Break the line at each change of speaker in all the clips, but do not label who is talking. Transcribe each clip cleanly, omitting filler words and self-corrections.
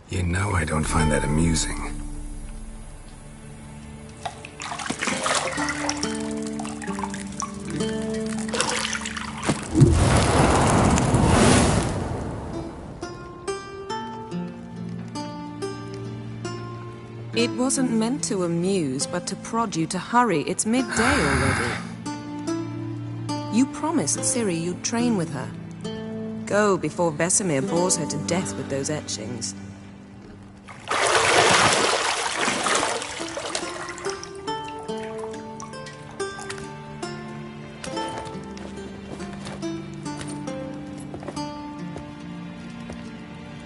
You know I don't find that amusing.
It wasn't meant to amuse, but to prod you to hurry. It's midday already. You promised Ciri you'd train with her. Go before Vesemir bores her to death with those etchings.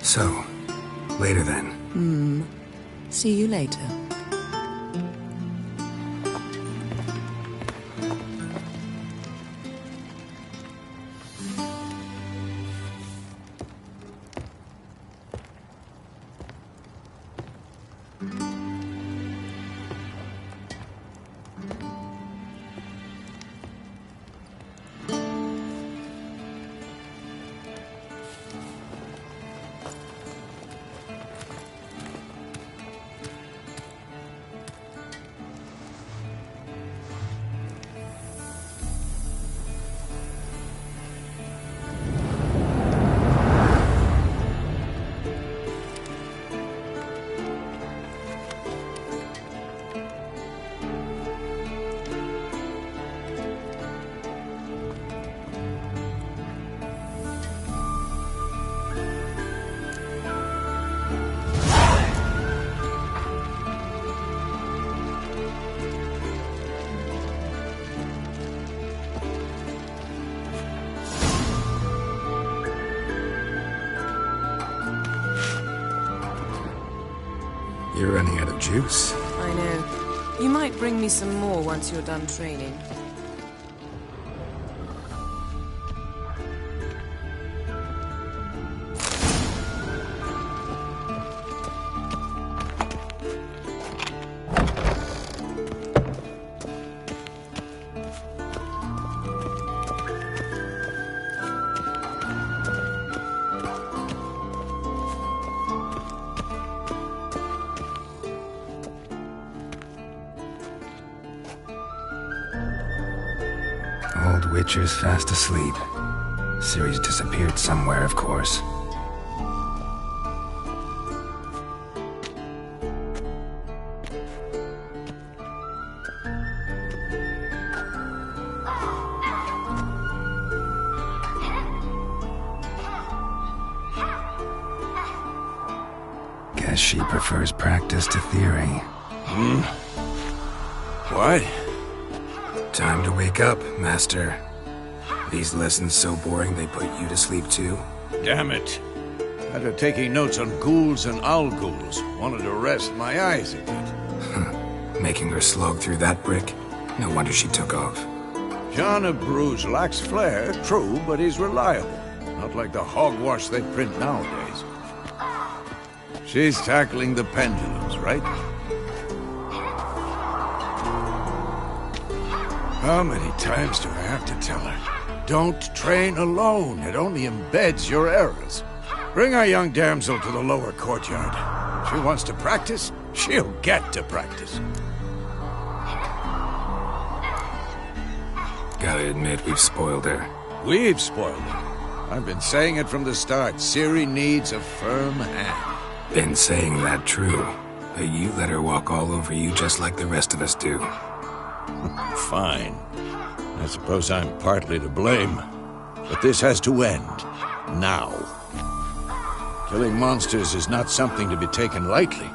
So, later then.
See you later.
You're running out of juice.
I know. You might bring me some more once you're done training.
Old Witcher's fast asleep. Ciri's disappeared somewhere, of course. Guess she prefers practice to theory.
What?
Time to wake up, Master. These lessons so boring they put you to sleep too?
Damn it. After taking notes on ghouls and owl ghouls, wanted to rest my eyes a bit.
Making her slog through that brick? No wonder she took off.
John of Bruges lacks flair, true, but he's reliable. Not like the hogwash they print nowadays. She's tackling the pendulums, right? How many times do I have to tell her? Don't train alone. It only embeds your errors. Bring our young damsel to the lower courtyard. She wants to practice, she'll get to practice.
Gotta admit, we've spoiled her.
We've spoiled her. I've been saying it from the start. Ciri needs a firm hand.
Been saying that true. But you let her walk all over you just like the rest of us do.
Fine. I suppose I'm partly to blame. But this has to end. Now. Killing monsters is not something to be taken lightly.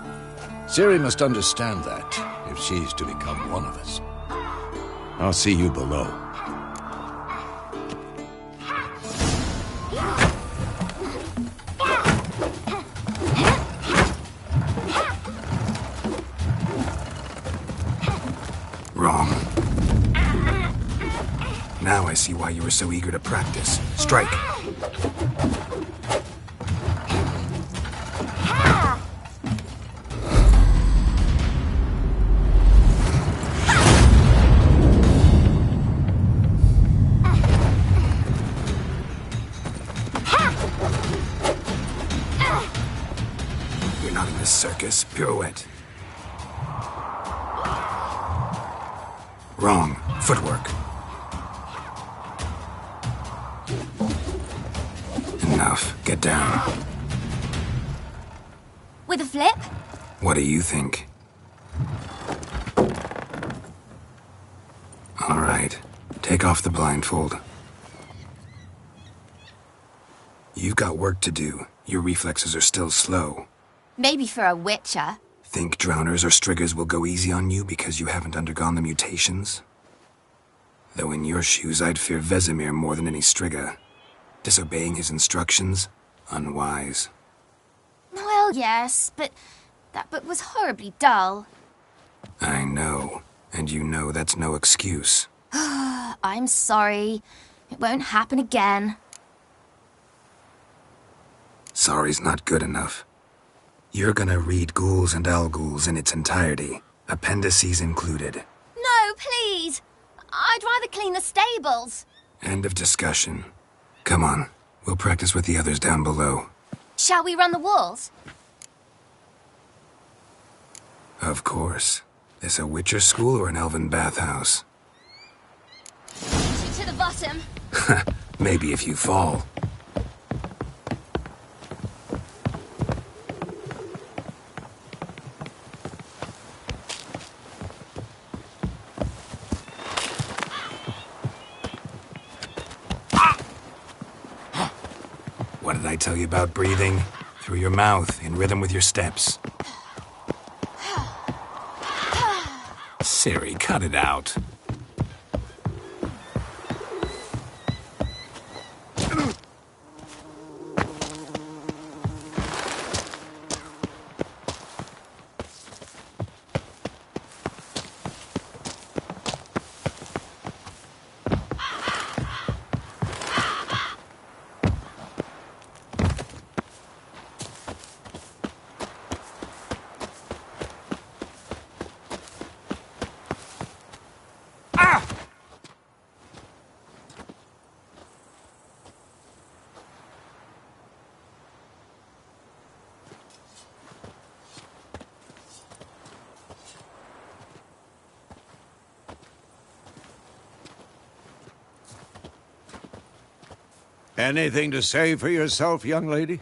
Ciri must understand that, if she's to become one of us. I'll see you below.
Wrong. Now I see why you were so eager to practice. Strike. the circus. Pirouette. Wrong. Footwork. Enough. Get down.
With a flip?
What do you think? All right. Take off the blindfold. You've got work to do. Your reflexes are still slow.
Maybe for a witcher.
Think drowners or striggers will go easy on you because you haven't undergone the mutations? Though in your shoes, I'd fear Vesemir more than any strigger. Disobeying his instructions? Unwise.
Well, yes, but that book was horribly dull.
I know. And you know that's no excuse.
I'm sorry. It won't happen again.
Sorry's not good enough. You're gonna read Ghouls and Alghouls in its entirety, appendices included.
No, please! I'd rather clean the stables.
End of discussion. Come on, we'll practice with the others down below.
Shall we run the walls?
Of course. This a Witcher school or an elven bathhouse?
To the bottom.
Maybe if you fall. What did I tell you about breathing? Through your mouth, in rhythm with your steps. Siri, cut it out.
Anything to say for yourself, young lady?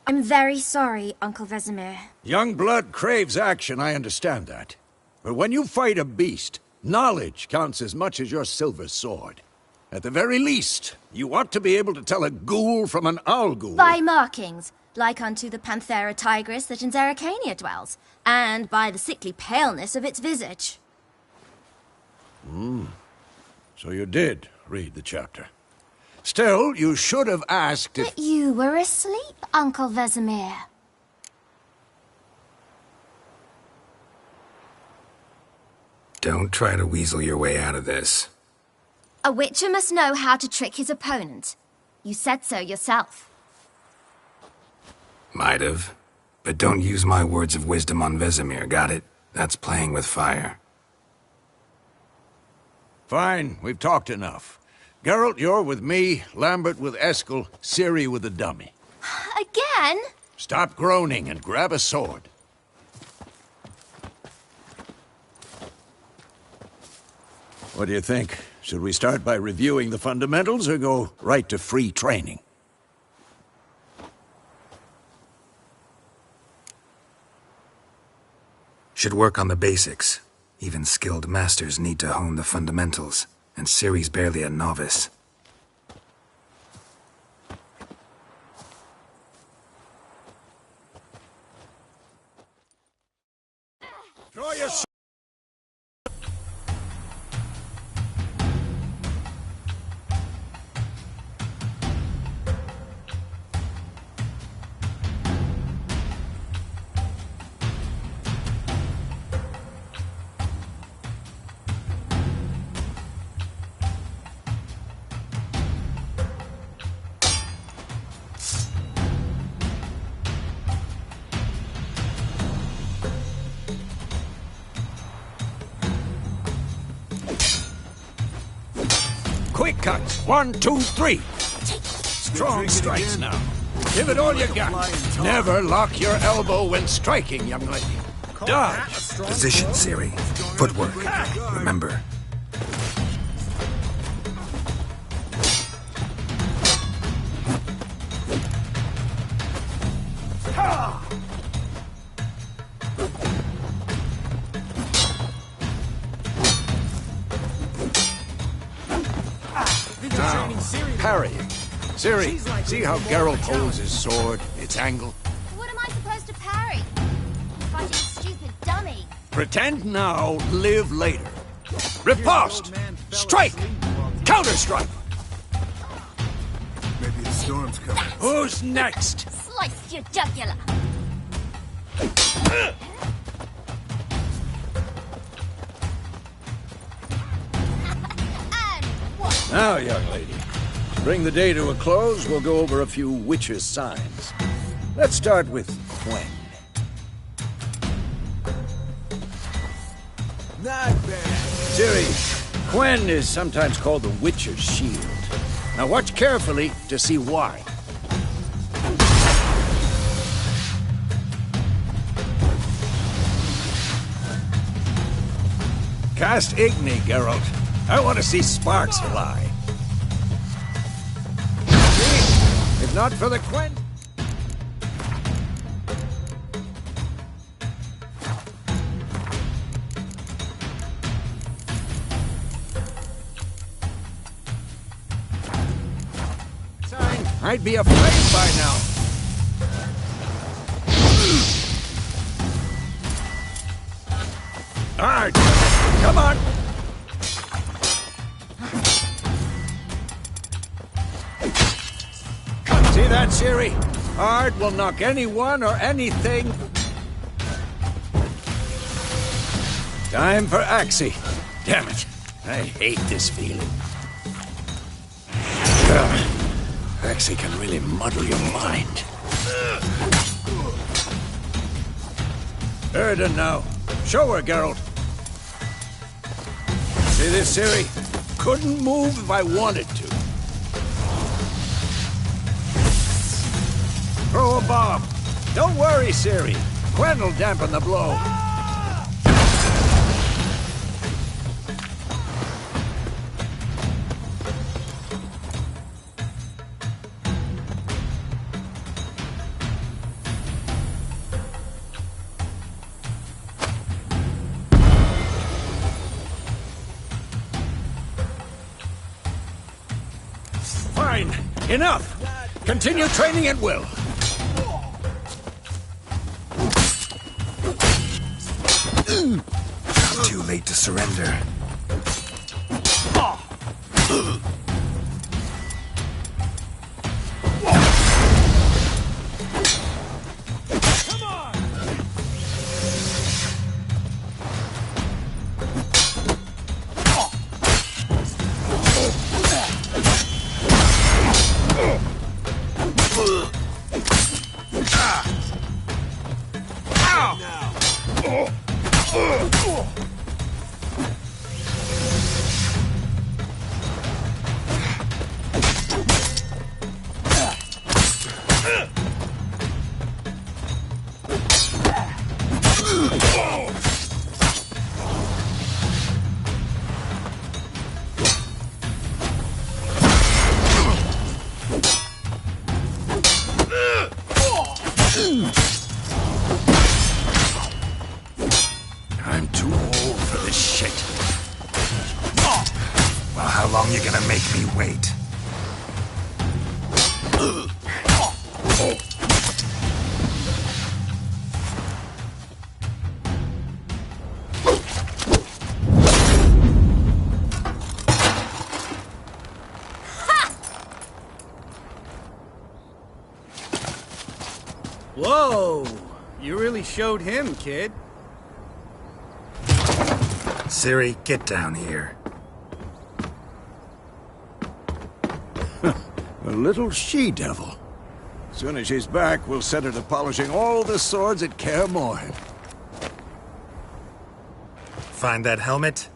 I'm very sorry, Uncle Vesemir.
Young blood craves action, I understand that. But when you fight a beast, knowledge counts as much as your silver sword. At the very least, you ought to be able to tell a ghoul from an Alghoul.
By markings, like unto the Panthera tigris that in Zerrikania dwells, and by the sickly paleness of its visage.
So you did read the chapter. Still, you should have asked if...
But you were asleep, Uncle Vesemir.
Don't try to weasel your way out of this.
A witcher must know how to trick his opponent. You said so yourself.
Might have. But don't use my words of wisdom on Vesemir, got it? That's playing with fire.
Fine, we've talked enough. Geralt, you're with me, Lambert with Eskel, Ciri with the dummy.
Again?
Stop groaning and grab a sword. What do you think? Should we start by reviewing the fundamentals or go right to free training?
Should work on the basics. Even skilled masters need to hone the fundamentals, and Ciri's barely a novice.
Draw your sword. Quick cuts. 1, 2, 3. Strong strikes now. Give it all you got. Never lock your elbow when striking, young lady. Dodge.
Position, Siri. Footwork. Remember.
Parrying. Siri, see how Geralt holds his sword, its angle?
What am I supposed to parry? Fighting a stupid dummy.
Pretend now, live later. Riposte! Strike! Counter-strike!
Maybe the storm's coming.
Who's next?
Slice your jugular. And what?
Now, young lady, to bring the day to a close, we'll go over a few witches' signs. Let's start with Quen.
Not bad.
Siri, Quen is sometimes called the Witcher's Shield. Now watch carefully to see why. Cast Igni, Geralt. I want to see sparks fly. See? If not for the Quen... I'd be afraid by now. Ard, come on. See that, Siri? Ard will knock anyone or anything. Time for Axie. Damn it. I hate this feeling. Axie can really muddle your mind. Erden now. Show her, Geralt. See this, Siri? Couldn't move if I wanted to. Throw a bomb. Don't worry, Siri. Quen will dampen the blow. Fine. Enough. Continue training at will.
Not too late to surrender.
I'm too old for this shit.
Well, how long you gonna make me wait?
Whoa! You really showed him, kid.
Siri, get down here.
A little she-devil. As soon as she's back, we'll set her to polishing all the swords at Kaer Morhen.
Find that helmet?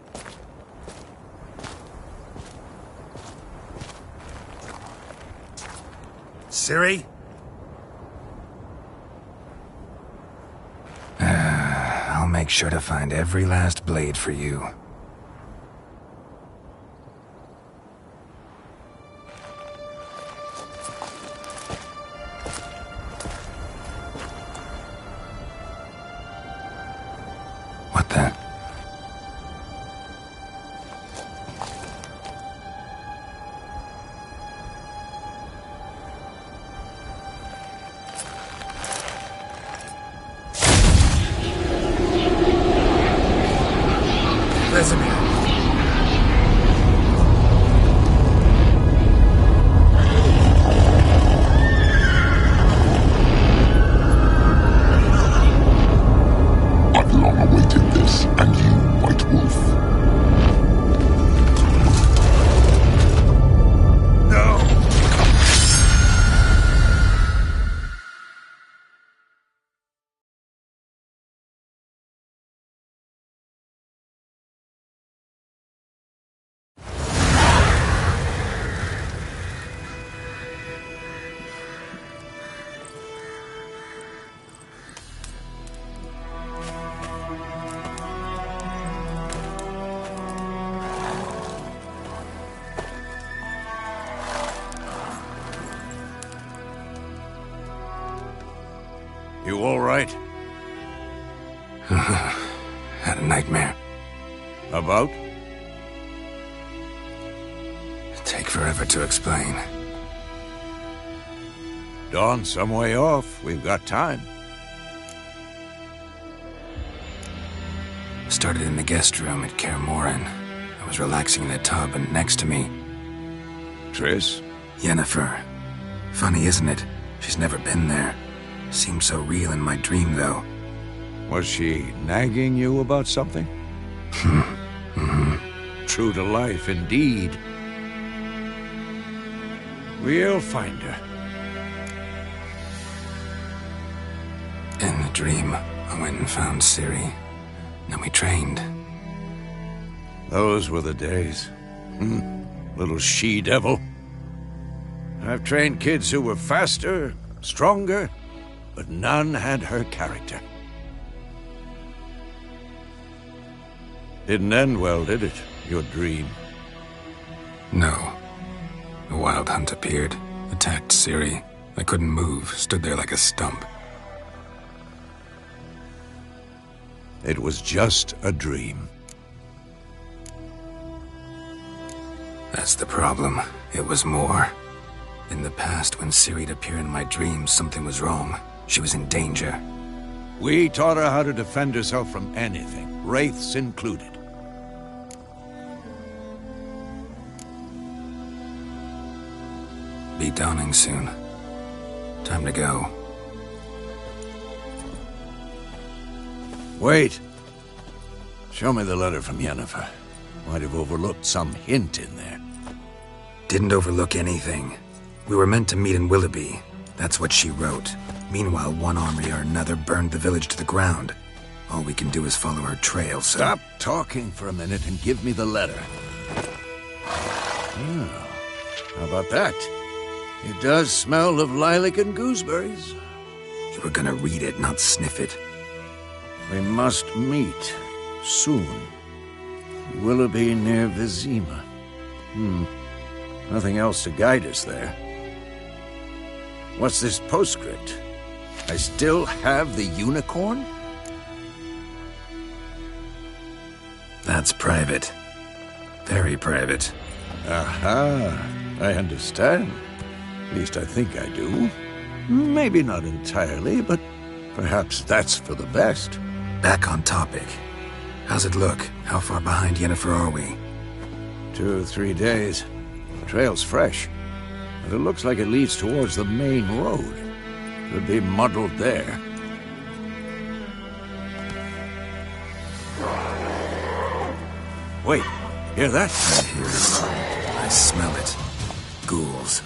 Siri? make sure to find every last blade for you. What the? Vesemir.
I've long awaited this, and you, White Wolf.
No! You all right?
Had a nightmare.
About?
Take forever to explain.
Dawn's some way off. We've got time.
Started in the guest room at Kaer Morhen. I was relaxing in the tub, and next to me,
Triss?
Yennefer. Funny, isn't it? She's never been there. Seemed so real in my dream, though.
Was she nagging you about something? True to life, indeed. We'll find her.
In the dream, I went and found Ciri. Then we trained.
Those were the days. Little she-devil. I've trained kids who were faster, stronger, but none had her character. Didn't end well, did it? Your dream?
No. A wild hunt appeared, attacked Ciri. I couldn't move, stood there like a stump.
It was just a dream.
That's the problem. It was more. In the past, when Ciri'd appear in my dreams, something was wrong. She was in danger.
We taught her how to defend herself from anything, wraiths included.
Be dawning soon. Time to go.
Wait. Show me the letter from Yennefer. Might have overlooked some hint in there.
Didn't overlook anything. We were meant to meet in Willoughby. That's what she wrote. Meanwhile, one army or another burned the village to the ground. All we can do is follow her trail, so...
Stop talking for a minute and give me the letter. Oh, how about that? It does smell of lilac and gooseberries.
You were gonna read it, not sniff it.
We must meet soon. Willoughby near Vizima. Nothing else to guide us there. What's this postscript? I still have the unicorn?
That's private. Very private.
Aha, I understand. At least I think I do. Maybe not entirely, but perhaps that's for the best.
Back on topic. How's it look? How far behind Yennefer are we?
2 or 3 days. The trail's fresh, but it looks like it leads towards the main road. Could be muddled there. Wait, hear that?
I hear it. I smell it. Ghouls.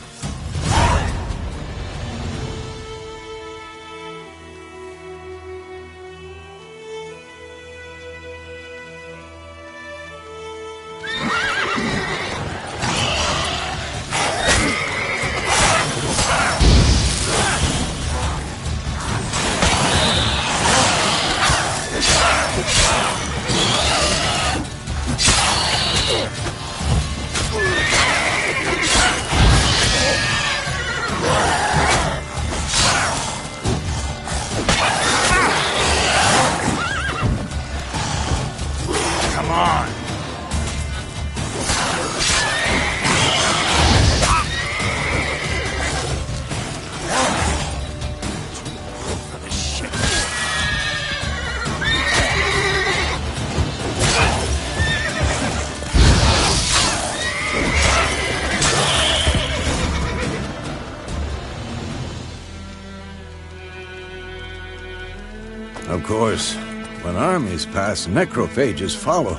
Of course, when armies pass, necrophages follow.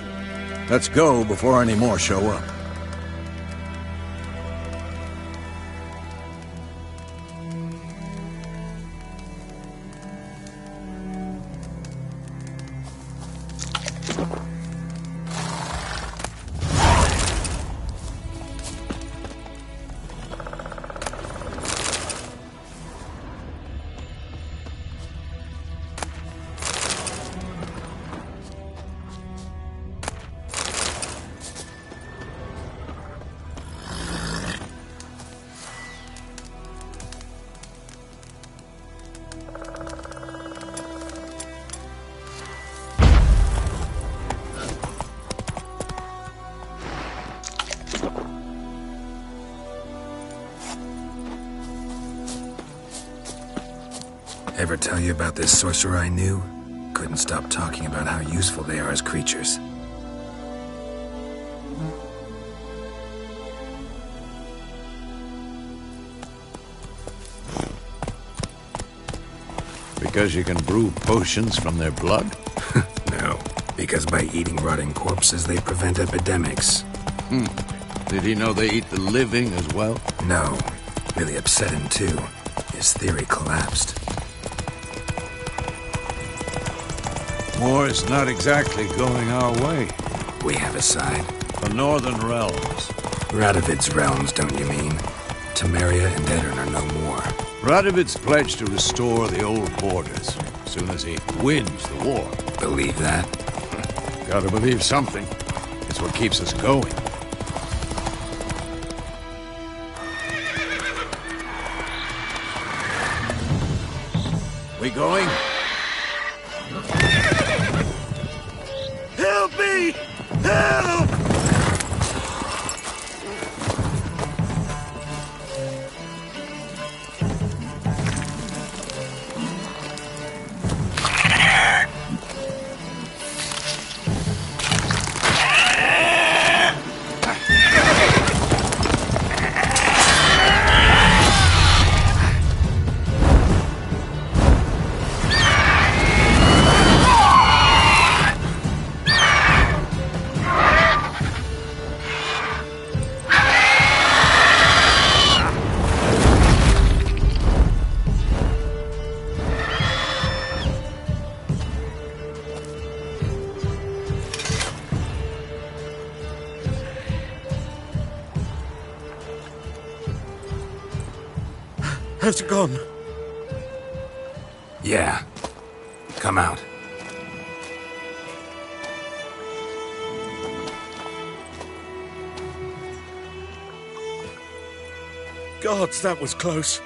Let's go before any more show up.
Ever tell you about this sorcerer I knew? Couldn't stop talking about how useful they are as creatures.
Because you can brew potions from their blood?
No, because by eating rotting corpses, they prevent epidemics.
Did he know they eat the living as well?
No, really upset him too. His theory collapsed.
War is not exactly going our way.
We have a side.
The Northern Realms.
Radovid's realms, don't you mean? Temeria and Edirn are no more.
Radovid's pledged to restore the old borders as soon as he wins the war.
Believe that?
Gotta believe something. It's what keeps us going. We going? Help me! Help!
Has it gone?
Yeah. Come out.
Gods, that was close.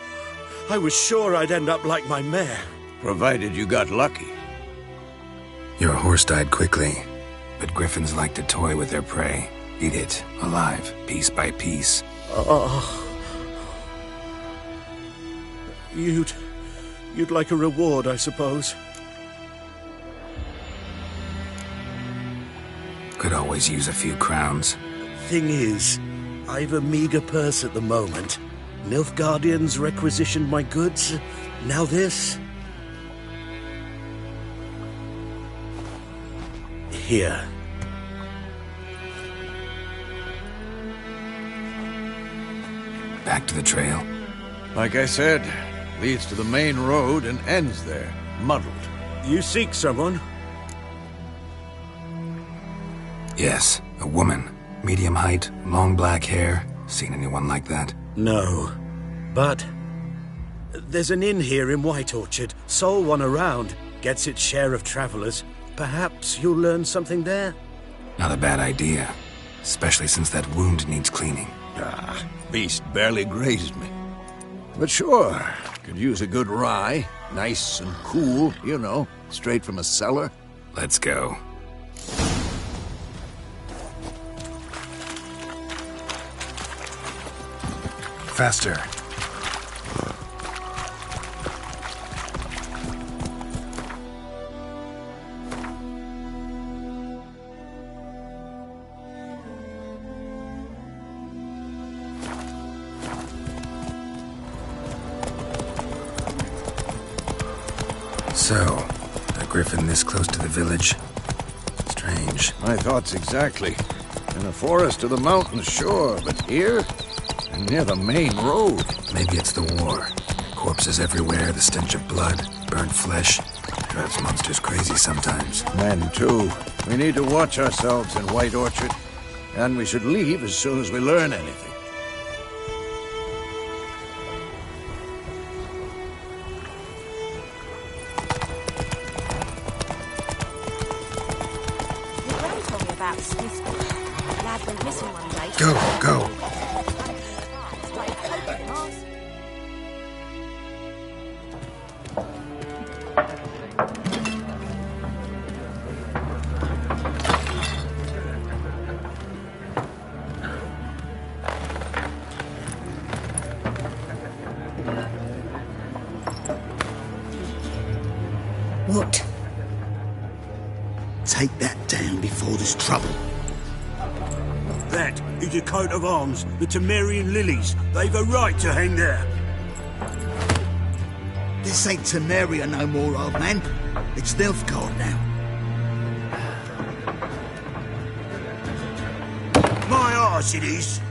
I was sure I'd end up like my mare.
Provided you got lucky.
Your horse died quickly, but griffins like to toy with their prey. Eat it, alive, piece by piece.
You'd like a reward, I suppose.
Could always use a few crowns.
Thing is, I've a meager purse at the moment. Nilfgaardians requisitioned my goods. Now this. Here.
Back to the trail.
Like I said, leads to the main road and ends there, muddled.
You seek someone?
Yes, a woman. Medium height, long black hair. Seen anyone like that?
No. But there's an inn here in White Orchard. Sole one around. Gets its share of travelers. Perhaps you'll learn something there?
Not a bad idea. Especially since that wound needs cleaning.
Beast barely grazed me. But sure, could use a good rye. Nice and cool, you know, straight from a cellar.
Let's go. Faster. So, the griffin this close to the village. Strange.
My thoughts exactly. In the forest or the mountains, sure, but here? And near the main road.
Maybe it's the war. Corpses everywhere, the stench of blood, burnt flesh. Drives monsters crazy sometimes.
Men, too. We need to watch ourselves in White Orchard. And we should leave as soon as we learn anything.
Your grand told me about Smith's lad went missing one day.
Go!
What?
Take that down before there's trouble.
That is a coat of arms, the Temerian lilies. They've a right to hang there.
This ain't Temeria no more, old man. It's Nilfgaard now.
My arse it is.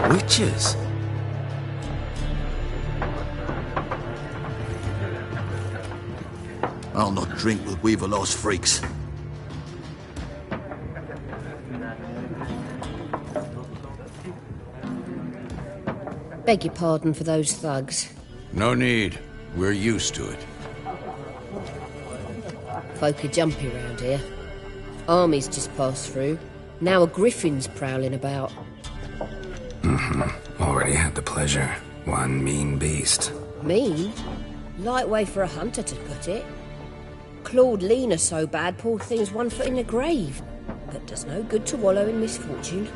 Witches?
I'll not drink with Weaver-lost freaks.
Beg your pardon for those thugs.
No need. We're used to it.
Folk are jumpy round here. Armies just passed through. Now a griffin's prowling about.
Already had the pleasure. One mean beast.
Mean? Light way for a hunter to put it. Clawed Lena so bad, poor thing's 1 foot in the grave. But does no good to wallow in misfortune.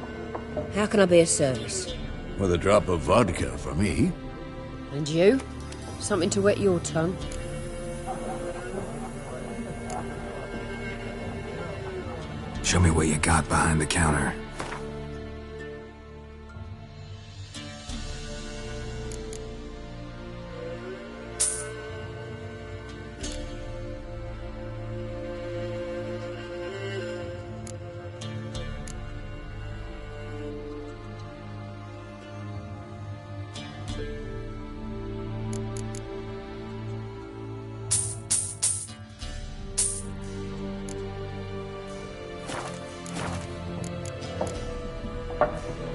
How can I be of service?
With a drop of vodka for me.
And you? Something to wet your tongue?
Show me what you got behind the counter.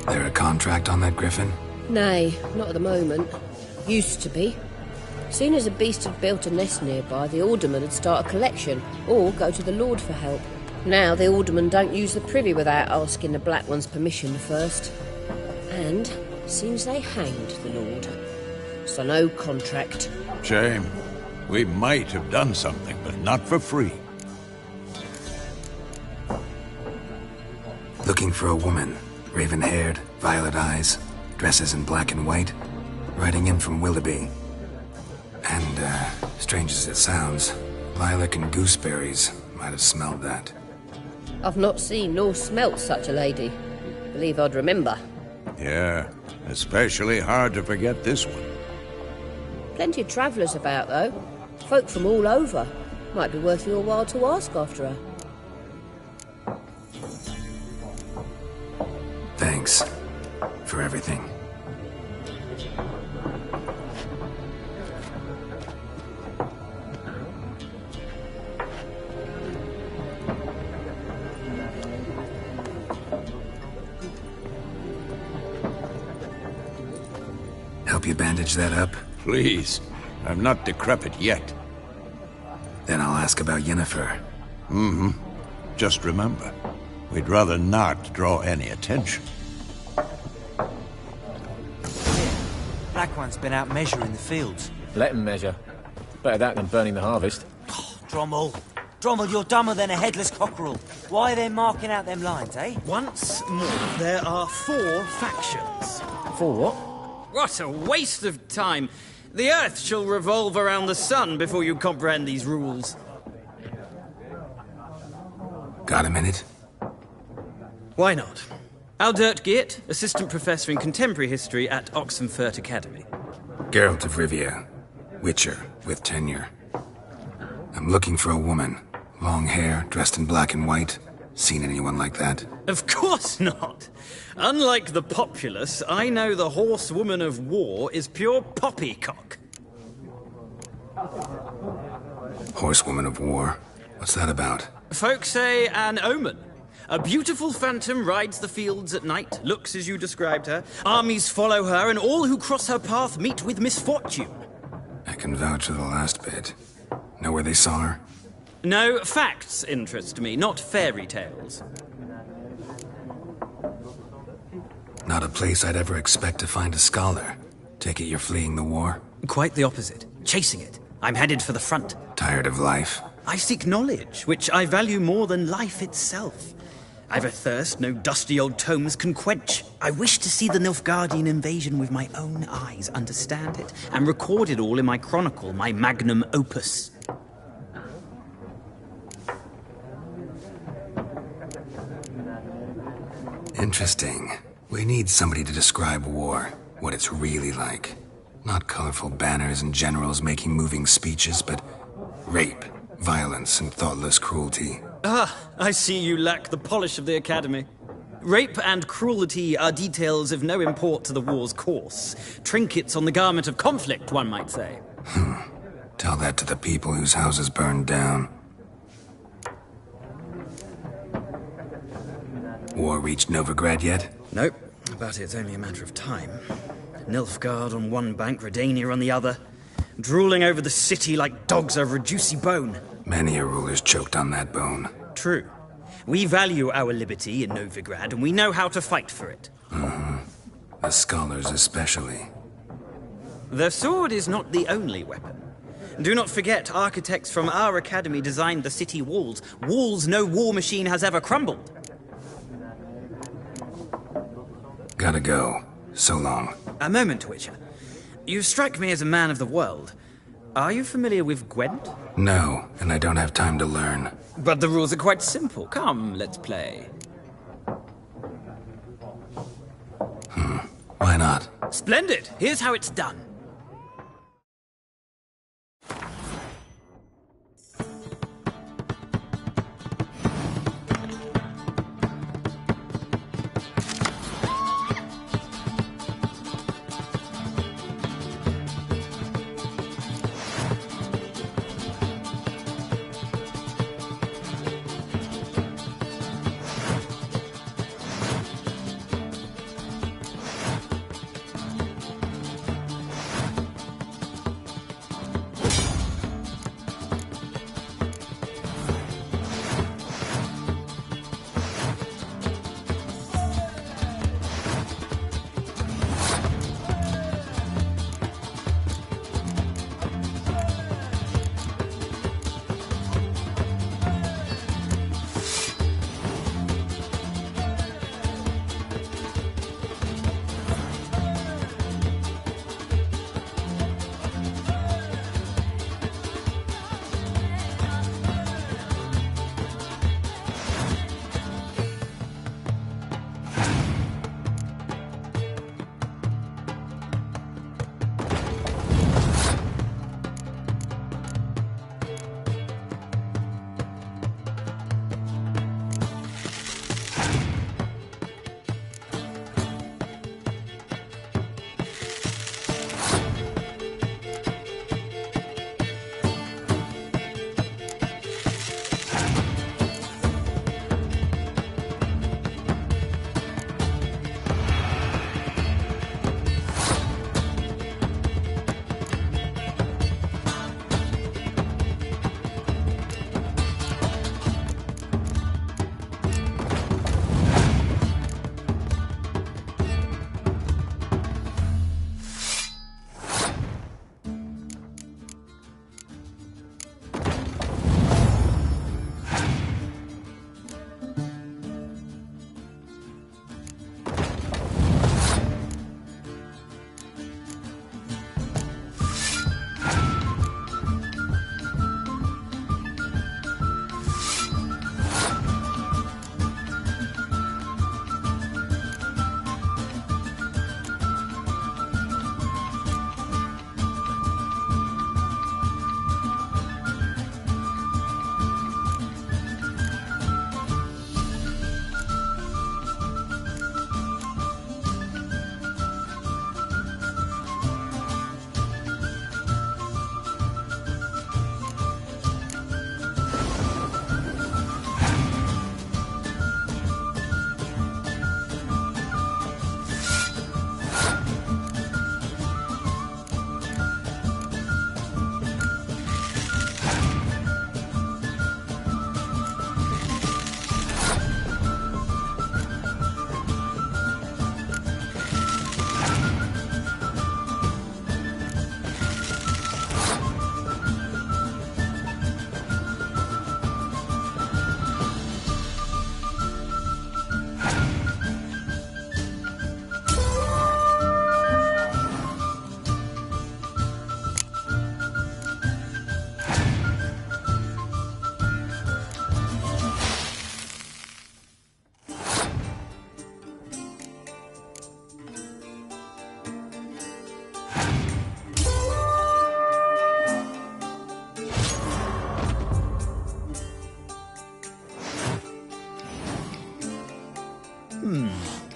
There a contract on that griffin?
Nay, not at the moment. Used to be. Soon as a beast had built a nest nearby, the alderman would start a collection, or go to the Lord for help. Now the alderman don't use the privy without asking the Black One's permission first. And seems they hanged the Lord. So no contract.
Shame. We might have done something, but not for free.
Looking for a woman. Raven-haired, violet eyes, dresses in black and white. Riding in from Willoughby. And, strange as it sounds, lilac and gooseberries might have smelled that.
I've not seen nor smelt such a lady. Believe I'd remember.
Yeah, especially hard to forget this one.
Plenty of travellers about, though. Folk from all over. Might be worth your while to ask after her.
Thanks for everything. Help you bandage that up?
Please. I'm not decrepit yet.
Then I'll ask about Yennefer.
Mm-hmm. Just remember, we'd rather not draw any attention.
Black One's been out measuring the fields.
Let him measure. Better that than burning the harvest.
Drommel. Drommel, you're dumber than a headless cockerel. Why are they marking out them lines, eh?
Once more, there are 4 factions.
4 what?
What a waste of time. The Earth shall revolve around the sun before you comprehend these rules.
Got a minute?
Why not? Aldert Geert, Assistant Professor in Contemporary History at Oxenfurt Academy.
Geralt of Rivia, Witcher, with tenure. I'm looking for a woman. Long hair, dressed in black and white. Seen anyone like that?
Of course not. Unlike the populace, I know the horsewoman of war is pure poppycock.
Horsewoman of war? What's that about?
Folk say an omen. A beautiful phantom rides the fields at night, looks as you described her. Armies follow her, and all who cross her path meet with misfortune.
I can vouch for the last bit. Know where they saw her?
No, facts interest me, not fairy tales.
Not a place I'd ever expect to find a scholar. Take it you're fleeing the war?
Quite the opposite. Chasing it. I'm headed for the front.
Tired of life?
I seek knowledge, which I value more than life itself. I've a thirst no dusty old tomes can quench. I wish to see the Nilfgaardian invasion with my own eyes, understand it, and record it all in my chronicle, my magnum opus.
Interesting. We need somebody to describe war, what it's really like. Not colorful banners and generals making moving speeches, but rape, violence, and thoughtless cruelty.
Ah, I see you lack the polish of the Academy. Rape and cruelty are details of no import to the war's course. Trinkets on the garment of conflict, one might say.
Tell that to the people whose houses burned down. War reached Novigrad yet?
Nope, but it's only a matter of time. Nilfgaard on one bank, Redania on the other. Drooling over the city like dogs over a juicy bone.
Many a ruler's choked on that bone.
True. We value our liberty in Novigrad, and we know how to fight for it.
The scholars especially.
The sword is not the only weapon. Do not forget, architects from our academy designed the city walls. Walls no war machine has ever crumbled.
Gotta go. So long.
A moment, Witcher. You strike me as a man of the world. Are you familiar with Gwent?
No, and I don't have time to learn.
But the rules are quite simple. Come, let's play.
Why not?
Splendid! Here's how it's done.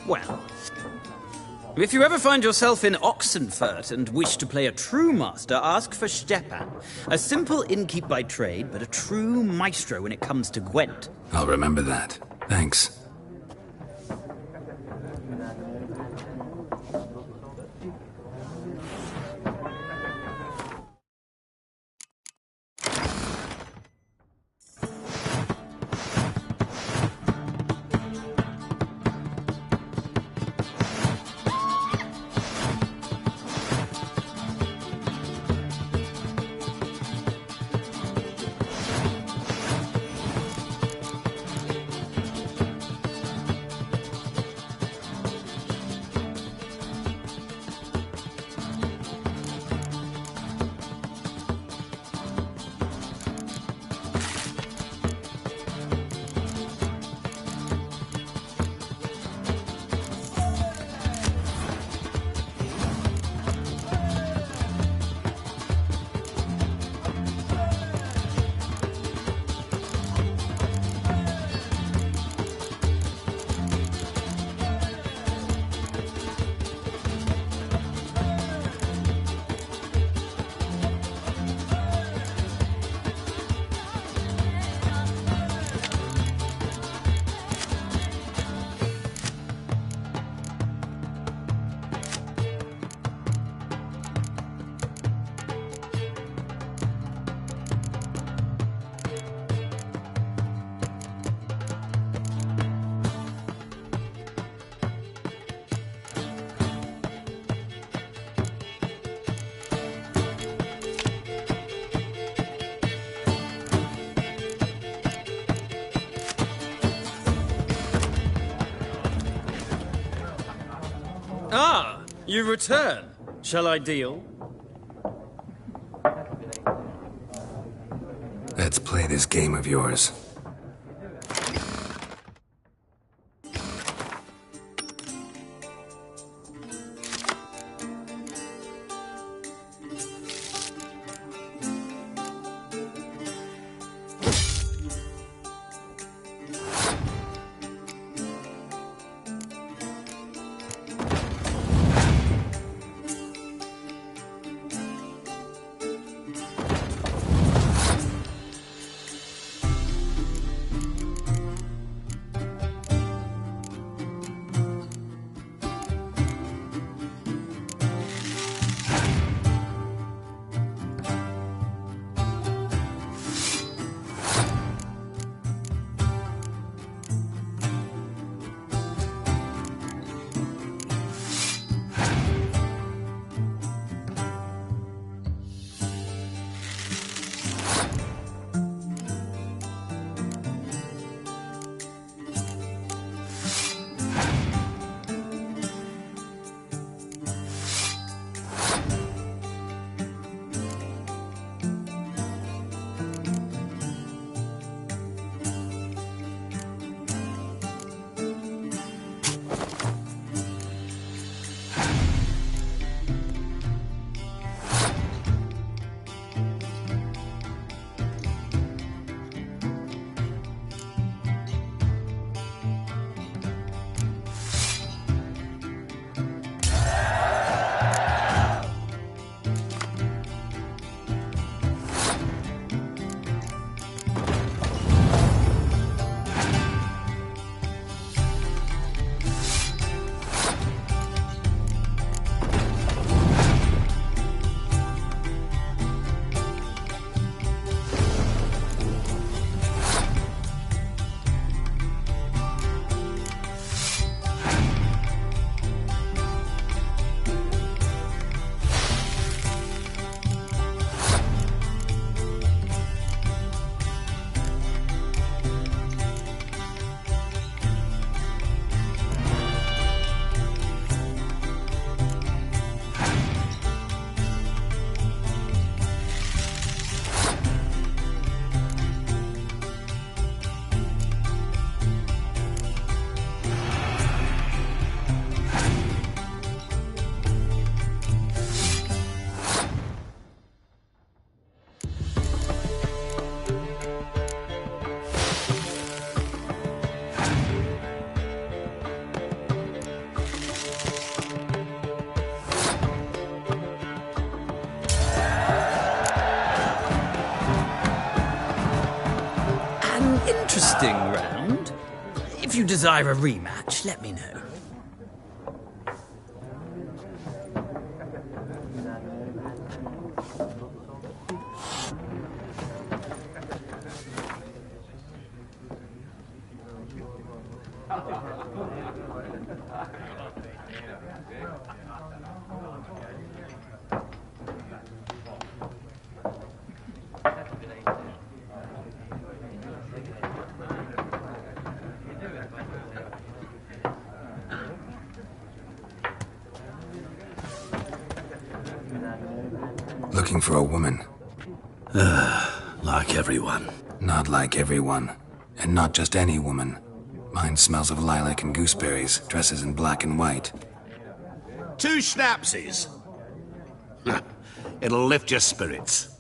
Well, if you ever find yourself in Oxenfurt and wish to play a true master, ask for Stepan. A simple innkeep by trade, but a true maestro when it comes to Gwent.
I'll remember that. Thanks.
Ah, you return. Shall I deal?
Let's play this game of yours.
interesting round. If you desire a rematch, let me know.
Looking for a woman.
Like everyone.
Not like everyone. And not just any woman. Mine smells of lilac and gooseberries, dresses in black and white.
2 schnapsies. It'll lift your spirits.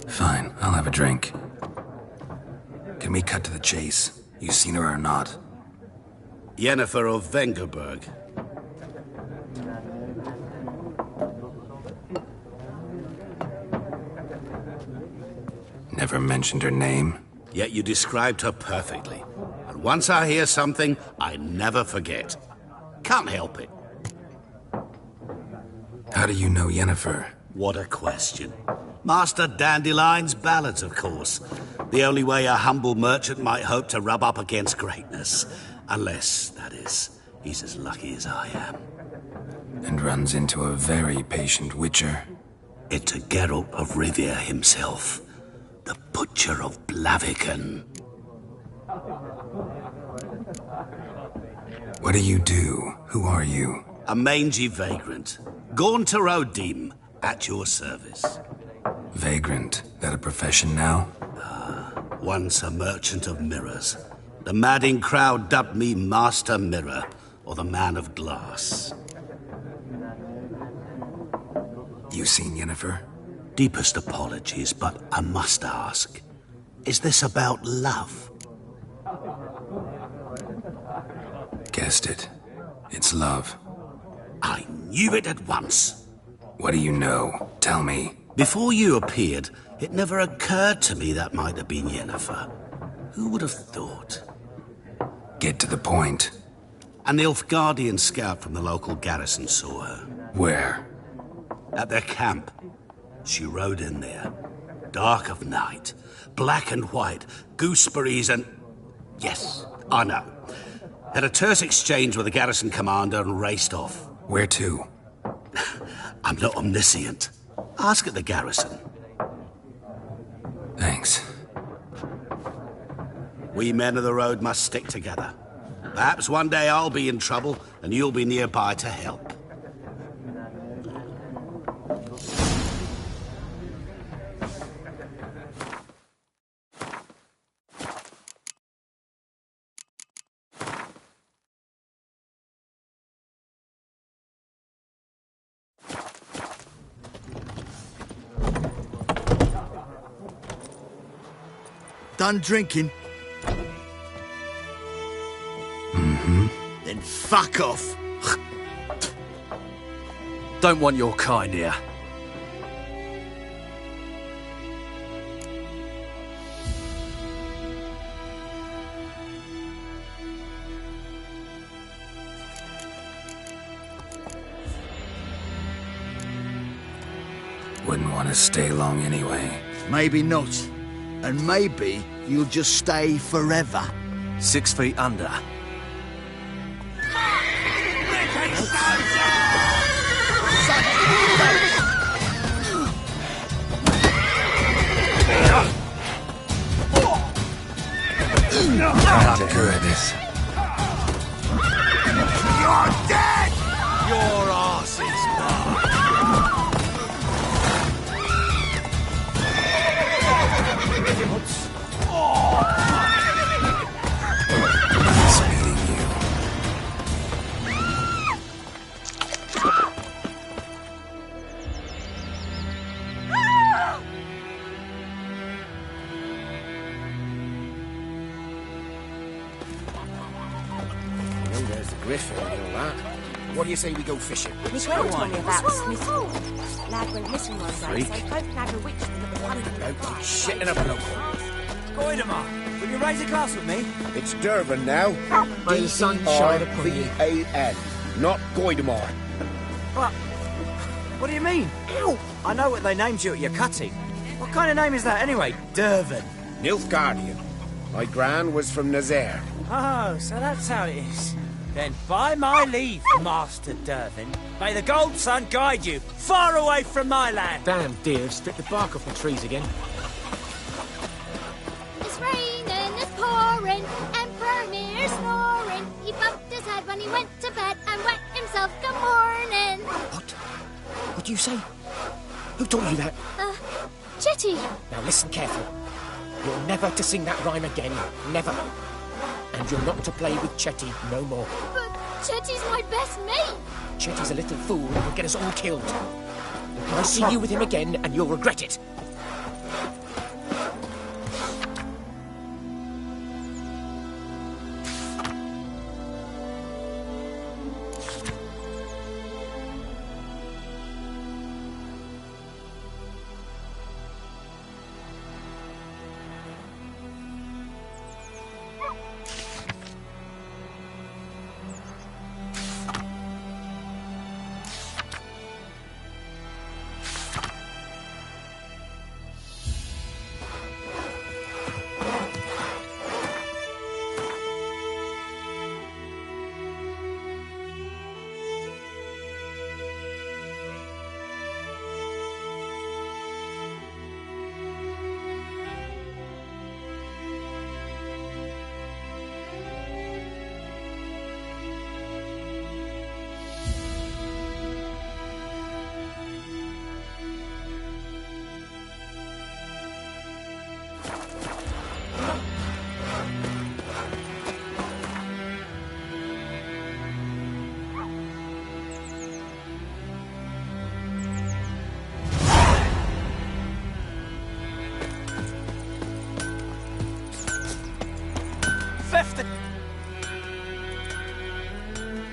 Fine, I'll have a drink. Can we cut to the chase? You seen her or not?
Yennefer of Vengerberg.
Never mentioned her name.
Yet you described her perfectly. And once I hear something, I never forget. Can't help it.
How do you know Yennefer?
What a question. Master Dandelion's ballads, of course. The only way a humble merchant might hope to rub up against greatness. Unless, that is, he's as lucky as I am.
And runs into a very patient witcher.
It's a Geralt of Rivia himself. The Butcher of Blaviken.
What do you do? Who are you?
A mangy vagrant. Gaunter O'Dim, at your service.
Vagrant? That a profession now?
Once a merchant of mirrors. The madding crowd dubbed me Master Mirror, or the Man of Glass.
You seen Yennefer?
Deepest apologies, but I must ask. Is this about love?
Guessed it. It's love.
I knew it at once.
What do you know? Tell me.
Before you appeared, it never occurred to me that might have been Yennefer. Who would have thought?
Get to the point.
An Nilfgaardian scout from the local garrison saw her.
Where?
At their camp. She rode in there. Dark of night. Black and white. Gooseberries and... Yes, I know. Had a terse exchange with the garrison commander and raced off.
Where to?
I'm not omniscient. Ask at the garrison.
Thanks.
We men of the road must stick together. Perhaps one day I'll be in trouble and you'll be nearby to help.
Done drinking?
Mm-hmm.
Then fuck off.
Don't want your kind here.
Wouldn't want to stay long anyway.
Maybe not. And maybe you'll just stay forever.
6 feet under.
Not good at this.
You're dead!
Your arse is mine.
He's beating you.
There's the griffin and all that. What do you say we go fishing?
Miss Wayne told me about Smith. Lad went missing one day, so folk had a witch from at the
Worried about shit in a bloke.
Goidemar, will you raise a glass with me?
It's Dervin now.
May the sun shine upon you.
D-E-R-V-A-N, not Goidemar.
What do you mean? I know what they named you at your cutting. What kind of name is that anyway? Dervin.
Nilfgaardian. My gran was from Nazaire.
Oh, so that's how it is. Then by my leave, Master Dervin, may the gold sun guide you far away from my land.
Damn deer have stripped the bark off the trees again.
It's raining, it's pouring, Emperor Mirror snoring. He bumped his head when he went to bed and wet himself good morning.
What do you say? Who told you that?
Chetty.
Now listen carefully. You're never to sing that rhyme again. Never. And you're not to play with Chetty no more.
But Chetty's my best mate.
Chetty's a little fool and will get us all killed. I'll see you with him again and you'll regret it.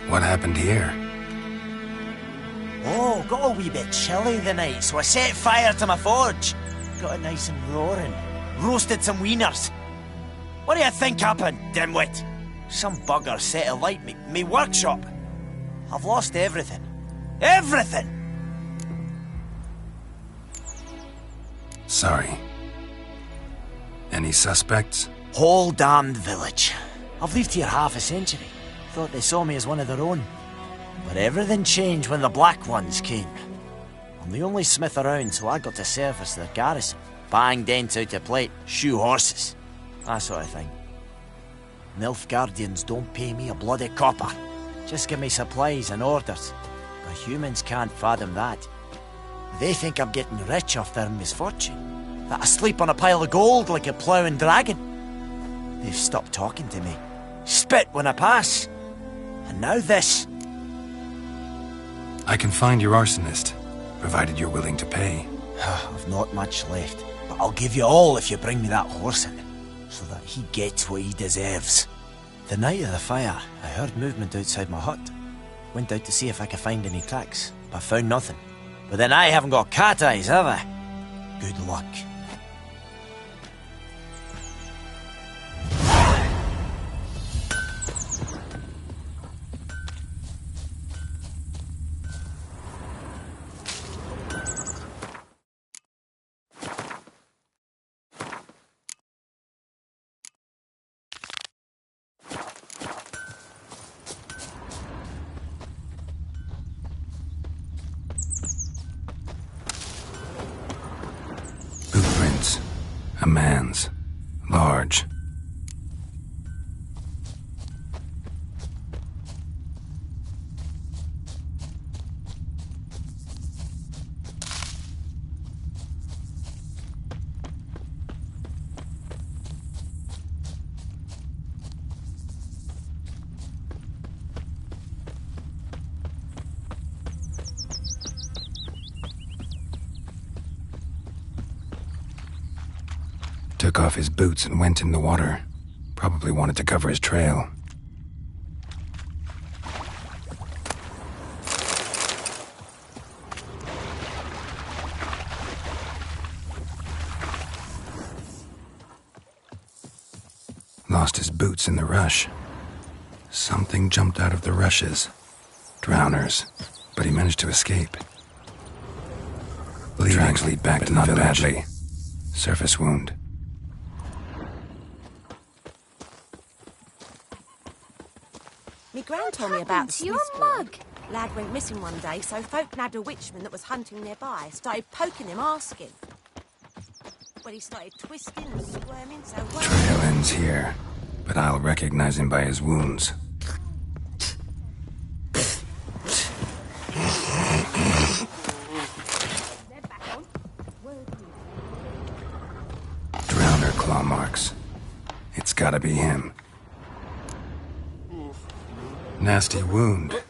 What happened here?
Oh, got a wee bit chilly the night, so I set fire to my forge. Got it nice and roaring. Roasted some wieners. What do you think happened, dimwit? Some bugger set alight me workshop. I've lost everything. Everything!
Sorry. Any suspects?
Whole damned village. I've lived here half a century. Thought they saw me as one of their own. But everything changed when the Black Ones came. I'm the only smith around, so I got to service their garrison. Bang dents out of plate, shoe horses. That sort of thing. Nilfgaardians don't pay me a bloody copper. Just give me supplies and orders. But humans can't fathom that. They think I'm getting rich off their misfortune. That I sleep on a pile of gold like a ploughing dragon. They've stopped talking to me. Spit when I pass. And now this.
I can find your arsonist, provided you're willing to pay.
I've not much left, but I'll give you all if you bring me that horse in, so that he gets what he deserves. The night of the fire, I heard movement outside my hut. Went out to see if I could find any tracks, but found nothing. But then I haven't got cat eyes, have I? Good luck.
Footprints. A man's. Large. Took off his boots and went in the water. Probably wanted to cover his trail. lost his boots in the rush. Something jumped out of the rushes. Drowners. But he managed to escape. Tracks lead back to the village. Badly. Surface wound.
Me gran told me about
to your mug?
Lad went missing one day, so folk nabbed a witchman that was hunting nearby. Started poking him, asking. Well, he started twisting and squirming, so...
Trail ends here, but I'll recognize him by his wounds. Drowner claw marks. It's gotta be him. Nasty wound.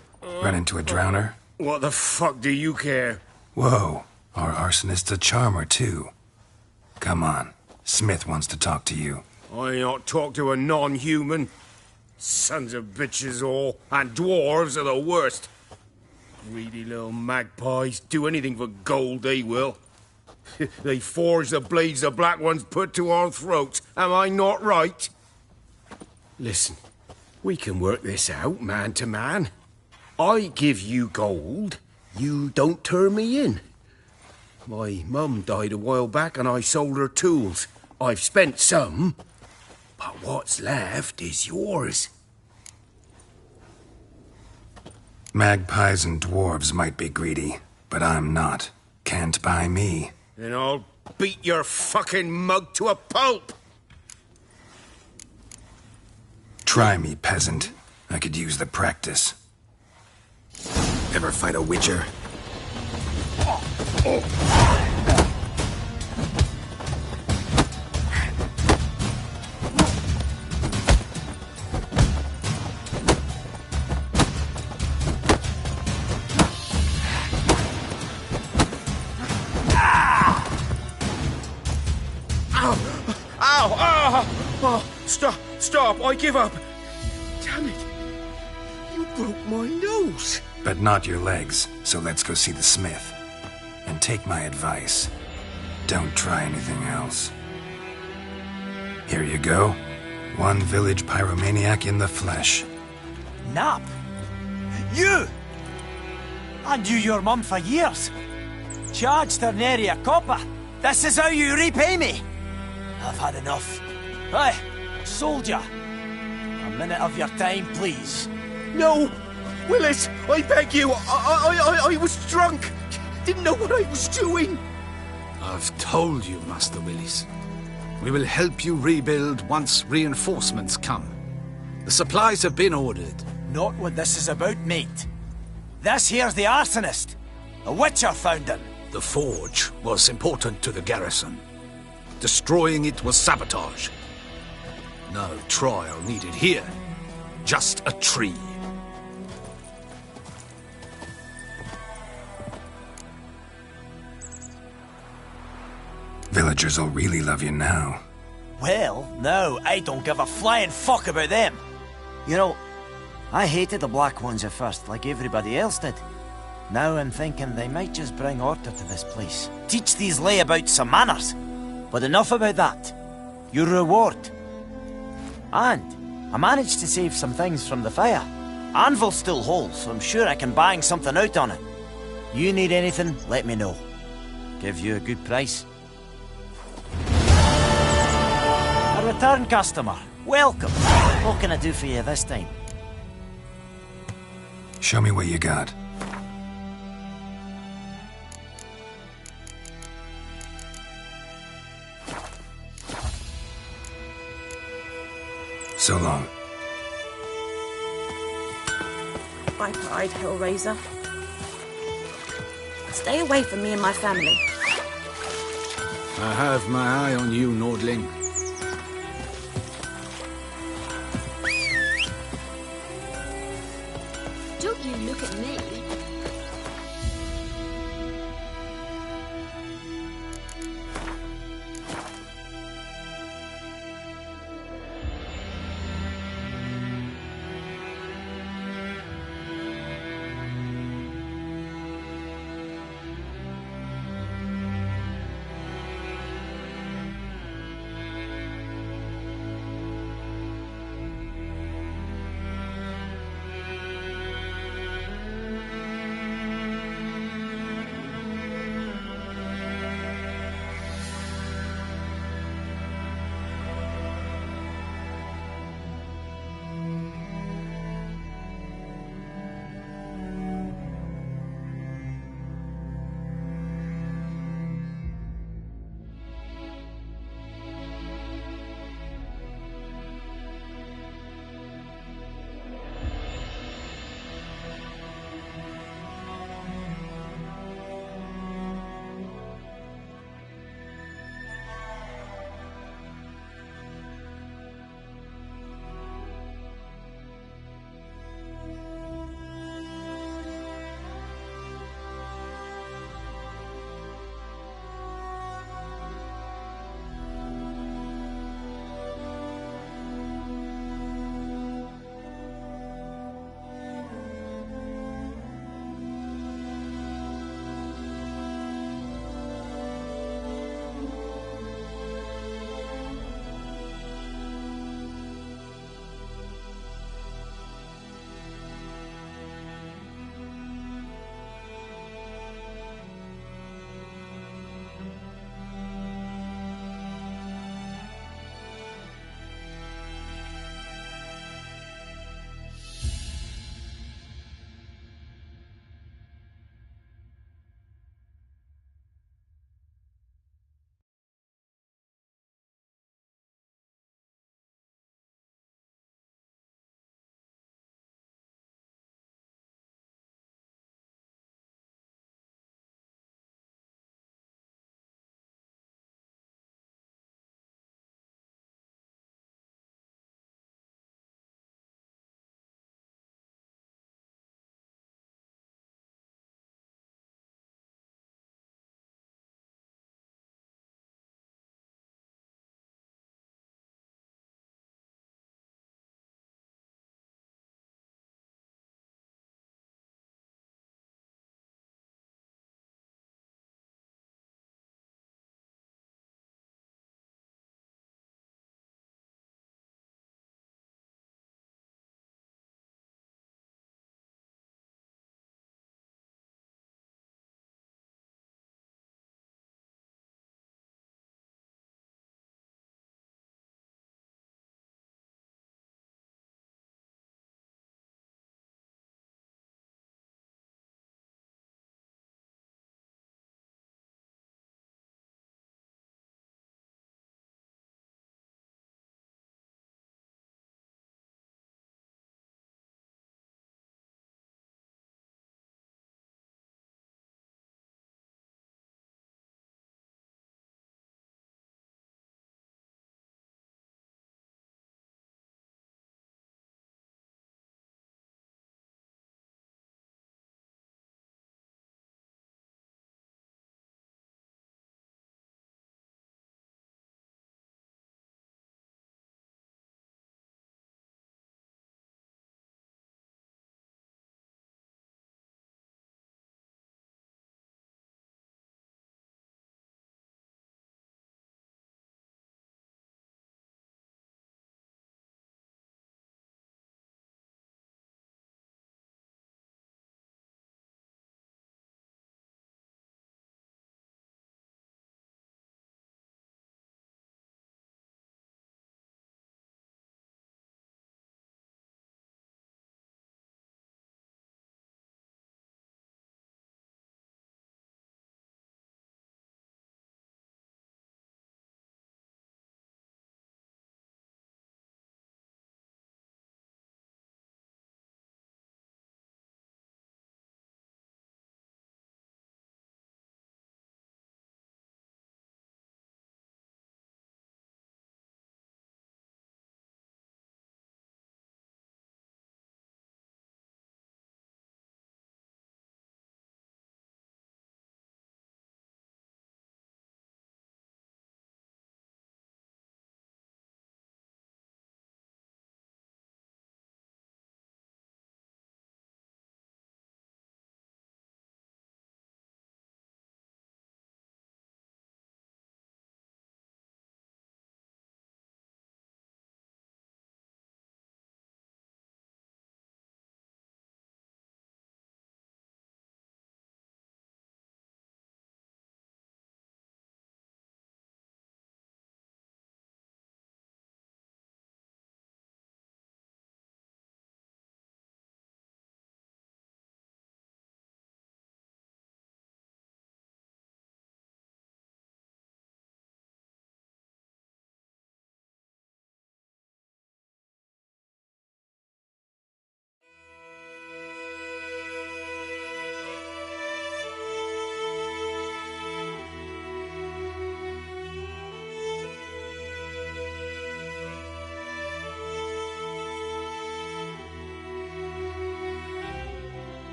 Run into a drowner?
What the fuck do you care?
Whoa, our arsonist's a charmer too. Come on, Smith wants to talk to you.
I ain't not talk to a non-human. Sons of bitches all, and dwarves are the worst. Greedy little magpies, do anything for gold, they will. They forge the blades the black ones put to our throats, am I not right? Listen, we can work this out, man to man. I give you gold, you don't turn me in. My mum died a while back and I sold her tools. I've spent some, but what's left is yours.
Magpies and dwarves might be greedy, but I'm not. Can't buy me.
Then I'll beat your fucking mug to a pulp!
Try me, peasant. I could use the practice. Ever fight a witcher?
Stop, I give up. Damn it. You broke my nose.
But not your legs, so let's go see the smith. And take my advice. Don't try anything else. Here you go. One village pyromaniac in the flesh.
Nap? You? I knew your mum for years. Charged her nary a copper. This is how you repay me. I've had enough. Hey, soldier. A minute of your time, please.
No! Willis, I beg you. I was drunk. Didn't know what I was doing.
I've told you, Master Willis. We will help you rebuild once reinforcements come. The supplies have been ordered.
Not what this is about, mate. This here's the arsonist. A witcher found him.
The forge was important to the garrison. Destroying it was sabotage. No trial needed here. Just a tree.
Villagers will really love you now.
Well, no, I don't give a flying fuck about them. You know, I hated the black ones at first, like everybody else did. Now I'm thinking they might just bring order to this place. Teach these layabouts some manners. But enough about that. Your reward. And I managed to save some things from the fire. Anvil's still whole, so I'm sure I can bang something out on it. You need anything, let me know. Give you a good price. A return customer. Welcome. What can I do for you this time?
Show me what you got. So long.
I cried, Hellraiser. Stay away from me and my family.
I have my eye on you, Nordling.
Don't you look at me.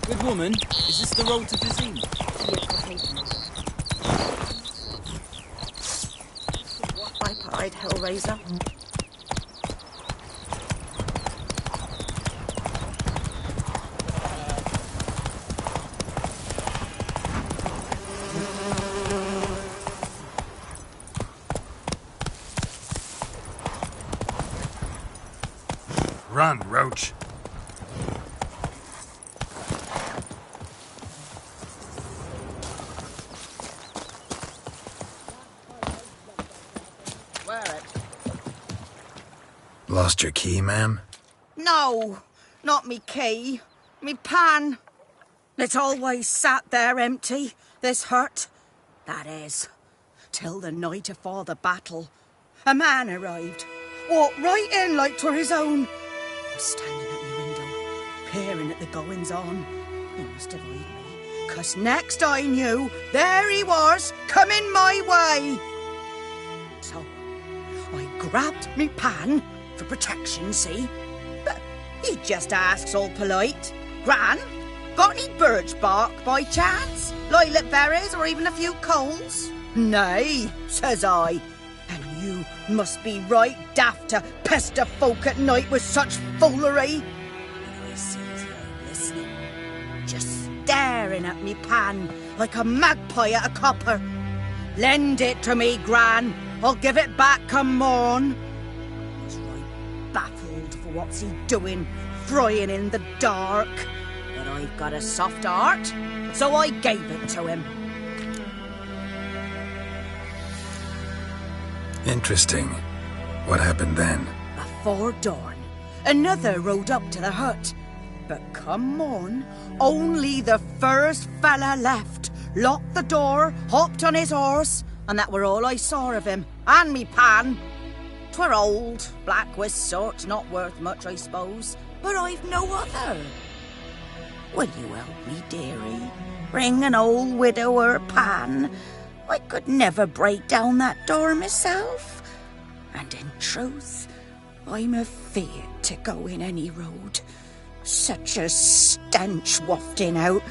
Good woman, is this the road to Vizim?
Pipe-eyed Hellraiser.
Run, Roach.
Wear it.
Lost your key, ma'am?
No, not me key. Me pan. It's always sat there empty, this hut. That is, till the night afore the battle. A man arrived, walked right in like 'twere his own. Was standing at me window, peering at the goings-on. He must have eyed me, 'cause next I knew, there he was, coming my way. So, I grabbed me pan, for protection, see? But he just asks all polite, Gran, got any birch bark by chance? Lilac berries or even a few coals? Nay, says I. And you must be right daft to pester folk at night with such foolery. And I sees you listening, just staring at me pan like a magpie at a copper. Lend it to me, Gran. I'll give it back come morn. I was right baffled for what's he doing, frying in the dark. But I've got a soft heart, so I gave it to him.
Interesting. What happened then?
Before dawn, another rode up to the hut. But come morn, only the first fella left, locked the door, hopped on his horse, and that were all I saw of him, and me pan. 'Twere old, black-wist sort, not worth much, I suppose, but I've no other. Will you help me, dearie? Bring an old widower pan. I could never break down that door myself. And in truth, I'm afeard to go in any road. Such a stench wafting out.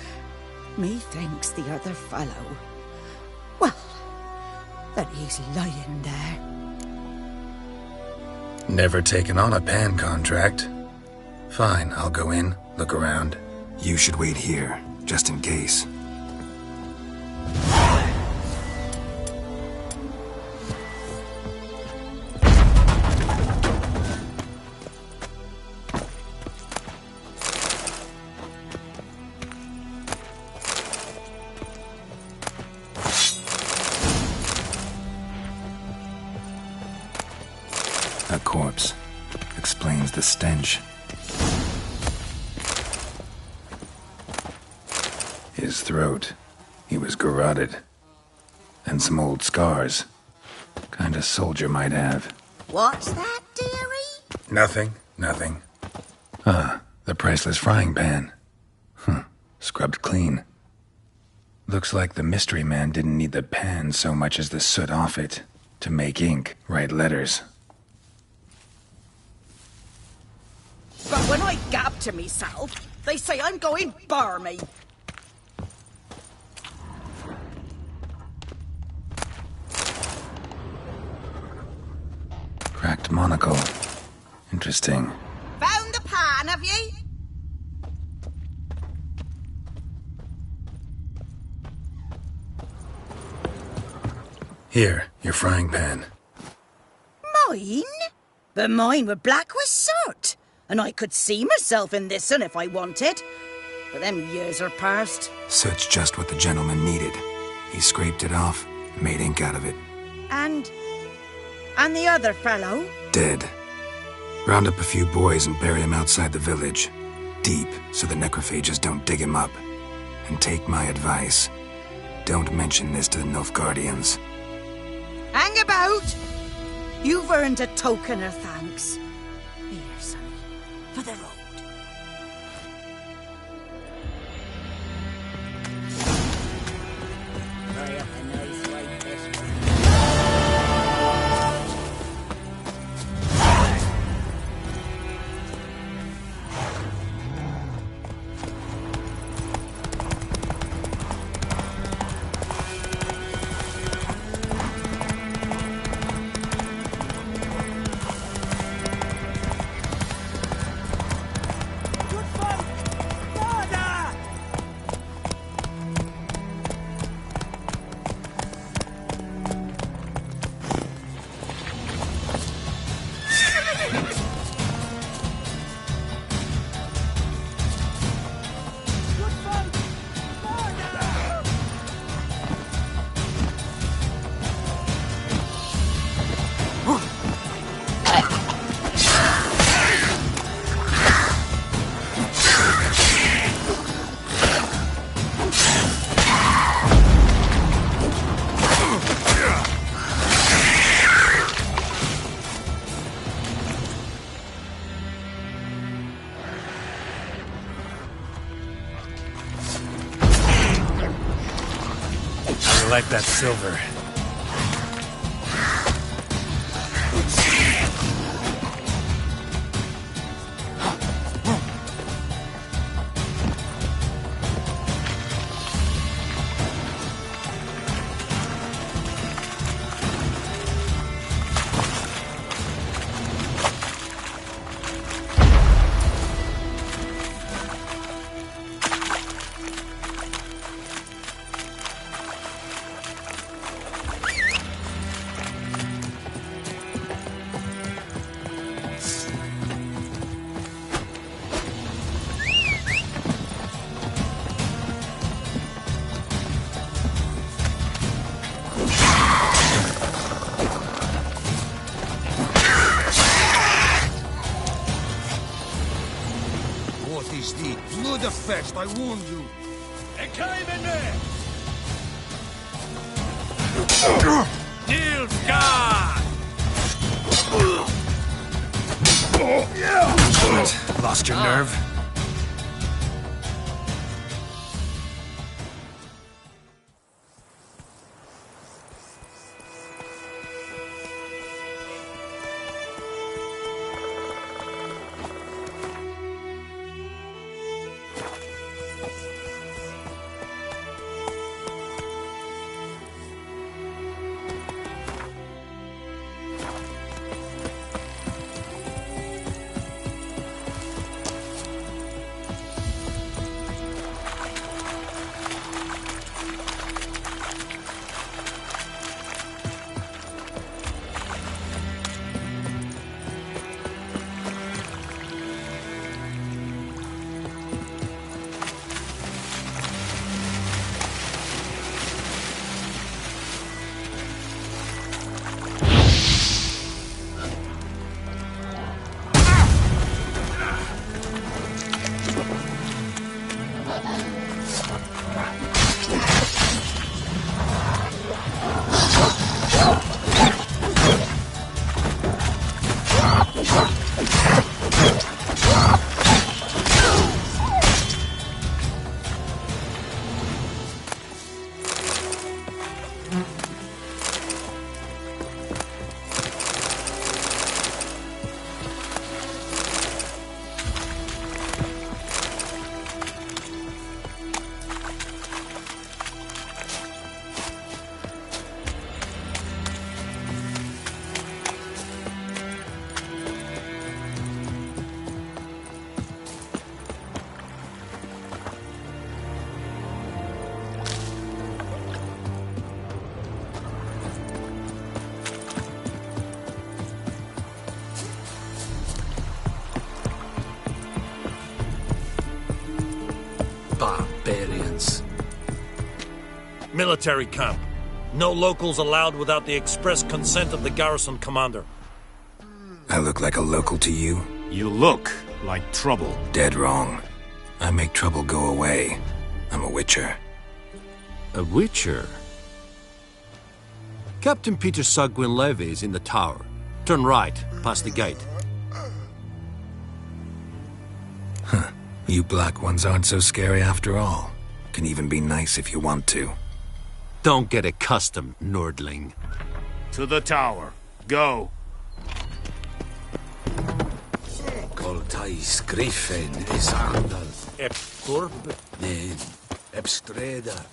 Methinks the other fellow, well, that he's lying there.
Never taken on a pan contract. Fine, I'll go in, look around. You should wait here, just in case. A corpse. Explains the stench. His throat. He was garroted. And some old scars. Kinda soldier might have.
What's that, dearie?
Nothing. Ah, the priceless frying pan. Scrubbed clean. Looks like the mystery man didn't need the pan so much as the soot off it. To make ink, write letters.
But when I gab to myself, they say I'm going barmy.
Cracked monocle. Interesting.
Found the pan, have ye?
Here, your frying pan.
Mine? But mine were black with soot. And I could see myself in this one if I wanted. But them years are past.
Soot's just what the gentleman needed. He scraped it off, made ink out of it.
And the other fellow?
Dead. Round up a few boys and bury him outside the village. Deep, so the necrophages don't dig him up. And take my advice. Don't mention this to the Nilfgaardians.
Hang about! You've earned a token of thanks. Here, sonny, for the road. Hurry up a nice white biscuit.
I like that silver.
I warned you.
It came in there!
Nilfgaard! Lost your nerve?
Barbarians.
Military camp. No locals allowed without the express consent of the garrison commander.
I look like a local to you?
You look like trouble.
Dead wrong. I make trouble go away. I'm a witcher.
A witcher? Captain Peter Sagwin Levy is in the tower. Turn right, past the gate.
Huh. You black ones aren't so scary after all. Can even be nice if you want to.
Don't get accustomed, Nordling.
To the tower. Go.
Coltais Griffin is Andal.
Ep Corp.
Ne, Ebstreda.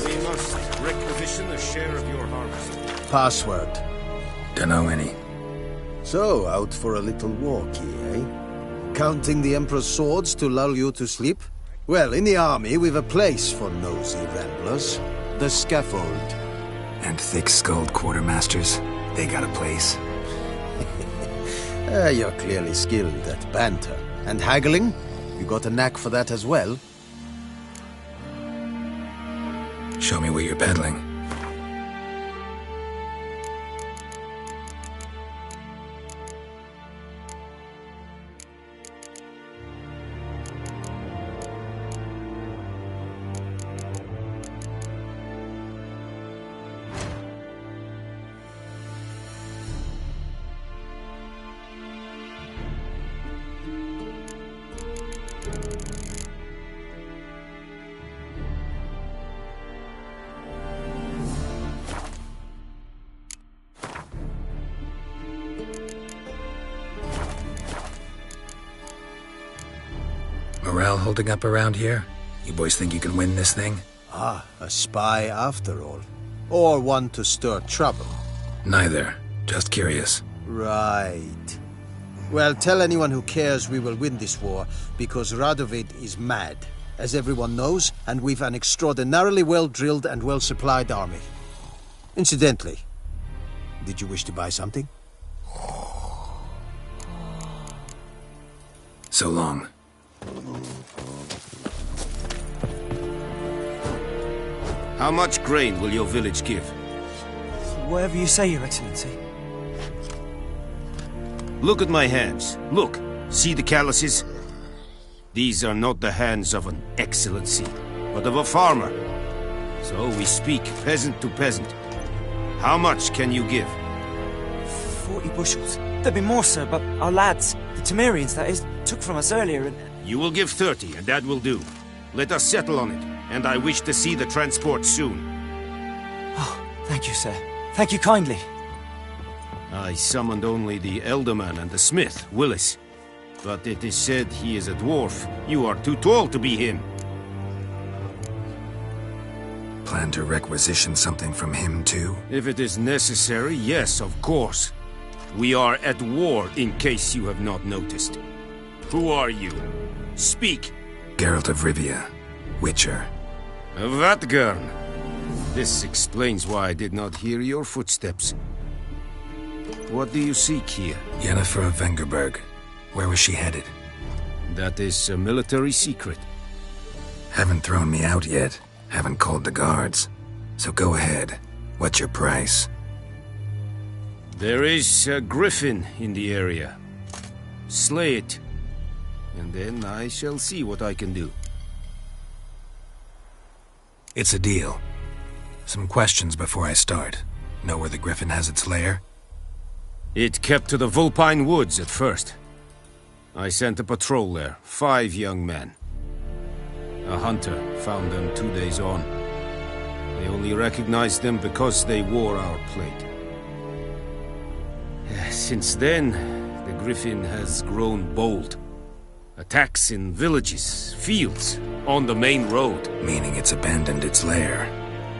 We must requisition a share of your harvest.
Password.
Don't know any.
So, out for a little walkie, eh? Counting the Emperor's swords to lull you to sleep? Well, in the army, we've a place for nosy ramblers. The scaffold.
And thick-skulled quartermasters, they got a place.
You're clearly skilled at banter. And haggling? You got a knack for that as well?
Show me where you're peddling. Morale holding up around here? You boys think you can win this thing?
Ah, a spy after all. Or one to stir trouble.
Neither. Just curious.
Right. Well, tell anyone who cares we will win this war, because Radovid is mad, as everyone knows, and we've an extraordinarily well-drilled and well-supplied army. Incidentally, did you wish to buy something?
So long.
How much grain will your village give?
Whatever you say, Your Excellency.
Look at my hands. Look. See the calluses? These are not the hands of an excellency, but of a farmer. So we speak peasant to peasant. How much can you give?
40 bushels. There'd be more, sir, but our lads, the Temerians, that is, took from us earlier and...
You will give 30, and that will do. Let us settle on it, and I wish to see the transport soon.
Oh, thank you, sir. Thank you kindly.
I summoned only the Elderman and the smith, Willis. But it is said he is a dwarf. You are too tall to be him.
Plan to requisition something from him, too?
If it is necessary, yes, of course. We are at war, in case you have not noticed. Who are you? Speak.
Geralt of Rivia, Witcher.
Vatgarn. This explains why I did not hear your footsteps. What do you seek here?
Yennefer of Vengerberg. Where was she headed?
That is a military secret.
Haven't thrown me out yet. Haven't called the guards. So go ahead. What's your price?
There is a griffin in the area. Slay it. And then I shall see what I can do.
It's a deal. Some questions before I start. Know where the griffin has its lair?
It kept to the Vulpine Woods at first. I sent a patrol there, 5 young men. A hunter found them 2 days on. They only recognized them because they wore our plate. Since then, the griffin has grown bold. Attacks in villages, fields, on the main road.
Meaning it's abandoned its lair.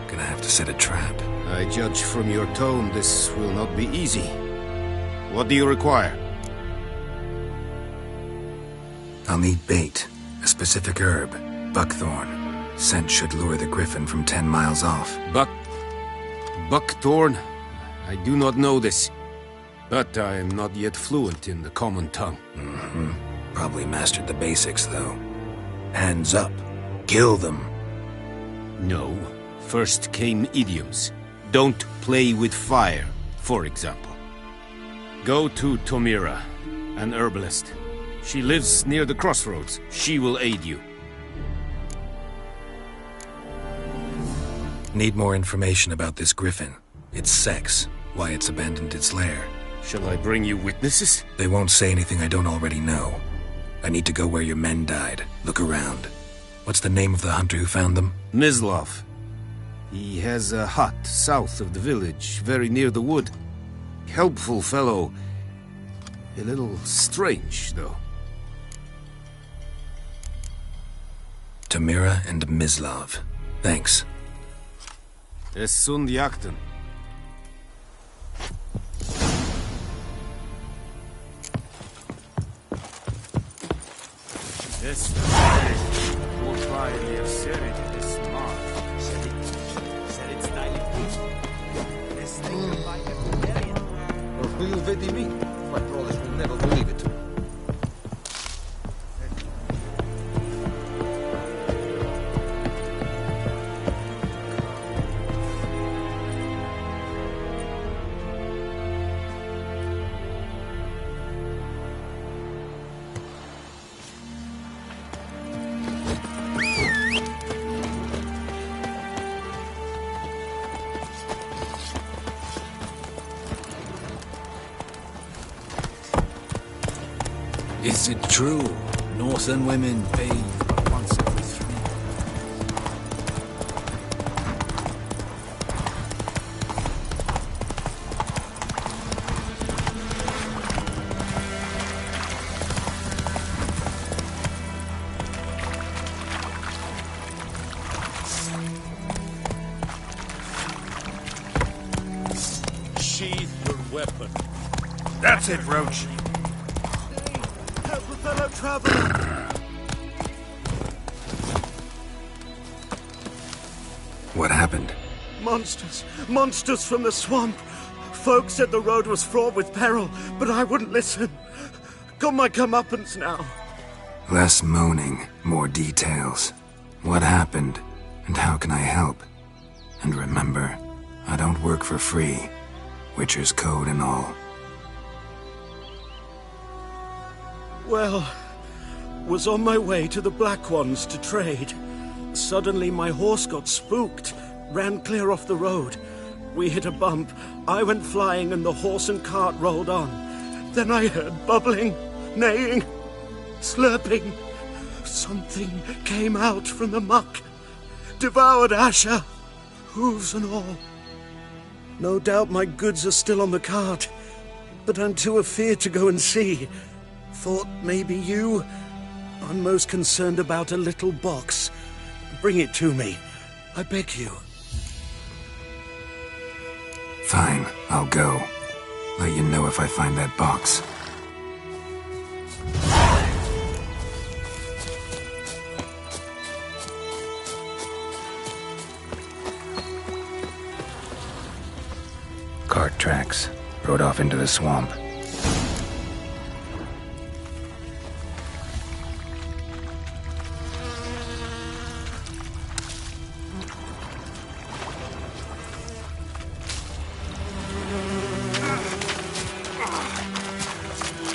Gonna have to set a trap.
I judge from your tone this will not be easy. What do you require?
I'll need bait. A specific herb. Buckthorn. Scent should lure the griffin from 10 miles off.
Buckthorn? I do not know this. But I am not yet fluent in the common tongue.
Mm-hmm. Probably mastered the basics, though. Hands up. Kill them.
No. First came idioms. Don't play with fire, for example. Go to Tomira, an herbalist. She lives near the crossroads. She will aid you.
Need more information about this griffin. Its sex, why it's abandoned its lair.
Shall I bring you witnesses?
They won't say anything I don't already know. I need to go where your men died. Look around. What's the name of the hunter who found them?
Mislav. He has a hut south of the village, very near the wood. Helpful fellow. A little strange, though.
Tomira and Mislav. Thanks.
Es sunt jakten. This will quietly have said it is smart.
Said it styling. This thing will buy every million.
Or who you vedi me? My brothers will never believe it. Is it true? Northern women bathe once every 3
Sheathe your weapon.
That's it, Roach.
Help a fellow traveler!
What happened?
Monsters! Monsters from the swamp! Folk said the road was fraught with peril, but I wouldn't listen. Got my comeuppance now.
Less moaning, more details. What happened, and how can I help? And remember, I don't work for free. Witcher's code and all.
Well, was on my way to the Black Ones to trade. Suddenly my horse got spooked, ran clear off the road. We hit a bump, I went flying and the horse and cart rolled on. Then I heard bubbling, neighing, slurping. Something came out from the muck, devoured Asher, hooves and all. No doubt my goods are still on the cart, but I'm too afeard to go and see. Thought maybe you. I'm most concerned about a little box. Bring it to me. I beg you.
Fine, I'll go. Let you know if I find that box. Cart tracks. Rode off into the swamp.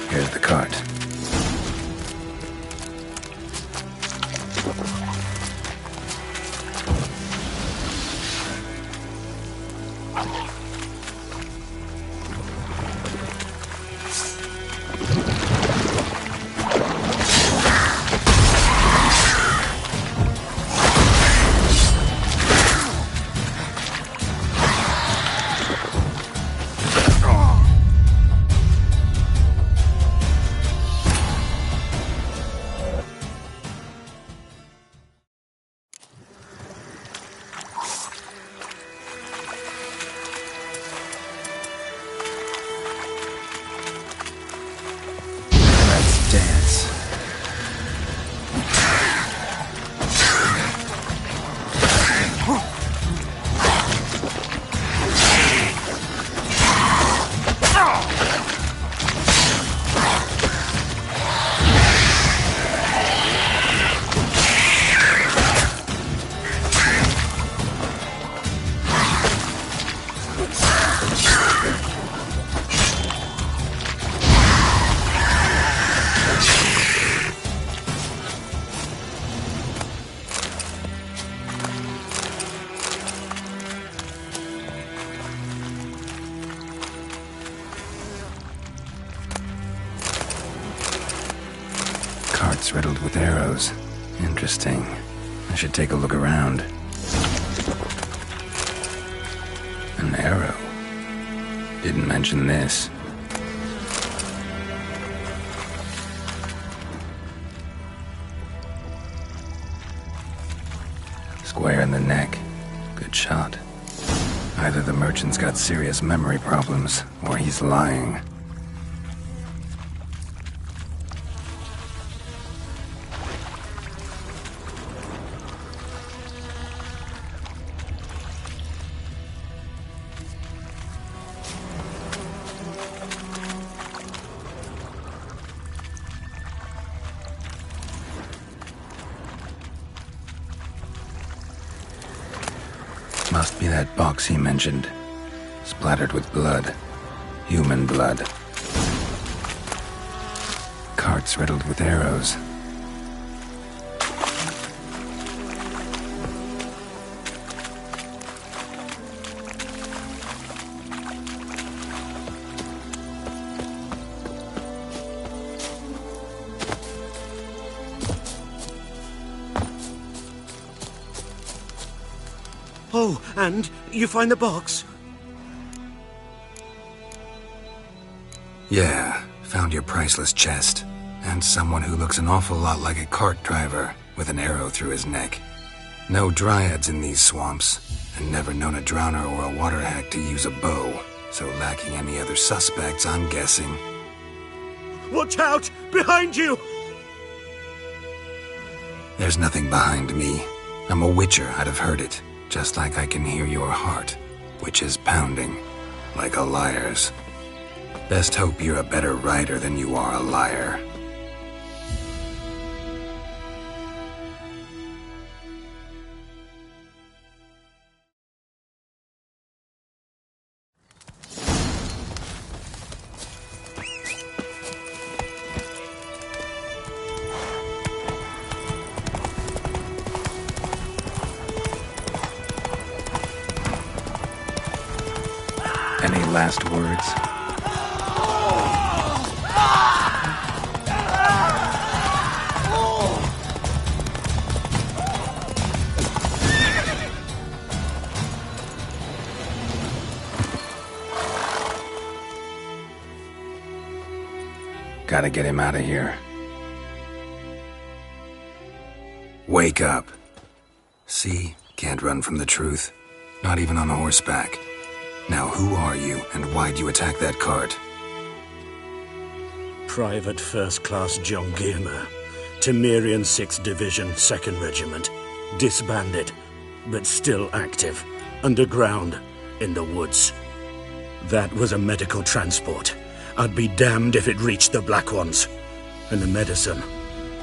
Here's the cart. Dance. Carts riddled with arrows. Interesting. I should take a look around. An arrow. Didn't mention this. Square in the neck. Good shot. Either the merchant's got serious memory problems, or he's lying. Be that box he mentioned. Splattered with blood. Human blood. Carts riddled with arrows.
Oh, and you find the box?
Yeah, found your priceless chest. And someone who looks an awful lot like a cart driver with an arrow through his neck. No dryads in these swamps, and never known a drowner or a water hack to use a bow. So lacking any other suspects, I'm guessing.
Watch out! Behind you!
There's nothing behind me. I'm a witcher, I'd have heard it. Just like I can hear your heart, which is pounding, like a liar's. Best hope you're a better rider than you are a liar. Any last words? Gotta get him out of here. Wake up. See? Can't run from the truth. Not even on horseback. Now who are you, and why'd you attack that cart?
Private First Class John Gilmer, Temerian 6th Division, 2nd Regiment. Disbanded, but still active. Underground, in the woods. That was a medical transport. I'd be damned if it reached the Black Ones. And the medicine,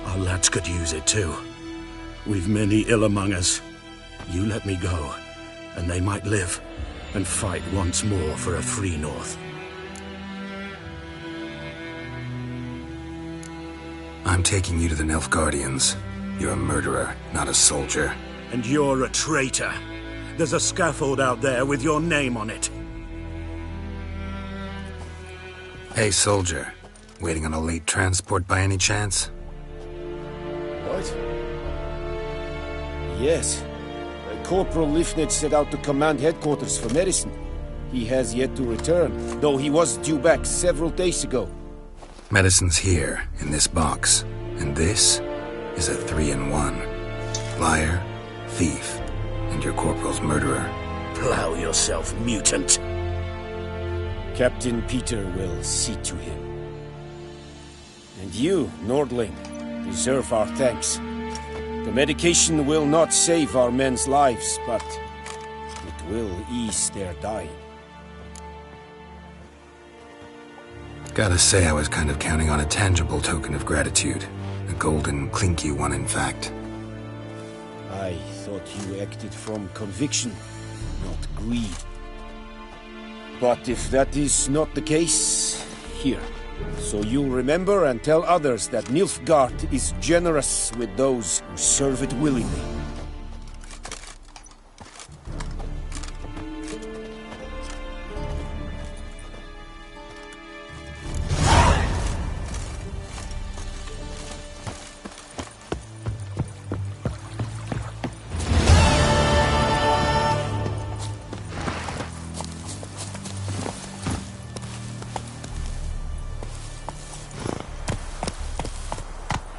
our lads could use it too. We've many ill among us. You let me go, and they might live, and fight once more for a free North.
I'm taking you to the Nilfgaardians. You're a murderer, not a soldier.
And you're a traitor. There's a scaffold out there with your name on it.
Hey, soldier. Waiting on a late transport by any chance?
What? Yes. Corporal Lifnitz set out to command headquarters for medicine. He has yet to return, though he was due back several days ago.
Medicine's here, in this box. And this is a 3-in-1. Liar, thief, and your corporal's murderer.
Plow yourself, mutant.
Captain Peter will see to him. And you, Nordling, deserve our thanks. The medication will not save our men's lives, but it will ease their dying.
Gotta say, I was kind of counting on a tangible token of gratitude. A golden, clinky one, in fact.
I thought you acted from conviction, not greed. But if that is not the case, here. So you'll remember and tell others that Nilfgaard is generous with those who serve it willingly.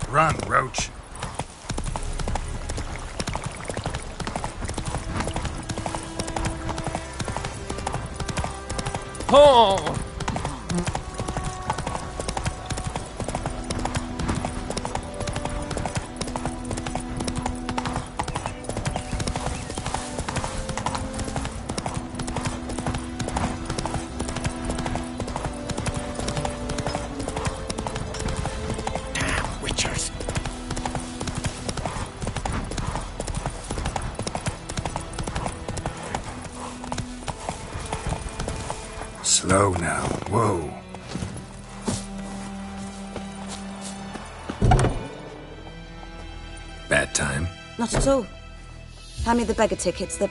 Run, Roach.
Oh!
Slow now. Whoa. Bad time?
Not at all. Hand me the beggar tickets, the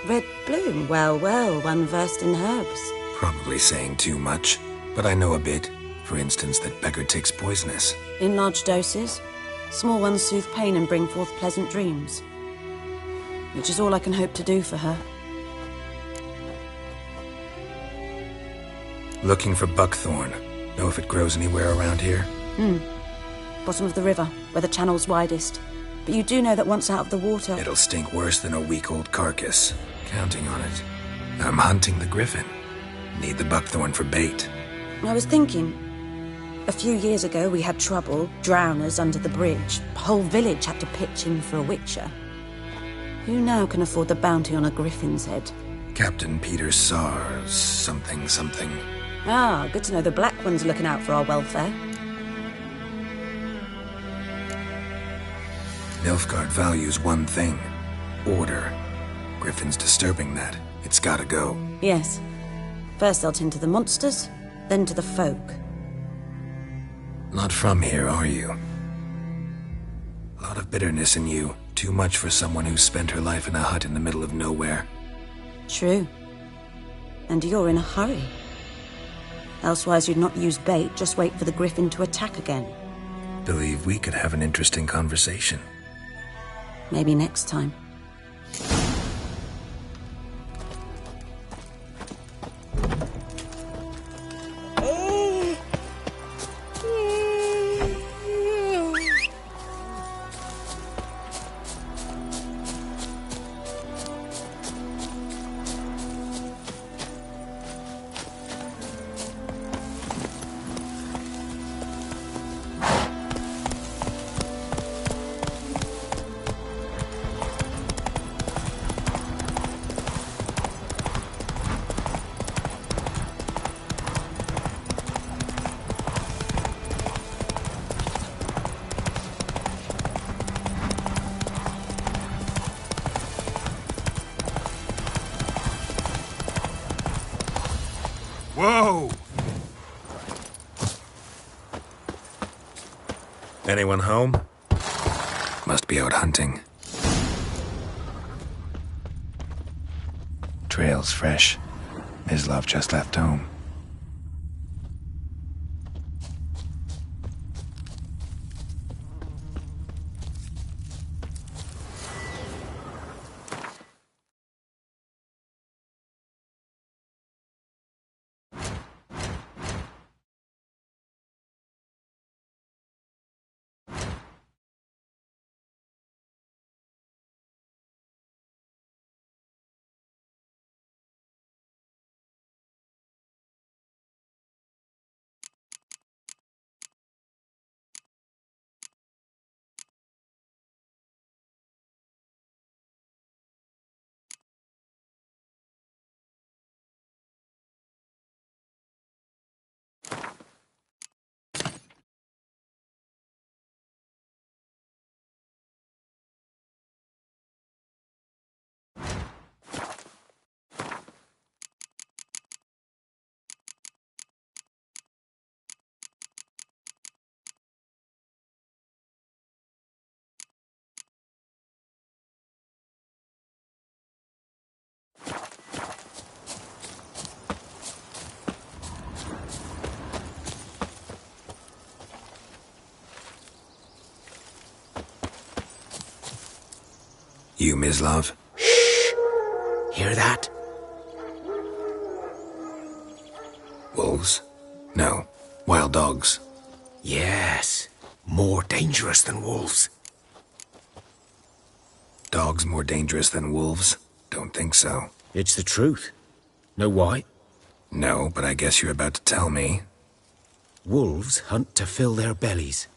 red bloom. Well, well, one versed in herbs.
Probably saying too much, but I know a bit. For instance, that beggar tick's poisonous.
In large doses. Small ones soothe pain and bring forth pleasant dreams. Which is all I can hope to do for her.
Looking for buckthorn. Know if it grows anywhere around here?
Bottom of the river, where the channel's widest. But you do know that once out of the water...
It'll stink worse than a week-old carcass. Counting on it. I'm hunting the griffin. Need the buckthorn for bait.
I was thinking... A few years ago we had trouble, drowners under the bridge. The whole village had to pitch in for a witcher. Who now can afford the bounty on a griffin's head?
Captain Peter Sars, something.
Ah, good to know the Black One's looking out for our welfare.
Nilfgaard values one thing. Order. Griffin's disturbing that. It's gotta go.
Yes. First they'll tend to the monsters, then to the folk.
Not from here, are you? A lot of bitterness in you. Too much for someone who spent her life in a hut in the middle of nowhere.
True. And you're in a hurry. Elsewise you'd not use bait, just wait for the griffin to attack again.
Believe we could have an interesting conversation.
Maybe next time.
Whoa! Anyone home? Must be out hunting. Trail's fresh. Mislav just left home. You, Mislav?
Shh! Hear that?
Wolves? No. Wild dogs.
Yes. More dangerous than wolves.
Dogs more dangerous than wolves? Don't think so.
It's the truth. Know why?
No, but I guess you're about to tell me.
Wolves hunt to fill their bellies.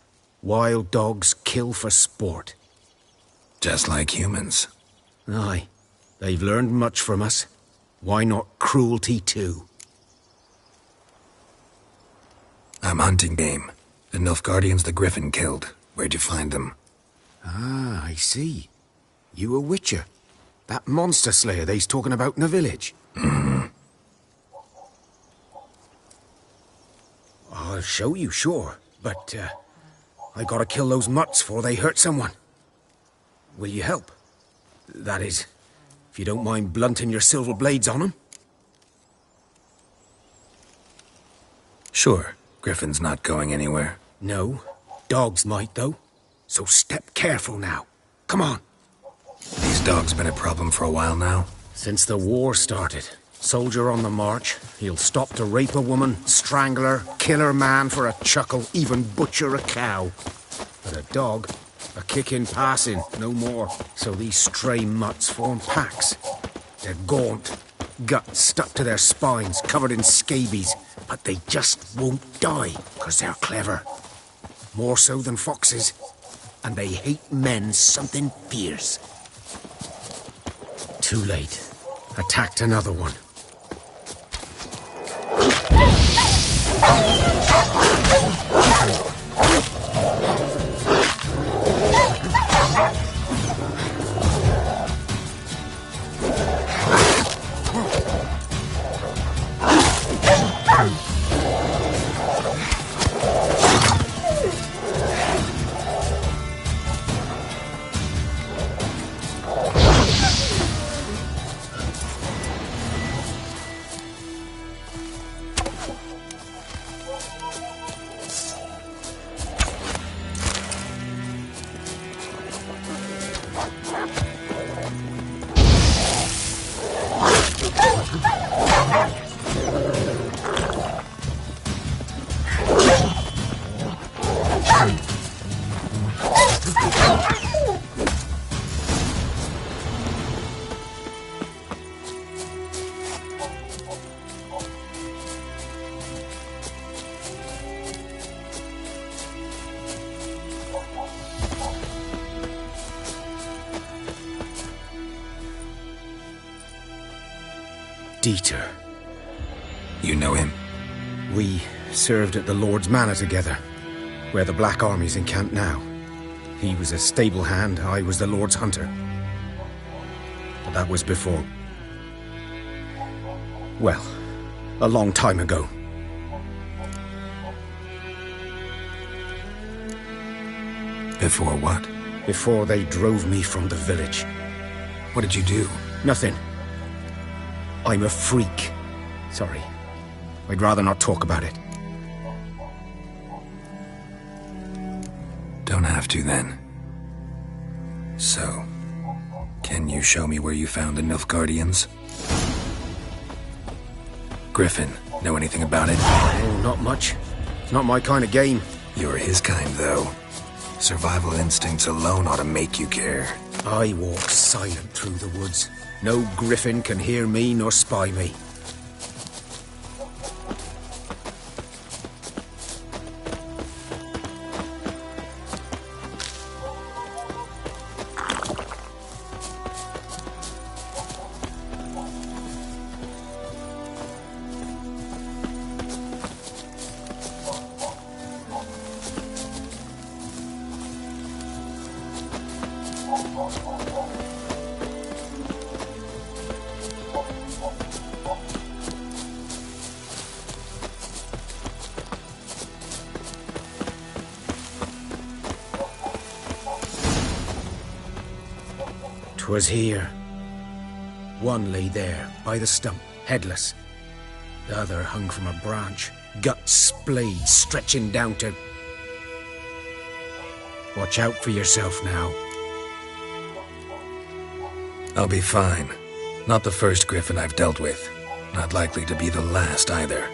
Wild dogs kill for sport.
Just like humans.
Aye. They've learned much from us. Why not cruelty too?
I'm hunting game. The Nilfgaardians the Griffin killed. Where'd you find them?
Ah, I see. You a witcher. That monster slayer they's talking about in the village.
I'll show you, sure. But, I gotta kill those mutts before they hurt someone. Will you help? That is, if you don't mind blunting your silver blades on them.
Sure. Griffin's not going anywhere.
No. Dogs might, though. So step careful now. Come on.
These dogs been a problem for a while now?
Since the war started. Soldier on the march. He'll stop to rape a woman, strangle her, kill her man for a chuckle, even butcher a cow. But a dog, a kicking passing, no more. So these stray mutts form packs. They're gaunt, guts stuck to their spines, covered in scabies. But they just won't die, 'cause they're clever. More so than foxes. And they hate men something fierce. Too late. Attacked another one. Dieter.
You know him?
We served at the Lord's Manor together, where the Black Army's encamped now. He was a stable hand, I was the Lord's hunter. But that was before... well, a long time ago.
Before what?
Before they drove me from the village.
What did you do?
Nothing. I'm a freak. Sorry. I'd rather not talk about it.
Don't have to, then. So, can you show me where you found the Nilfgaardians? Griffin, know anything about it?
Oh, not much. It's not my kind of game.
You're his kind, though. Survival instincts alone ought to make you care.
I walk silent through the woods. No griffin can hear me nor spy me. Was here. One lay there, by the stump, headless. The other hung from a branch, guts splayed, stretching down to... Watch out for yourself now.
I'll be fine. Not the first griffin I've dealt with. Not likely to be the last, either.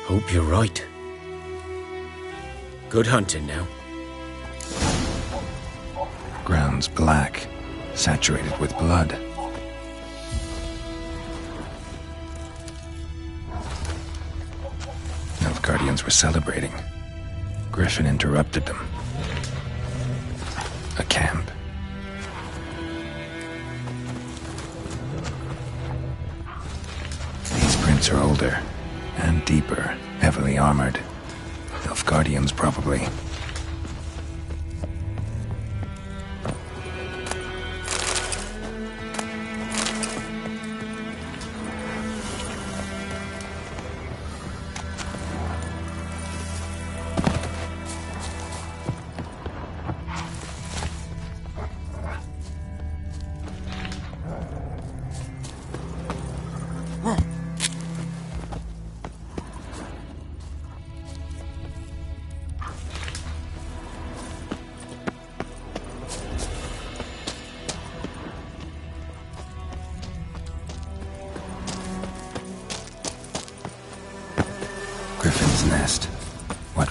Hope you're right. Good hunting now.
Ground's black. Saturated with blood. Nilfgaardians were celebrating. Griffin interrupted them. A camp. These prints are older and deeper, heavily armored. Nilfgaardians, probably.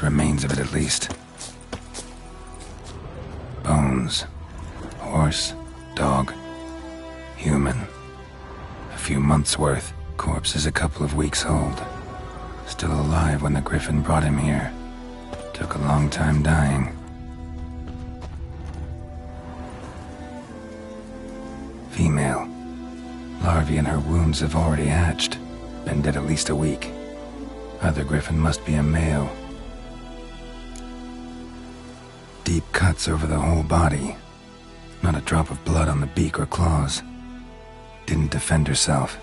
remains of it at least. Bones. Horse, dog, human. A few months' worth. Corpse is a couple of weeks old. Still alive when the griffin brought him here. Took a long time dying. Female. Larvae in her wounds have already hatched. Been dead at least a week. Other griffin must be a male. Deep cuts over the whole body. Not a drop of blood on the beak or claws. Didn't defend herself.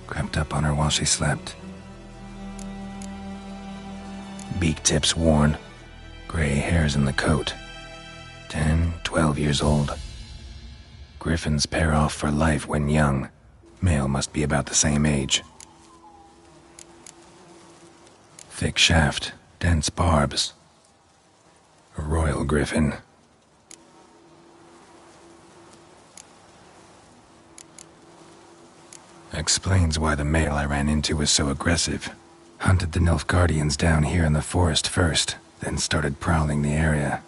Crept up on her while she slept. Beak tips worn. Gray hairs in the coat. 10, 12 years old. Griffins pair off for life when young. Male must be about the same age. Thick shaft, dense barbs. A royal griffin. Explains why the male I ran into was so aggressive. Hunted the Nilfgaardians down here in the forest first, then started prowling the area.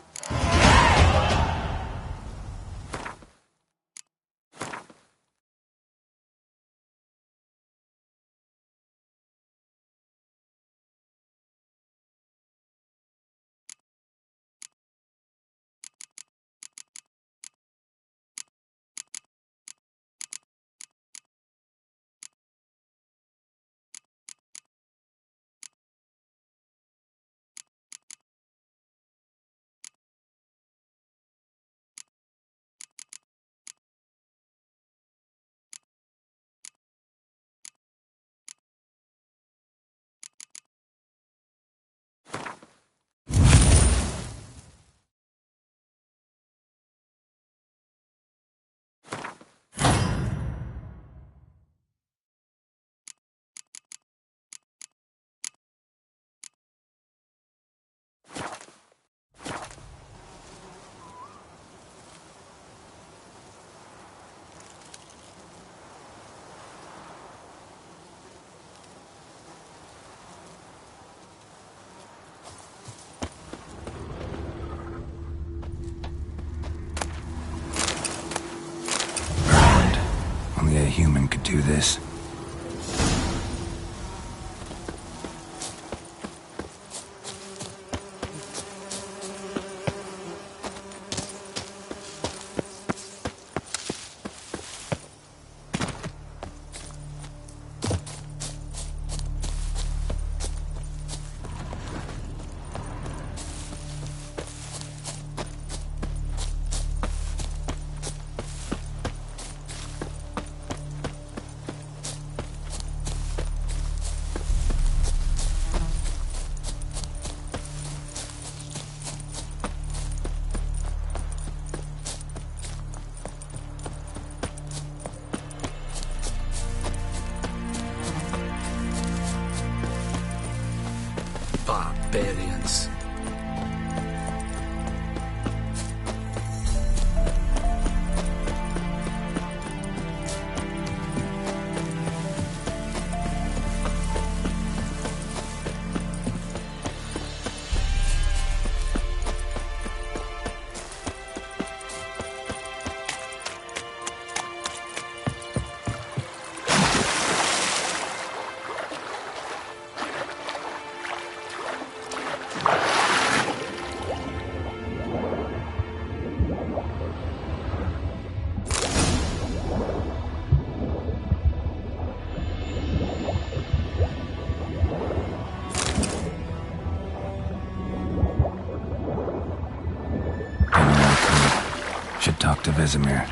Only a human could do this.
Barbarians. Should talk to Vesemir.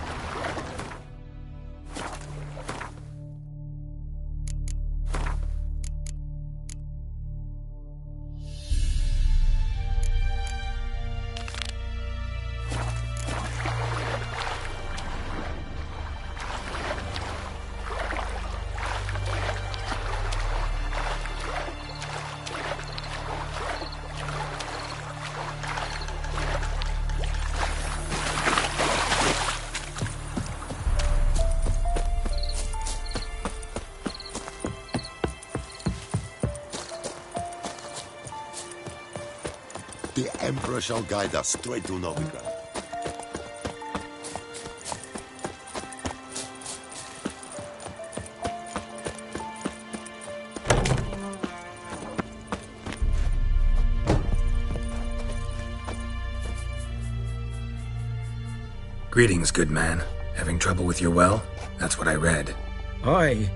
arrow shall guide us straight to Novigrad.
Greetings, good man. Having trouble with your well? That's what I read.
Aye.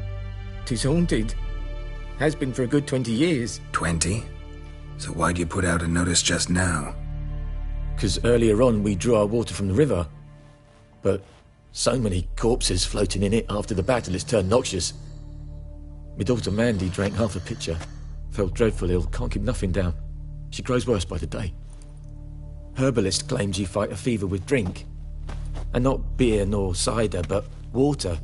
'Tis haunted. Has been for a good 20 years.
20? So why'd you put out a notice just now?
'Cause earlier on we drew our water from the river. But so many corpses floating in it after the battle it's turned noxious. My daughter Mandy drank half a pitcher. Felt dreadful ill, can't keep nothing down. She grows worse by the day. Herbalist claims you fight a fever with drink. And not beer nor cider, but water.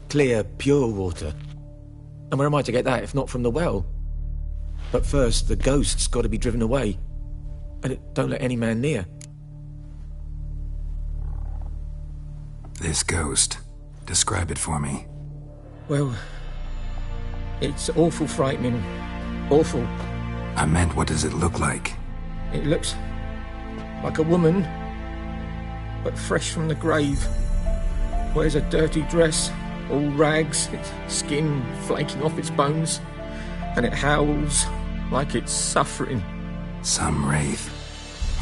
Clear, pure water. And where am I to get that if not from the well? But first, the ghost's got to be driven away. And it don't let any man near.
This ghost. Describe it for me.
Well, it's awful frightening. Awful.
I meant, what does it look like?
It looks like a woman, but fresh from the grave. Wears a dirty dress, all rags, its skin flaking off its bones, and it howls like it's suffering.
Some wraith.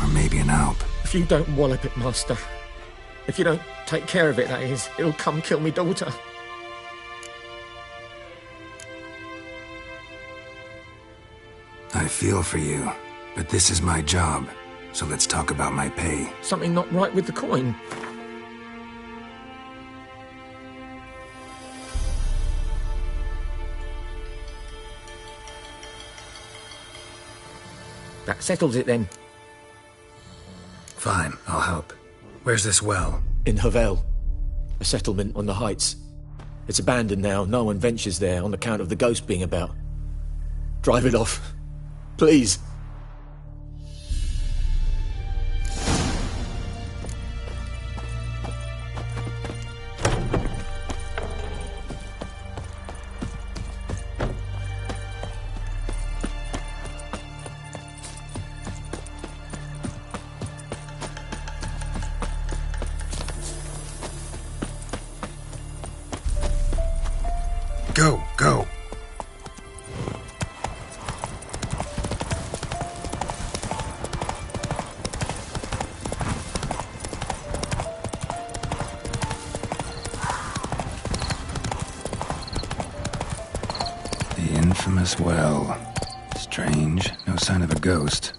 Or maybe an alp.
If you don't wallop it, Master, if you don't take care of it, that is, it'll come kill me daughter.
I feel for you, but this is my job, so let's talk about my pay.
Something not right with the coin. That settles it then.
Fine, I'll help. Where's this well?
In Havel, a settlement on the heights. It's abandoned now, no one ventures there on account of the ghost being about. Drive it off, please.
Go, go. The infamous well. Strange, no sign of a ghost.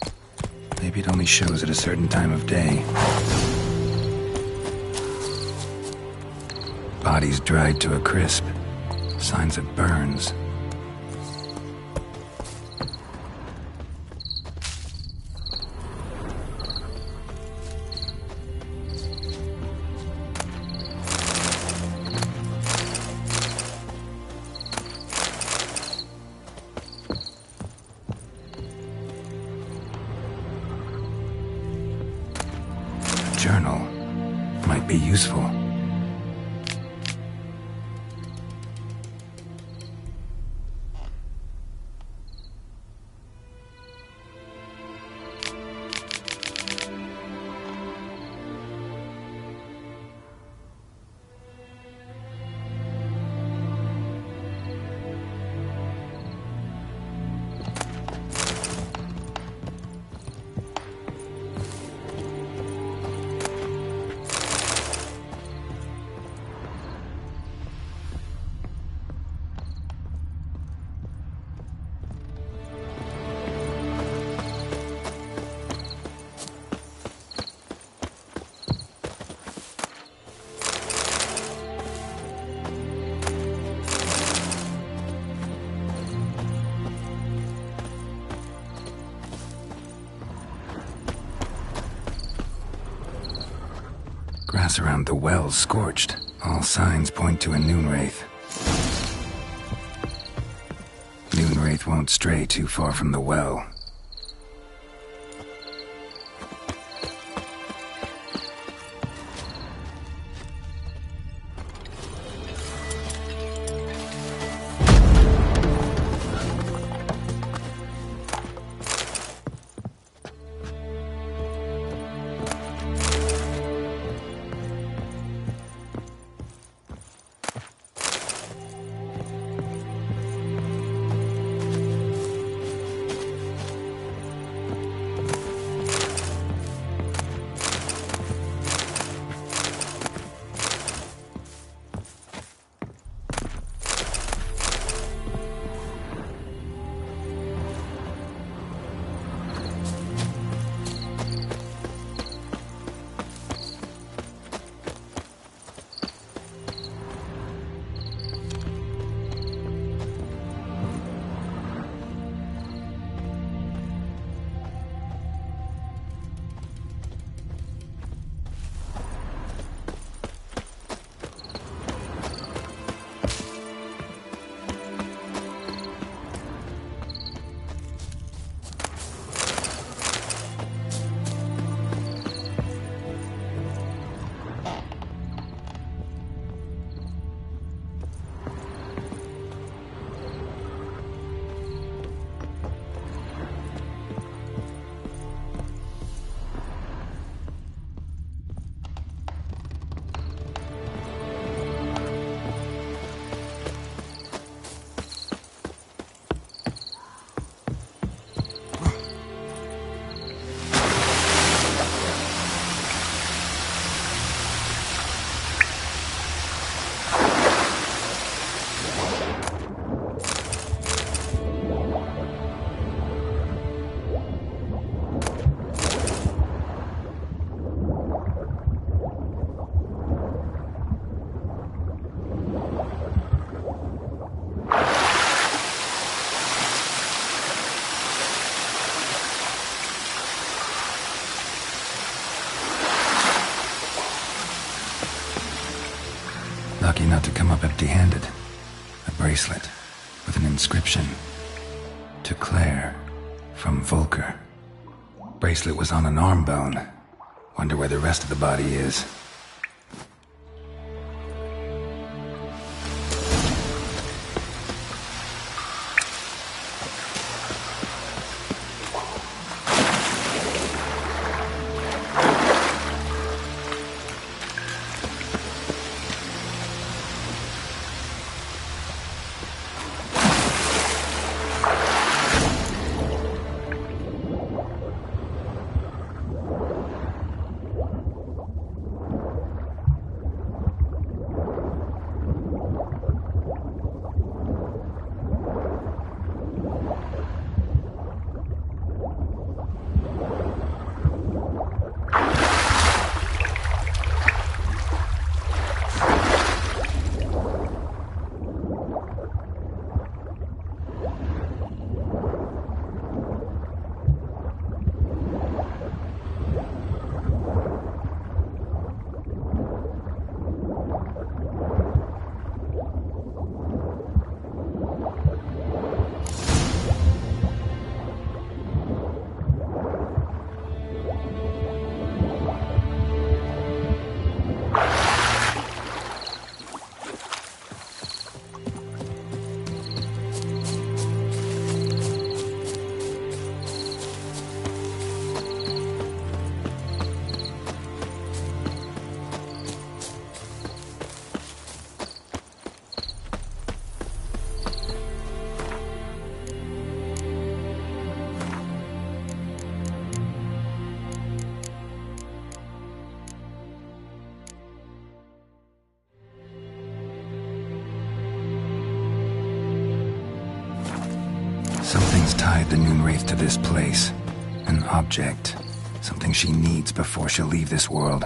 Maybe it only shows at a certain time of day. Bodies dried to a crisp. Signs of burns. A journal might be useful. Grass around the well scorched. All signs point to a noon wraith. Noon wraith won't stray too far from the well. lucky not to come up empty-handed. A bracelet with an inscription. To Claire, from Volker. Bracelet was on an arm bone. Wonder where the rest of the body is. Something's tied the Noon Wraith to this place. An object. Something she needs before she'll leave this world.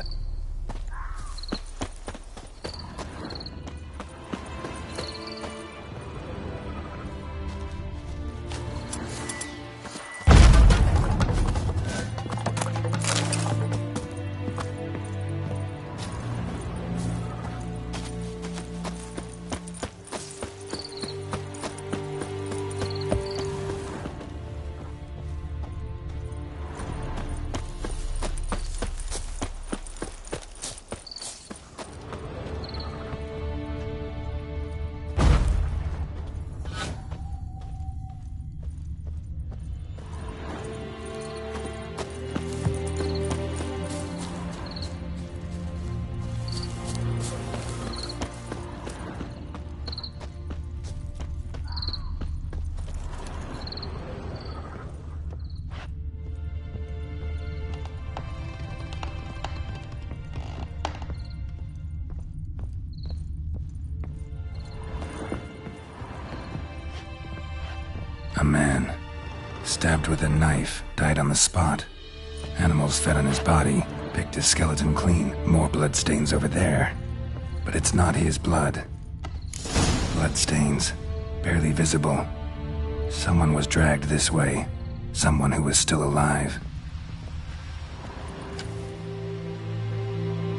A man, stabbed with a knife, died on the spot. Animals fed on his body, picked his skeleton clean. More bloodstains over there. But it's not his blood. Bloodstains, barely visible. Someone was dragged this way. Someone who was still alive.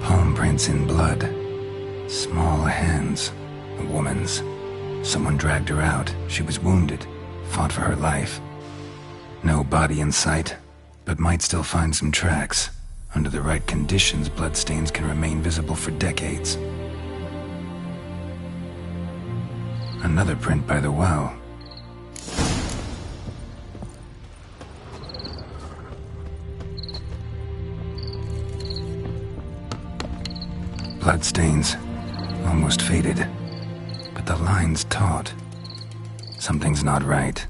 Palm prints in blood. Small hands. A woman's. Someone dragged her out. She was wounded. Fought for her life. No body in sight, but might still find some tracks. Under the right conditions, bloodstains can remain visible for decades. Another print by the well. Bloodstains, almost faded, but the line's taut. Something's not right.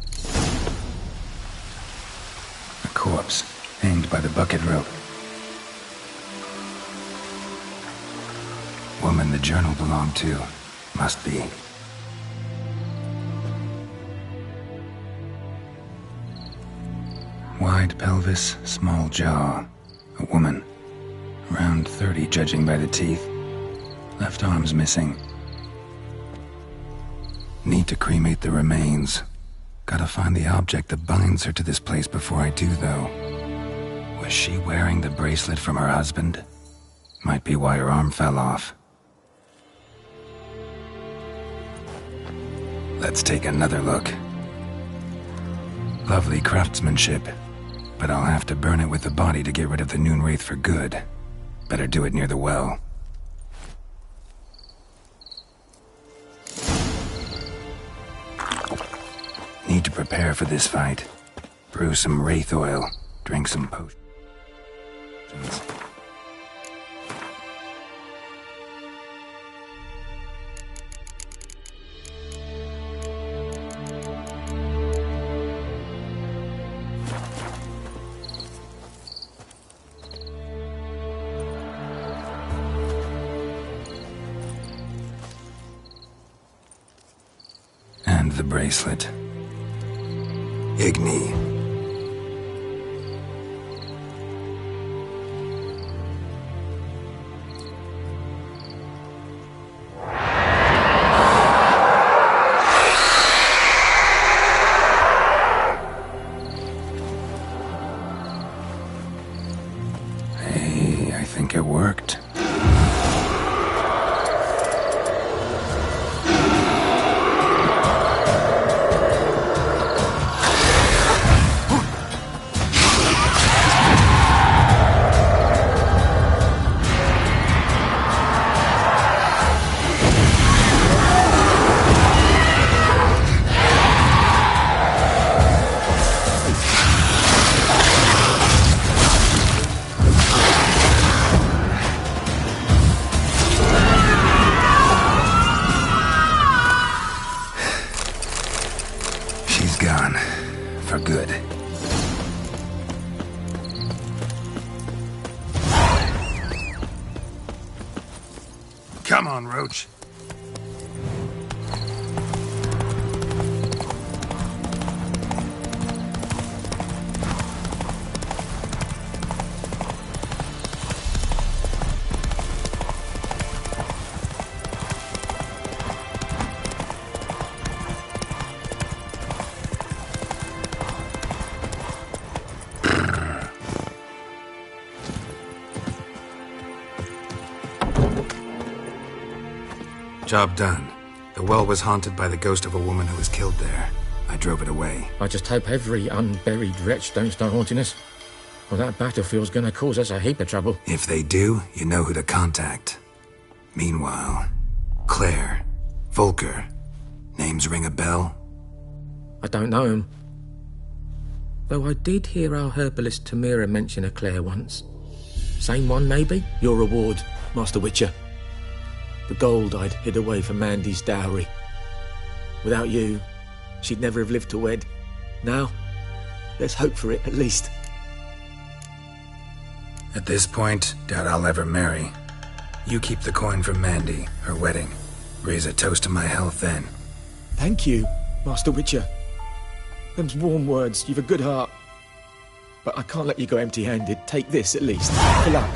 A corpse, hanged by the bucket rope. Woman the journal belonged to. Must be. Wide pelvis, small jaw. A woman. Around 30, judging by the teeth. Left arm's missing. Need to cremate the remains. Gotta find the object that binds her to this place before I do, though. Was she wearing the bracelet from her husband? Might be why her arm fell off. Let's take another look. Lovely craftsmanship, but I'll have to burn it with the body to get rid of the Noon Wraith for good. Better do it near the well. Need to prepare for this fight. Brew some wraith oil, drink some potions. And the bracelet. Igni. Hey, I think it worked. She's gone. For good. Come on, Roach. Job done. The well was haunted by the ghost of a woman who was killed there. I drove it away.
I just hope every unburied wretch don't start haunting us. Well, that battlefield's gonna cause us a heap of trouble.
If they do, you know who to contact. Meanwhile, Claire, Volker, names ring a bell?
I don't know him. Though I did hear our herbalist Tamira mention a Claire once. Same one, maybe? Your reward, Master Witcher. The gold I'd hid away for Mandy's dowry. Without you, she'd never have lived to wed. Now, let's hope for it, at least.
At this point, doubt I'll ever marry. You keep the coin from Mandy, her wedding. Raise a toast to my health then.
Thank you, Master Witcher. Them's warm words, you've a good heart. But I can't let you go empty-handed. Take this, at least. Good luck.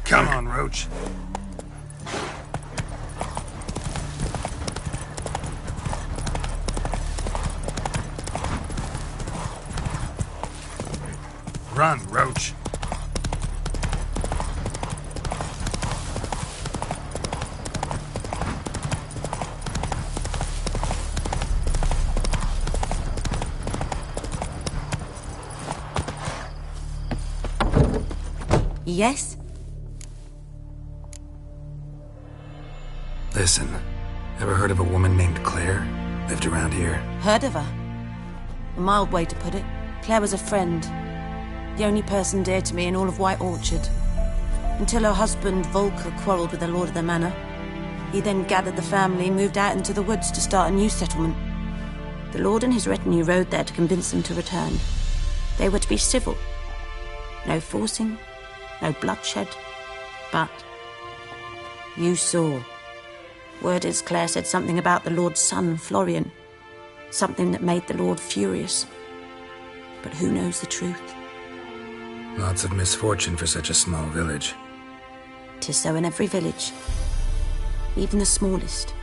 Come on, Roach. Run, Roach.
Yes?
Listen, ever heard of a woman named Claire? Lived around here?
Heard of her? A mild way to put it. Claire was a friend. The only person dear to me in all of White Orchard. Until her husband, Volker, quarrelled with the lord of the manor. He then gathered the family and moved out into the woods to start a new settlement. The lord and his retinue rode there to convince them to return. They were to be civil. No forcing, no bloodshed, But you saw. Word is Claire said something about the Lord's son, Florian. Something that made the Lord furious. But who knows the truth?
Lots of misfortune for such a small village.
'Tis so in every village. Even the smallest.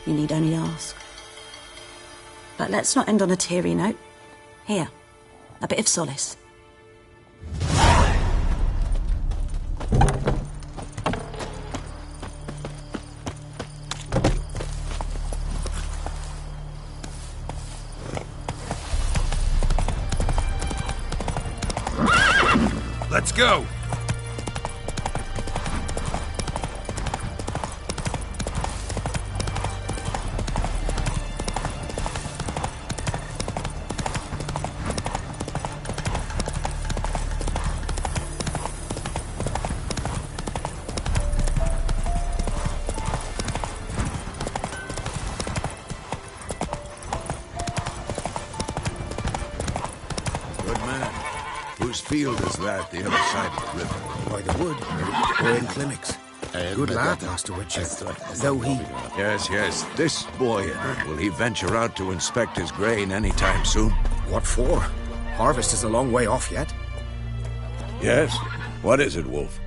You need only ask. But let's not end on a teary note. Here, a bit of solace.
Let's go!
Whose field is that, the other side of the river?
By the wood. We're in clinics. Good lad, Master Witcher. Though he...
Yes. This boy, will he venture out to inspect his grain anytime soon?
What for? Harvest is a long way off yet.
Yes? What is it, Wolf?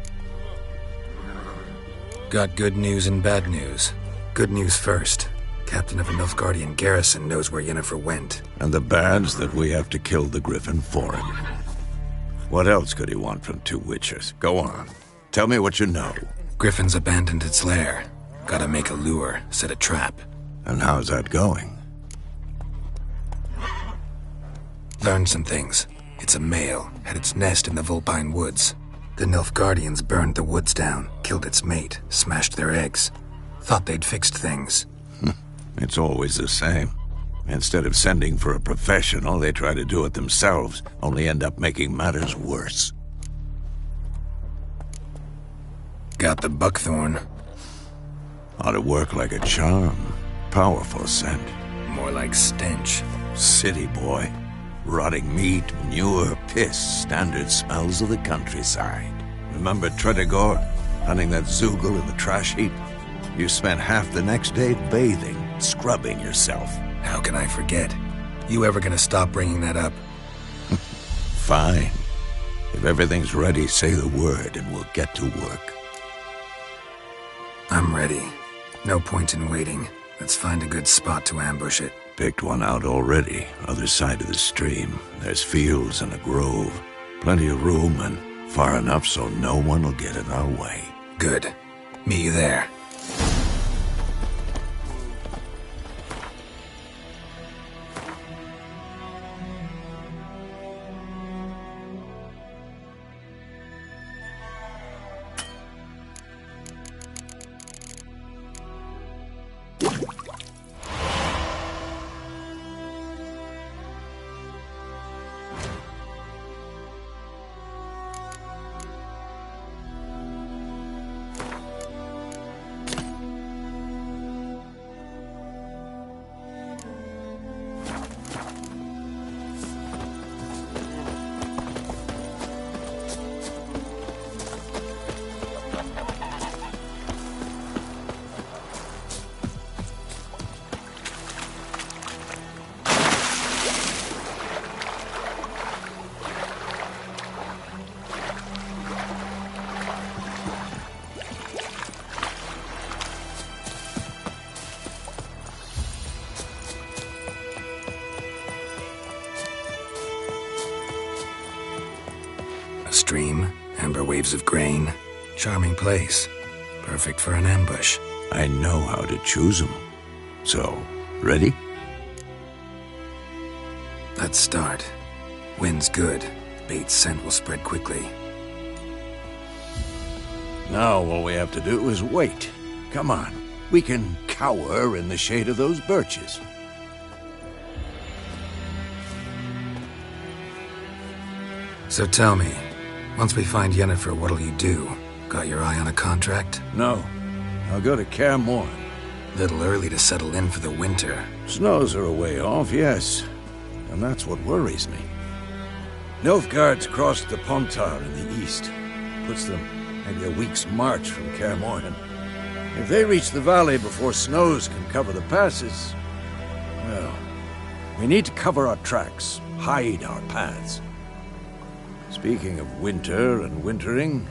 Got good news and bad news. Good news first. Captain of a Nilfgaardian garrison knows where Yennefer went.
And the bad's that we have to kill the Griffin for him. What else could he want from two witchers? Go on. Tell me what you know.
Griffin's abandoned its lair. Gotta make a lure, set a trap.
And how's that going?
Learned some things. It's a male, had its nest in the Vulpine Woods. The Nilfgaardians burned the woods down, killed its mate, smashed their eggs. Thought they'd fixed things.
It's always the same. Instead of sending for a professional, they try to do it themselves, only end up making matters worse.
Got the buckthorn.
Ought to work like a charm. Powerful scent.
More like stench.
City boy. Rotting meat, manure, piss, standard smells of the countryside. Remember Tredegor? Hunting that Zoogle in the trash heap? You spent half the next day bathing, scrubbing yourself.
How can I forget? You ever gonna stop bringing that up?
Fine. If everything's ready, say the word and we'll get to work.
I'm ready. No point in waiting. Let's find a good spot to ambush it.
Picked one out already, other side of the stream. There's fields and a grove. Plenty of room and far enough so no one will get in our way.
Good. Meet you there. Stream, amber waves of grain. Charming place. Perfect for an ambush.
I know how to choose them. So, ready?
Let's start. Wind's good. Bait's scent will spread quickly.
Now all we have to do is wait. Come on. We can cower in the shade of those birches.
So tell me, once we find Yennefer, what'll you do? Got your eye on a contract?
No. I'll go to Kaer Morhen.
Little early to settle in for the winter.
Snows are a way off, yes. And that's what worries me. Nilfgaard's crossed the Pontar in the east. Puts them Maybe a week's march from Kaer Morhen. If they reach the valley before snows can cover the passes, well, we need to cover our tracks, hide our paths. Speaking of winter and wintering,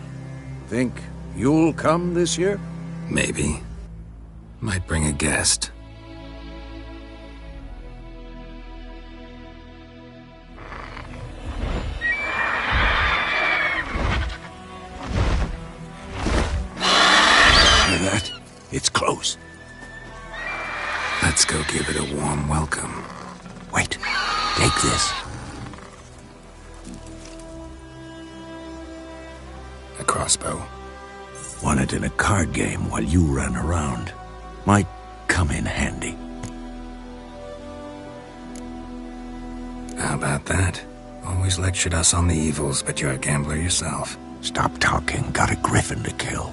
think you'll come this year?
Maybe. Might bring a guest.
Hear that? It's close.
Let's go give it a warm welcome.
Wait, take this.
A crossbow.
Won it in a card game while you ran around. Might come in handy.
How about that? Always lectured us on the evils, but you're a gambler yourself.
Stop talking. Got a griffin to kill.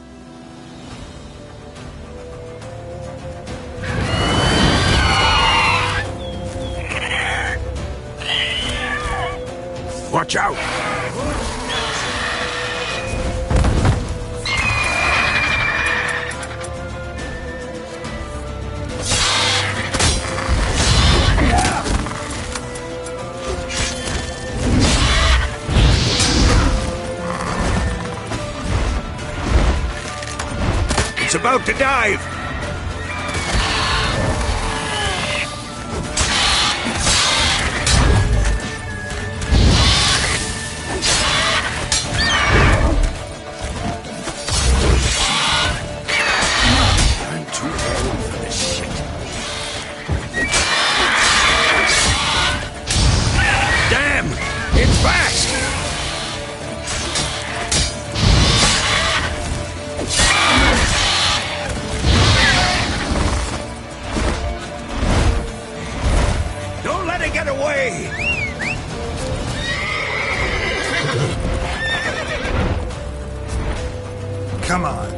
Watch out! It's about to dive! I'm too old for this shit. Damn! It's fast! Don't let it get away!
Come on.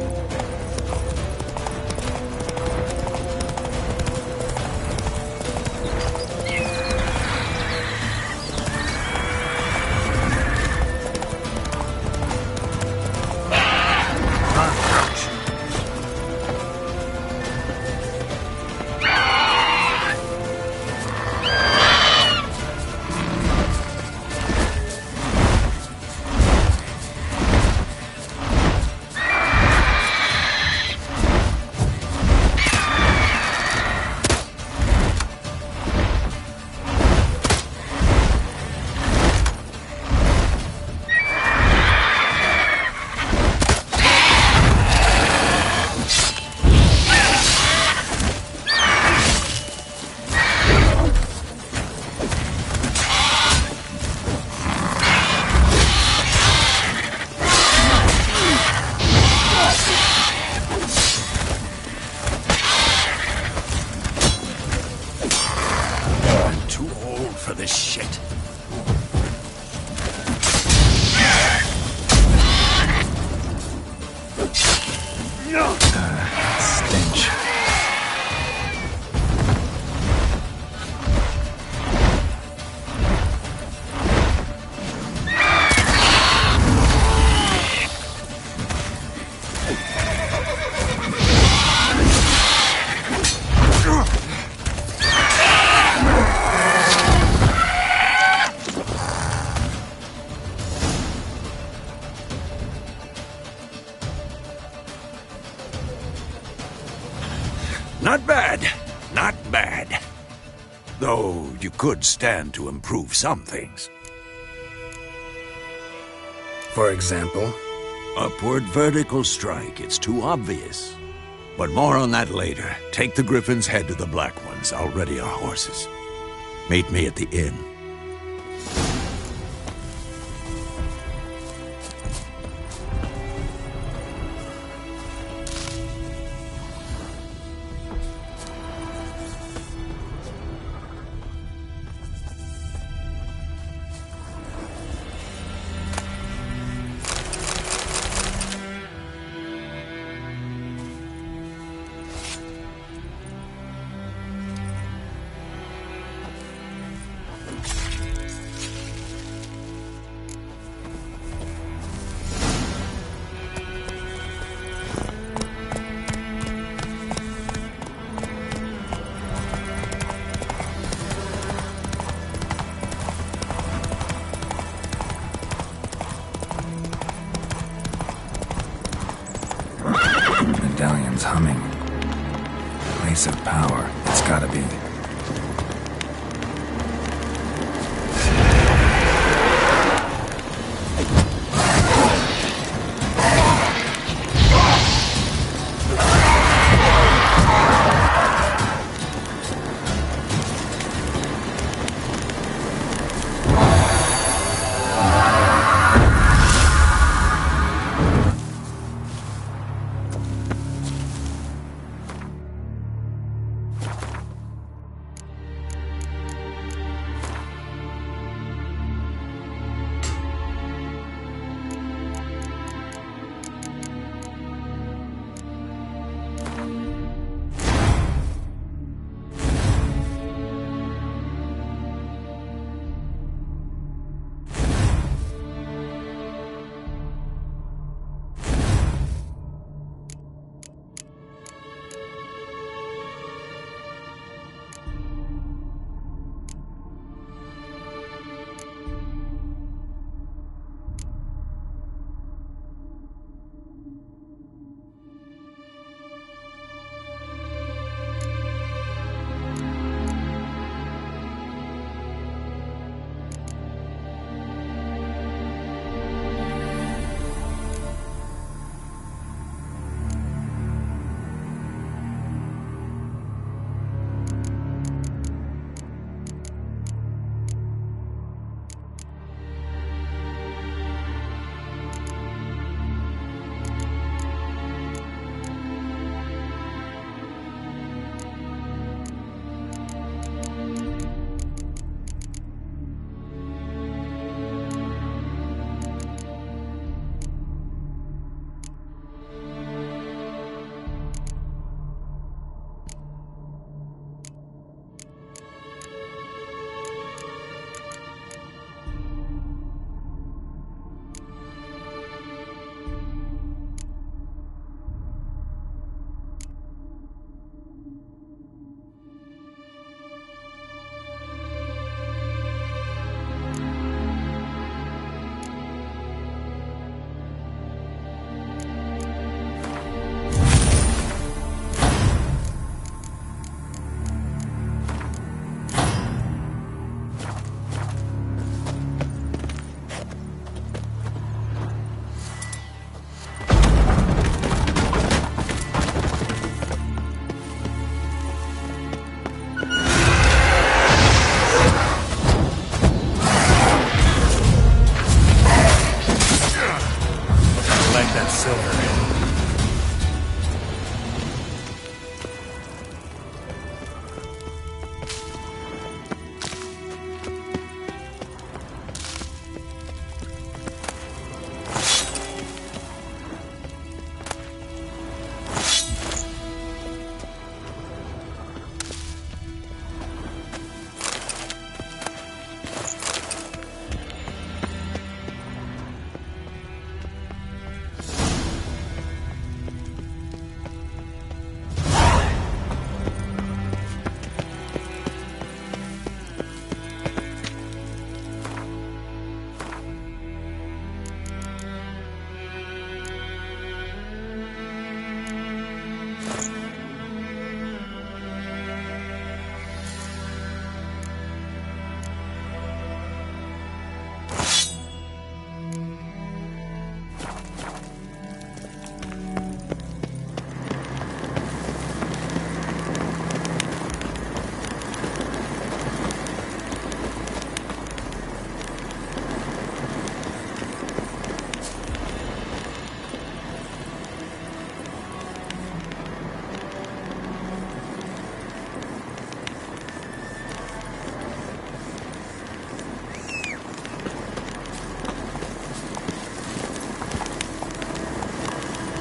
I'm too old for this shit.
Stench.
Not bad. Not bad. Though you could stand to improve some things.
For example?
Upward vertical strike. It's too obvious. But more on that later. Take the Griffin's head to the Black Ones. I'll ready our horses. Meet me at the inn.
coming. Place of power. It's gotta be.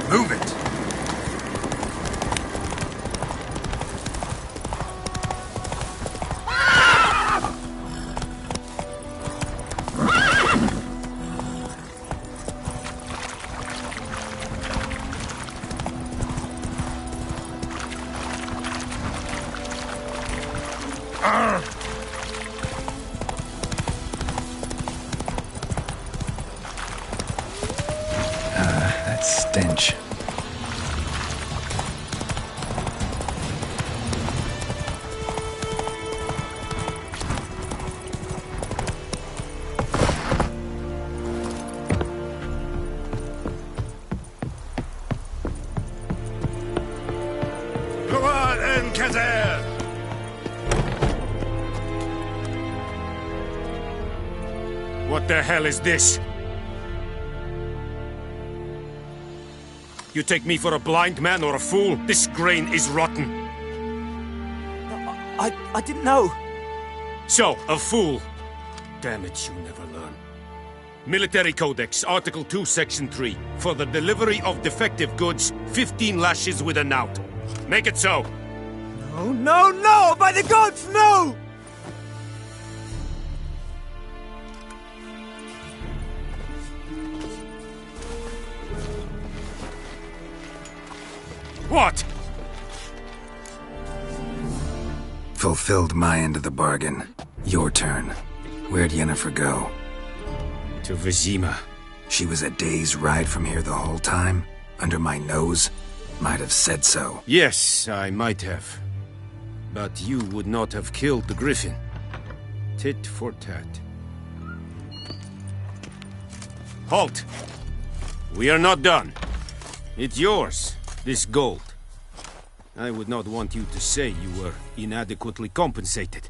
Move it! That stench.
Kazar! What the hell is this? You take me for a blind man or a fool? This grain is rotten.
I didn't know.
So, a fool. Damn it, you never learn. Military Codex, Article 2, Section 3. For the delivery of defective goods, 15 lashes with a knout. Make it so.
No, no, no! By the gods, no!
What?
Fulfilled my end of the bargain. Your turn. Where'd Yennefer go?
To Vizima.
She was a day's ride from here the whole time? Under my nose? Might have said so.
Yes, I might have. But you would not have killed the griffin. Tit for tat. Halt! We are not done. It's yours, this gold. I would not want you to say you were inadequately compensated.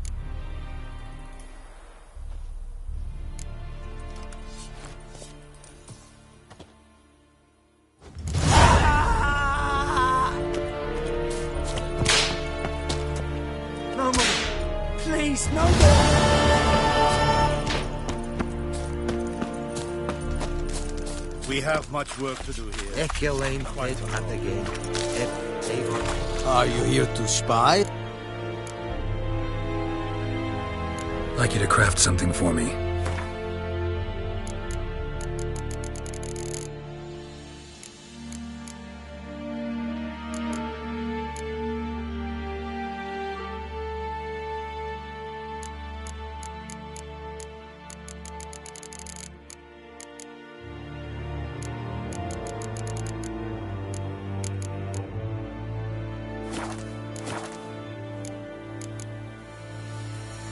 No more. Please, no more.
We have much work to do here.
Are you here to spy?
I'd like you to craft something for me.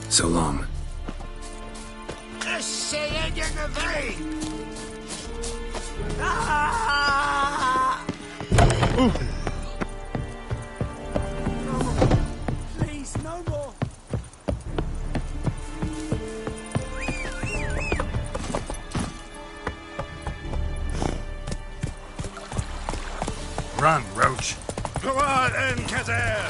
So long.
Please, no more.
Run, Roach.
Go on, Kazar!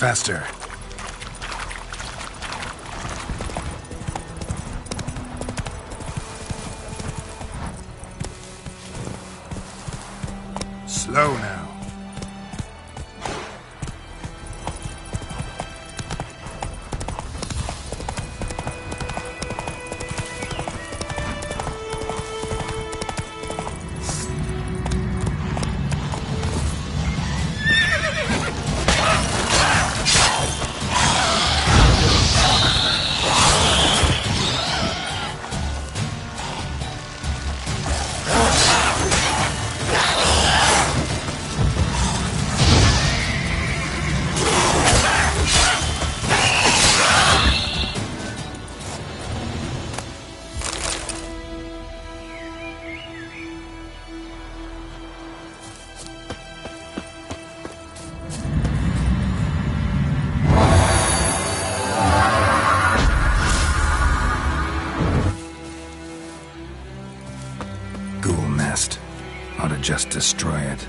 Faster. Slow now. Ought to just destroy it.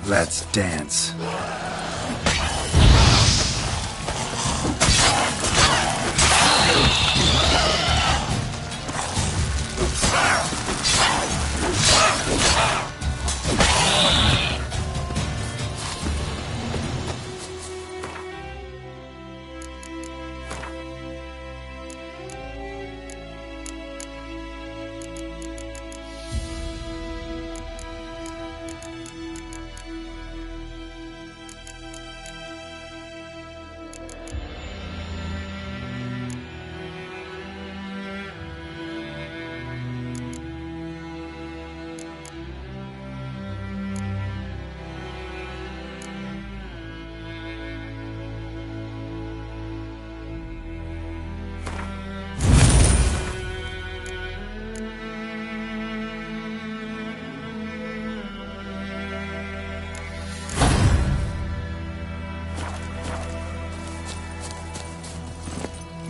Let's dance.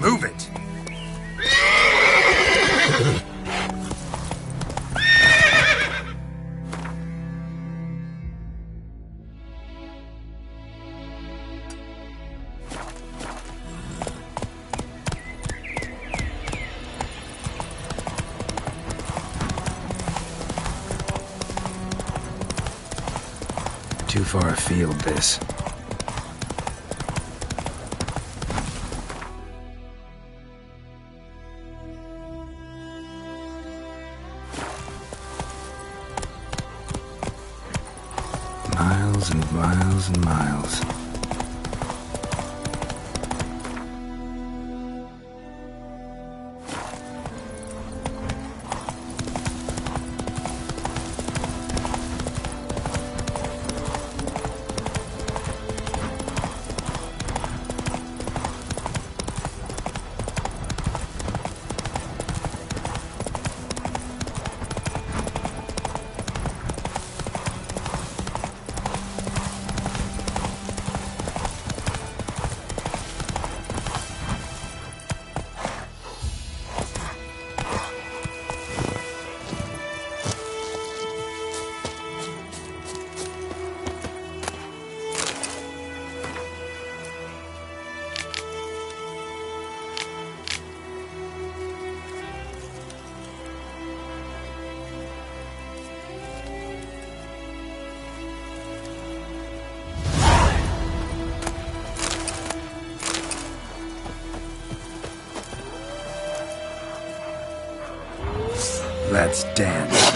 Move it! Too far afield, this. Miles and miles and miles. Let's dance.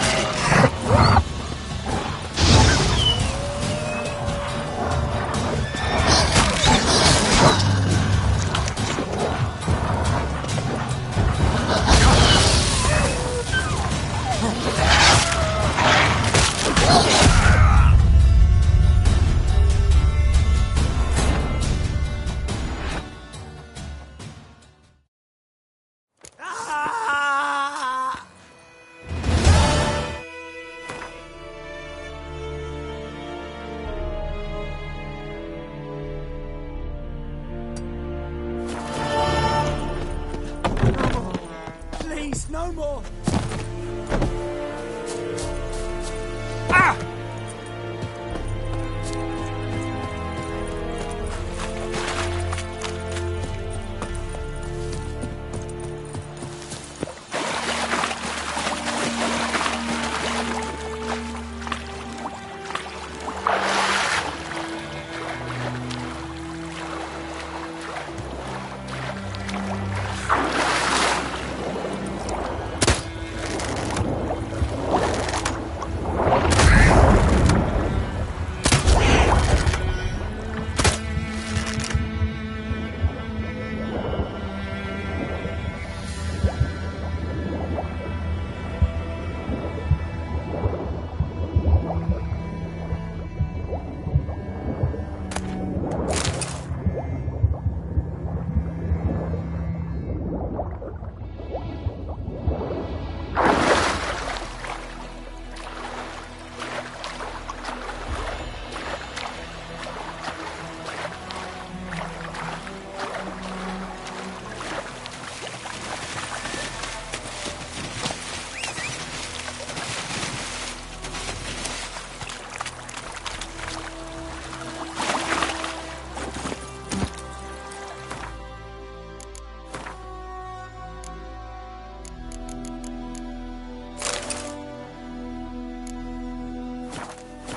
Please, no more!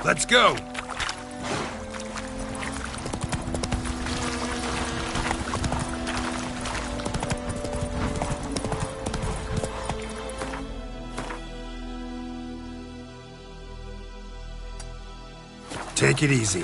Let's go!
Take it easy.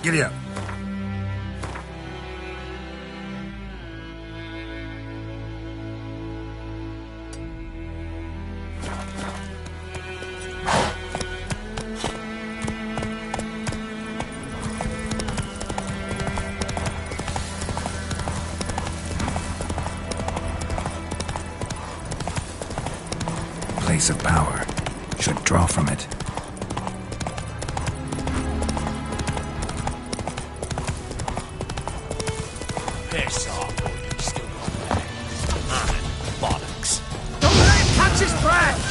Giddy up. Place of power. Should draw from it.
Piss off, or you still got that. Man, bollocks.
Don't let him catch his breath!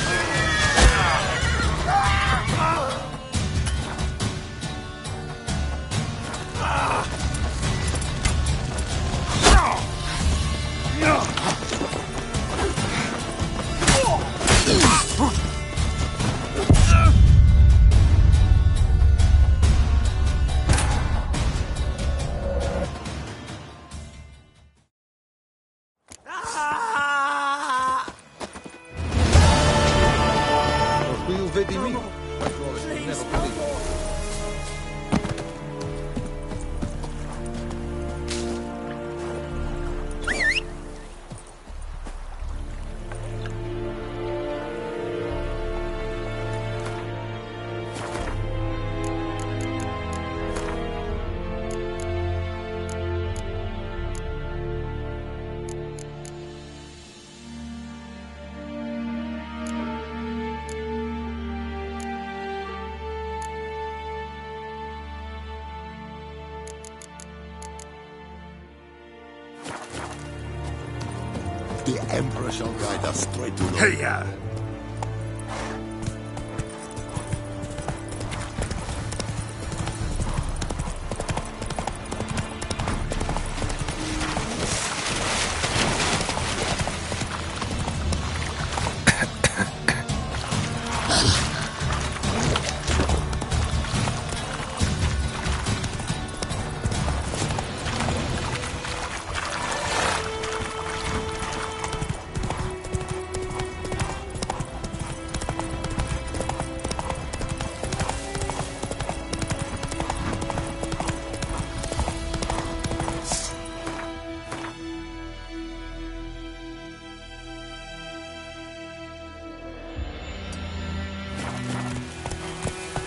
The Emperor shall guide us straight to the...
Hey-ya!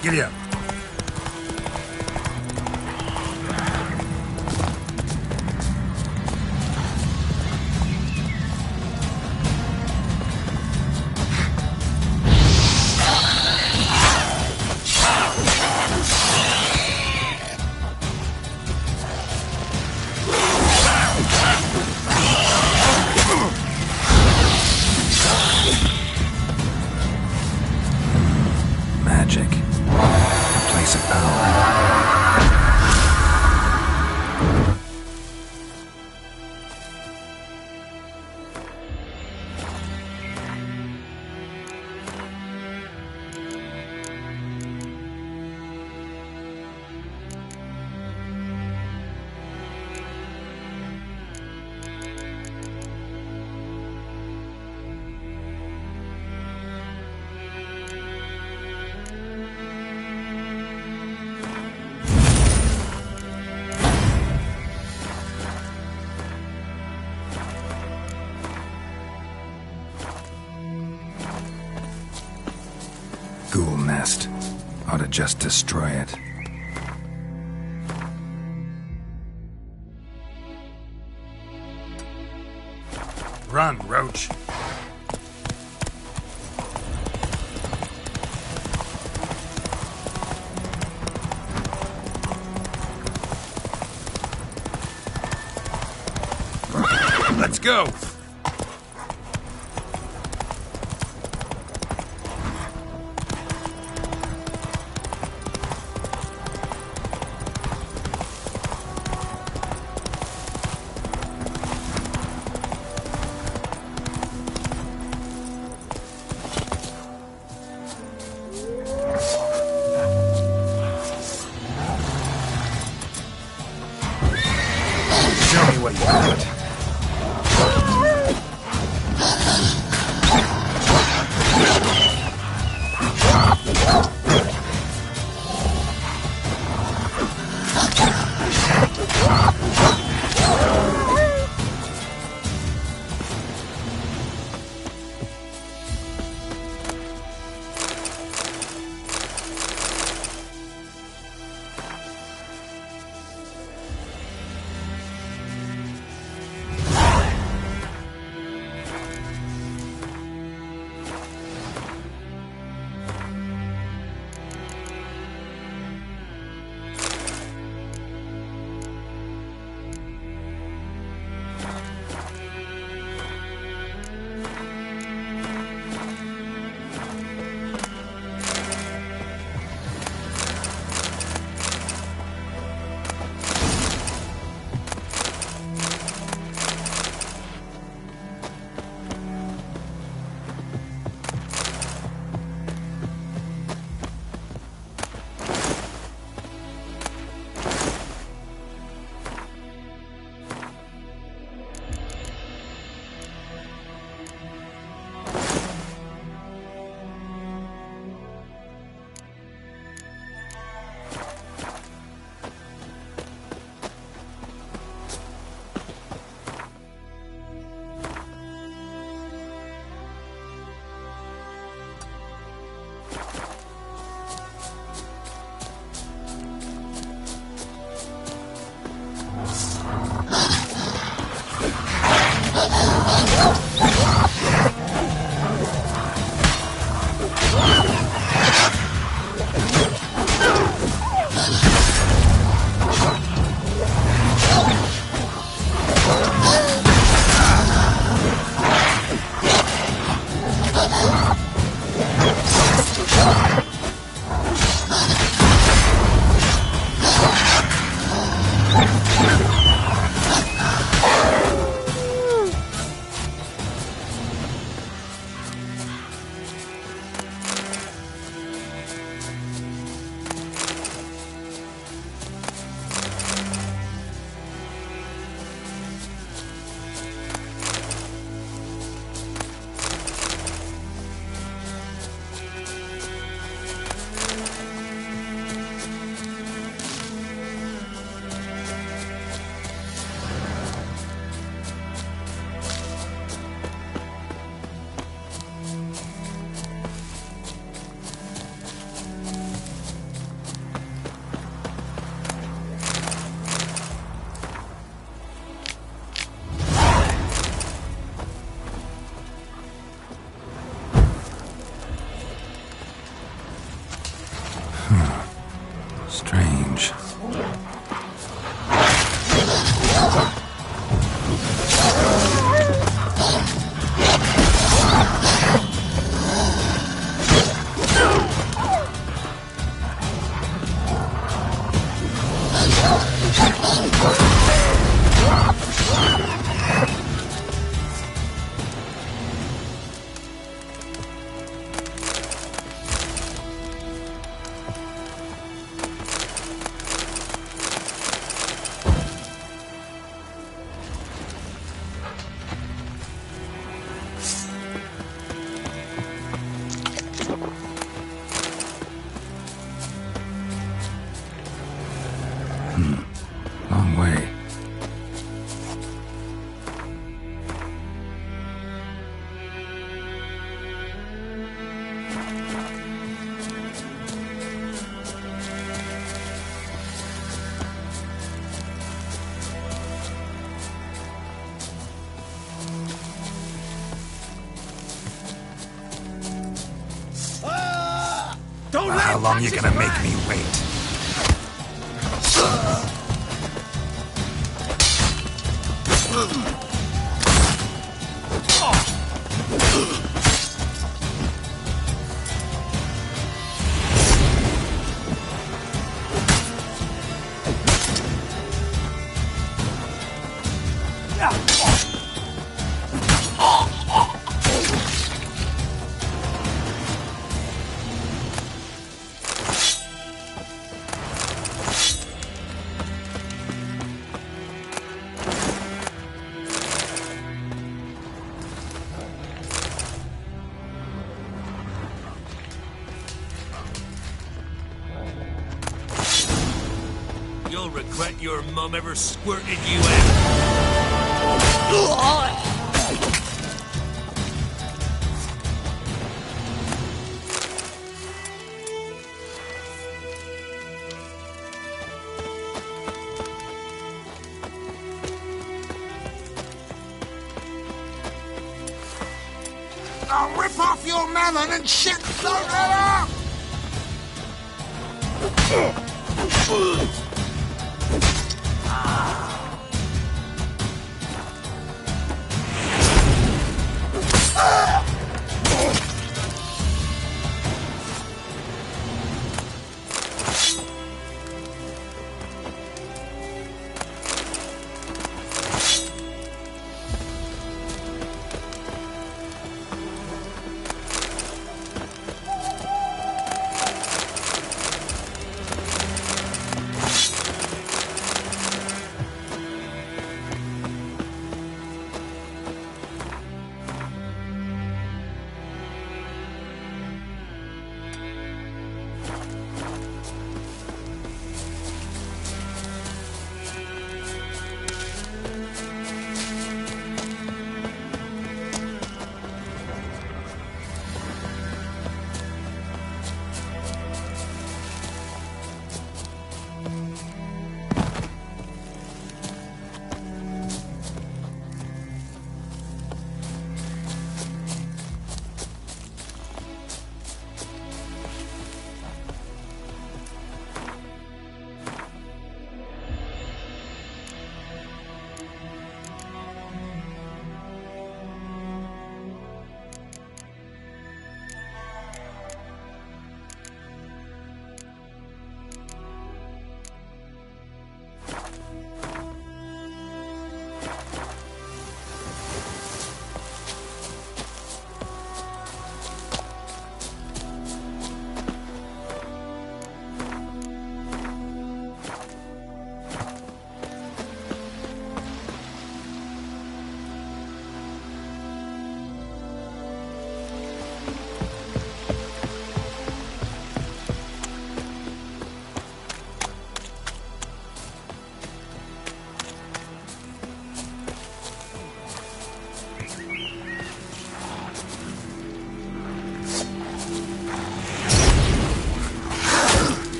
Giddy up.
Magic. A place of power. Ghoul nest. Ought to just destroy it.
Run, Roach. Let's go. Show me what you got.
How long you gonna make me wait?
You'll regret your mum ever squirted you out.
I'll rip off your melon and shit the letter!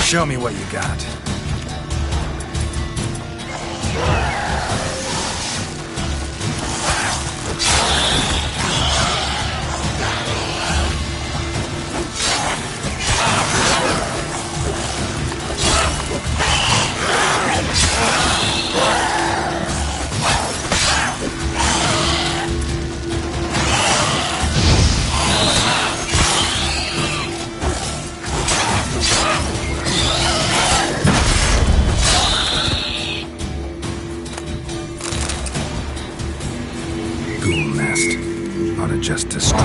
Show me what you got. Just destroy.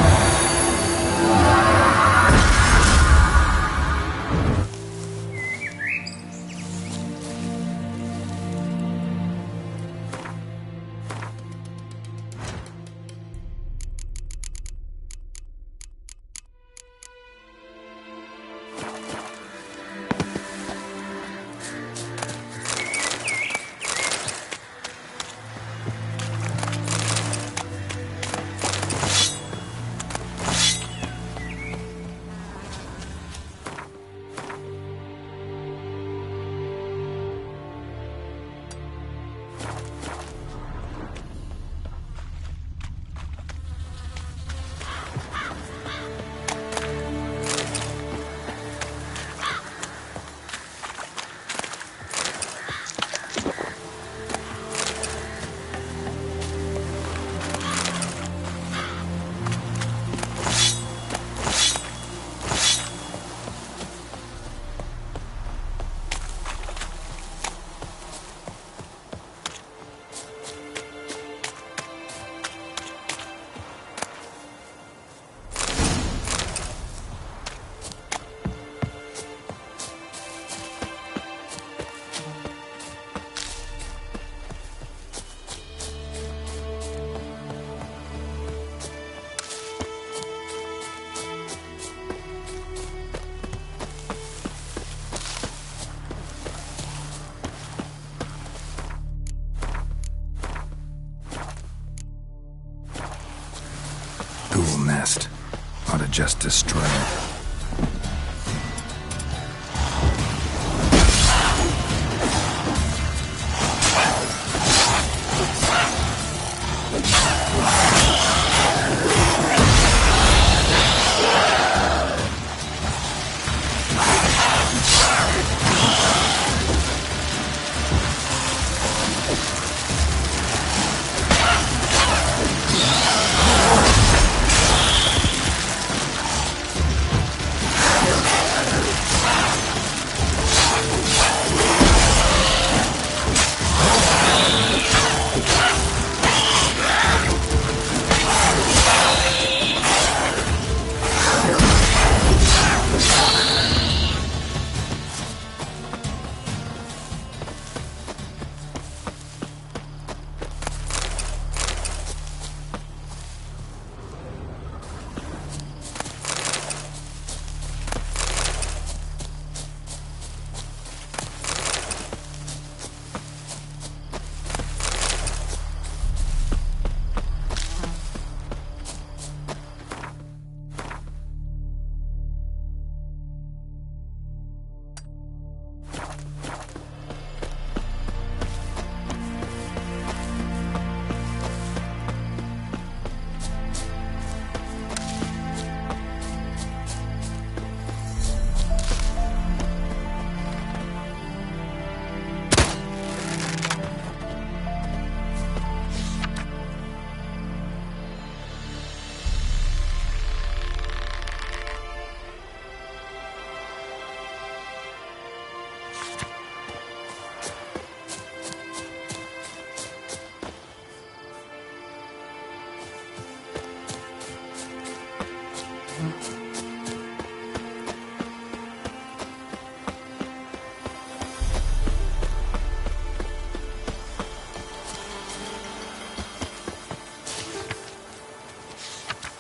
Ghoul nest. Ought to just destroy it.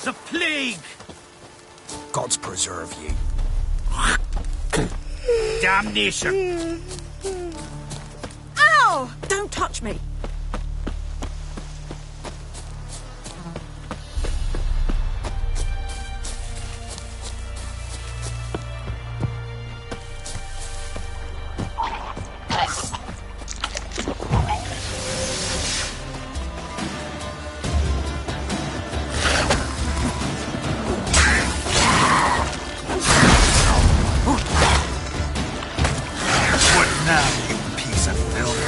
The plague!
Gods preserve ye.
Damnation!
Ow! Don't touch me.
What now, you piece of filth?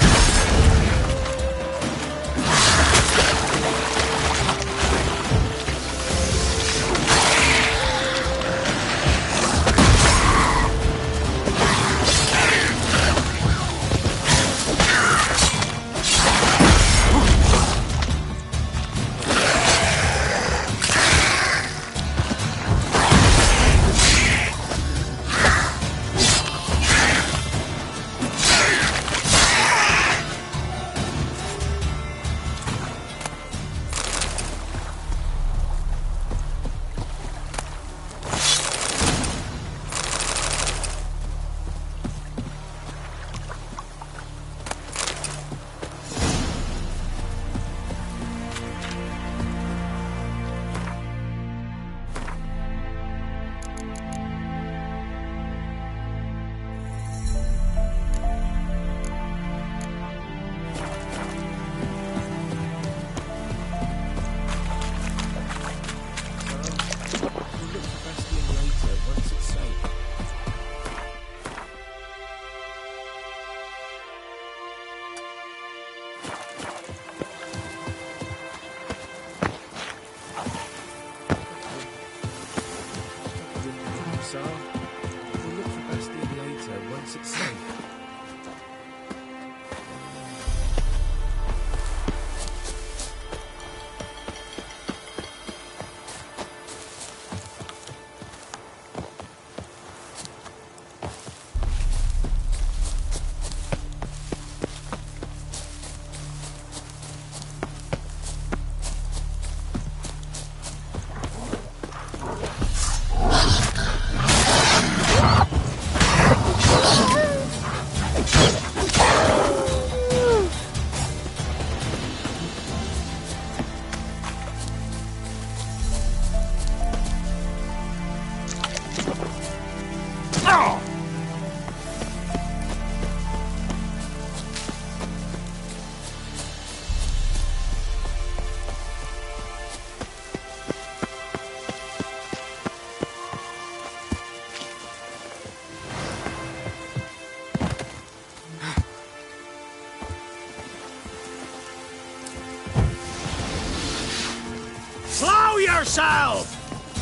Slow yourself!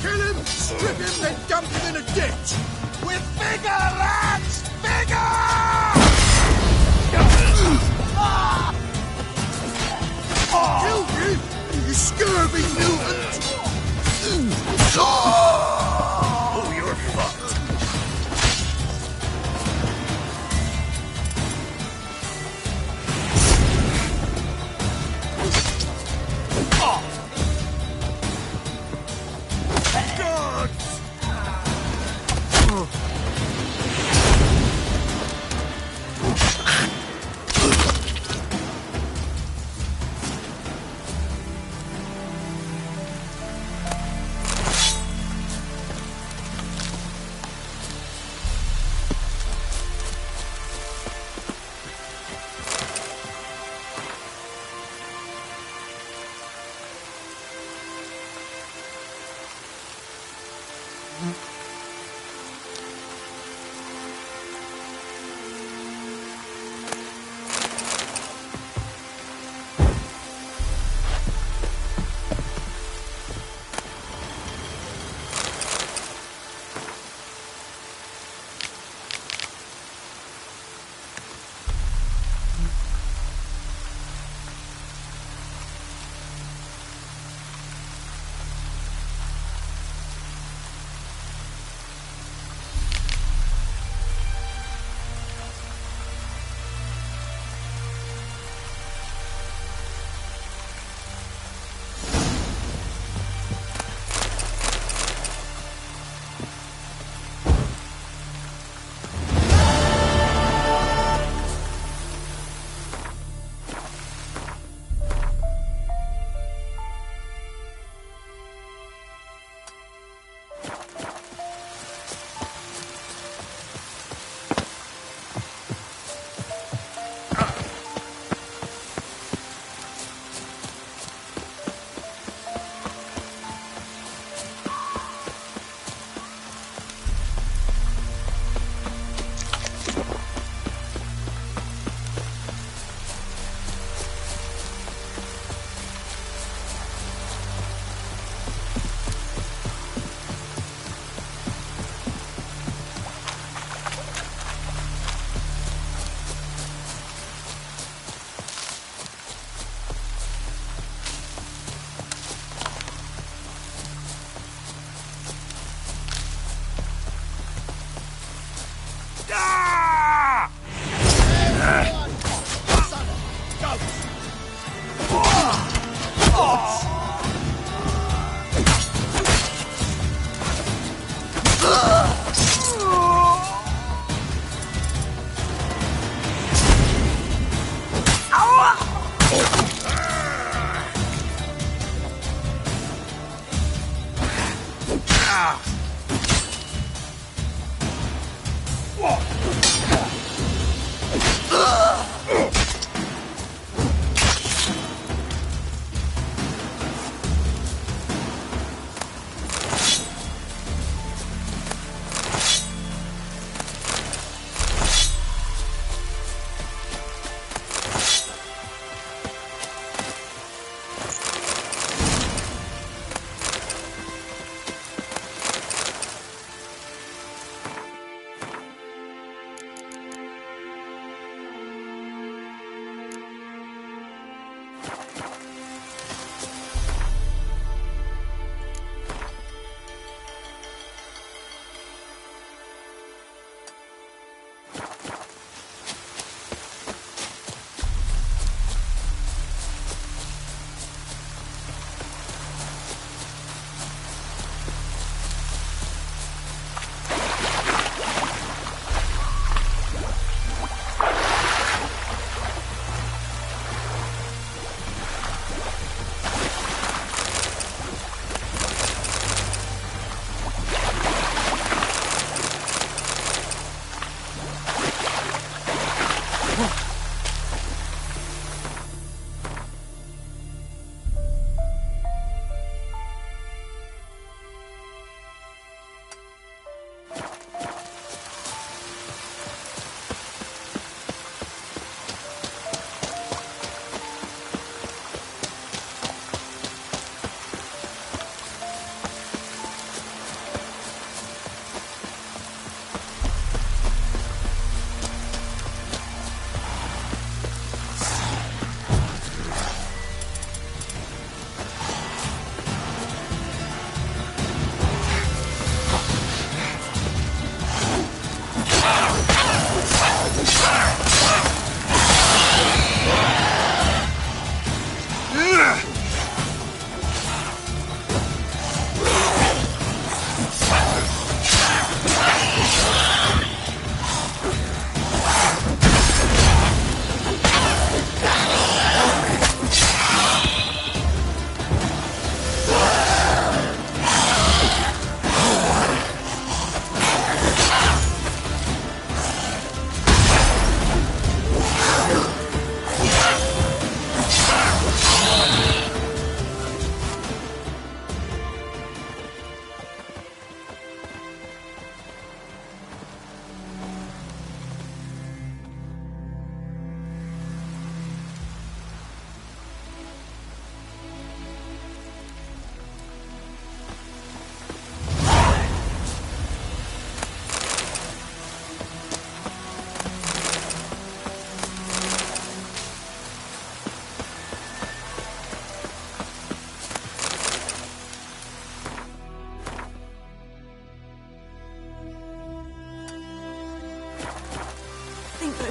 Kill him, strip him, then dump him in a ditch! With vigor, lads! Vigor! Kill you, you scurvy mutant!
Oh, you're fucked.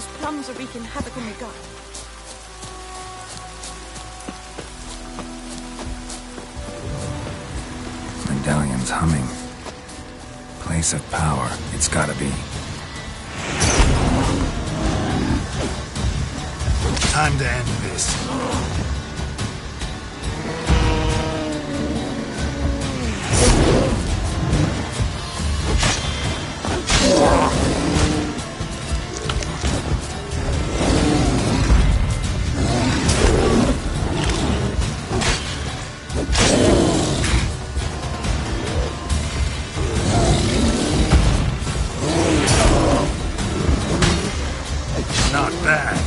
Those plums are wreaking havoc on my gut.
Medallion's humming. Place of power, it's gotta be.
Time to end this. Not bad.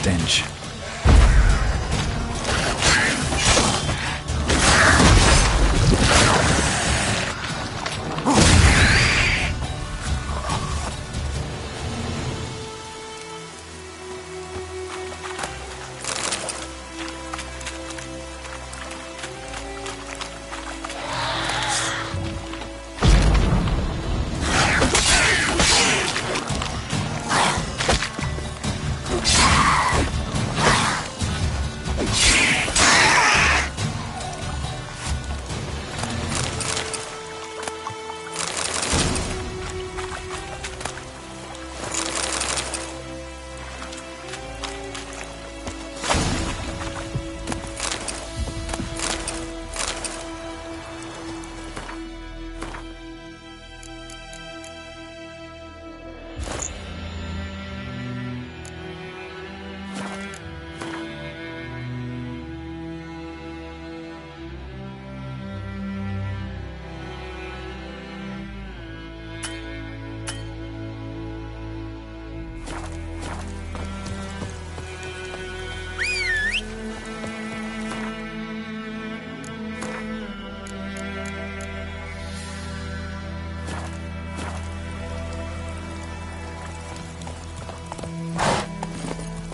Stench.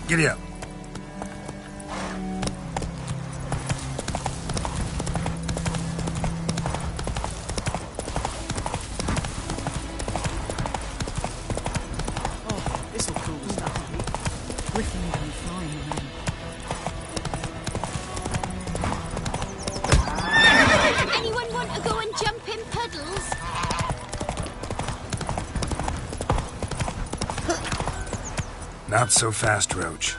Giddy up.
Oh, this'll cool us down a bit. Griffin and flying around.
Anyone want to go and jump in puddles?
Not so fast, Roach.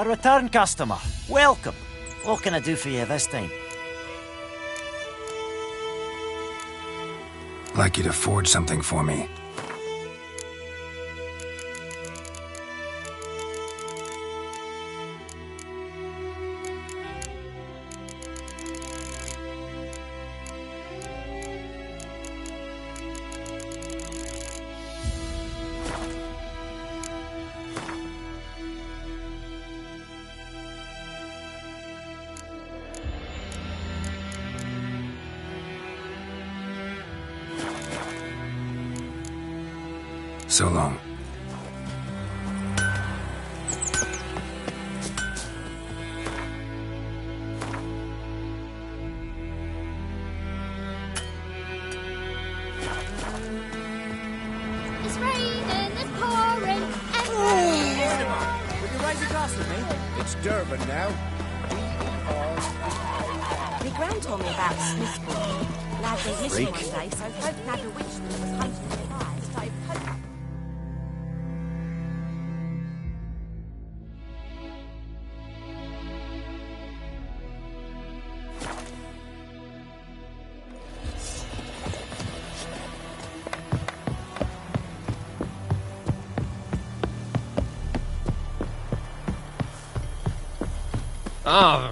A return customer. Welcome. What can I do for you this time?
I'd like you to forge something for me. So long.
It's raining, it's pouring, and
Will you raise a glass with me?
It's Durban now.
My gran told me about Smithport. Lad went missing one day, so folk had a witch that was hunting the fire, started poking.
Ah.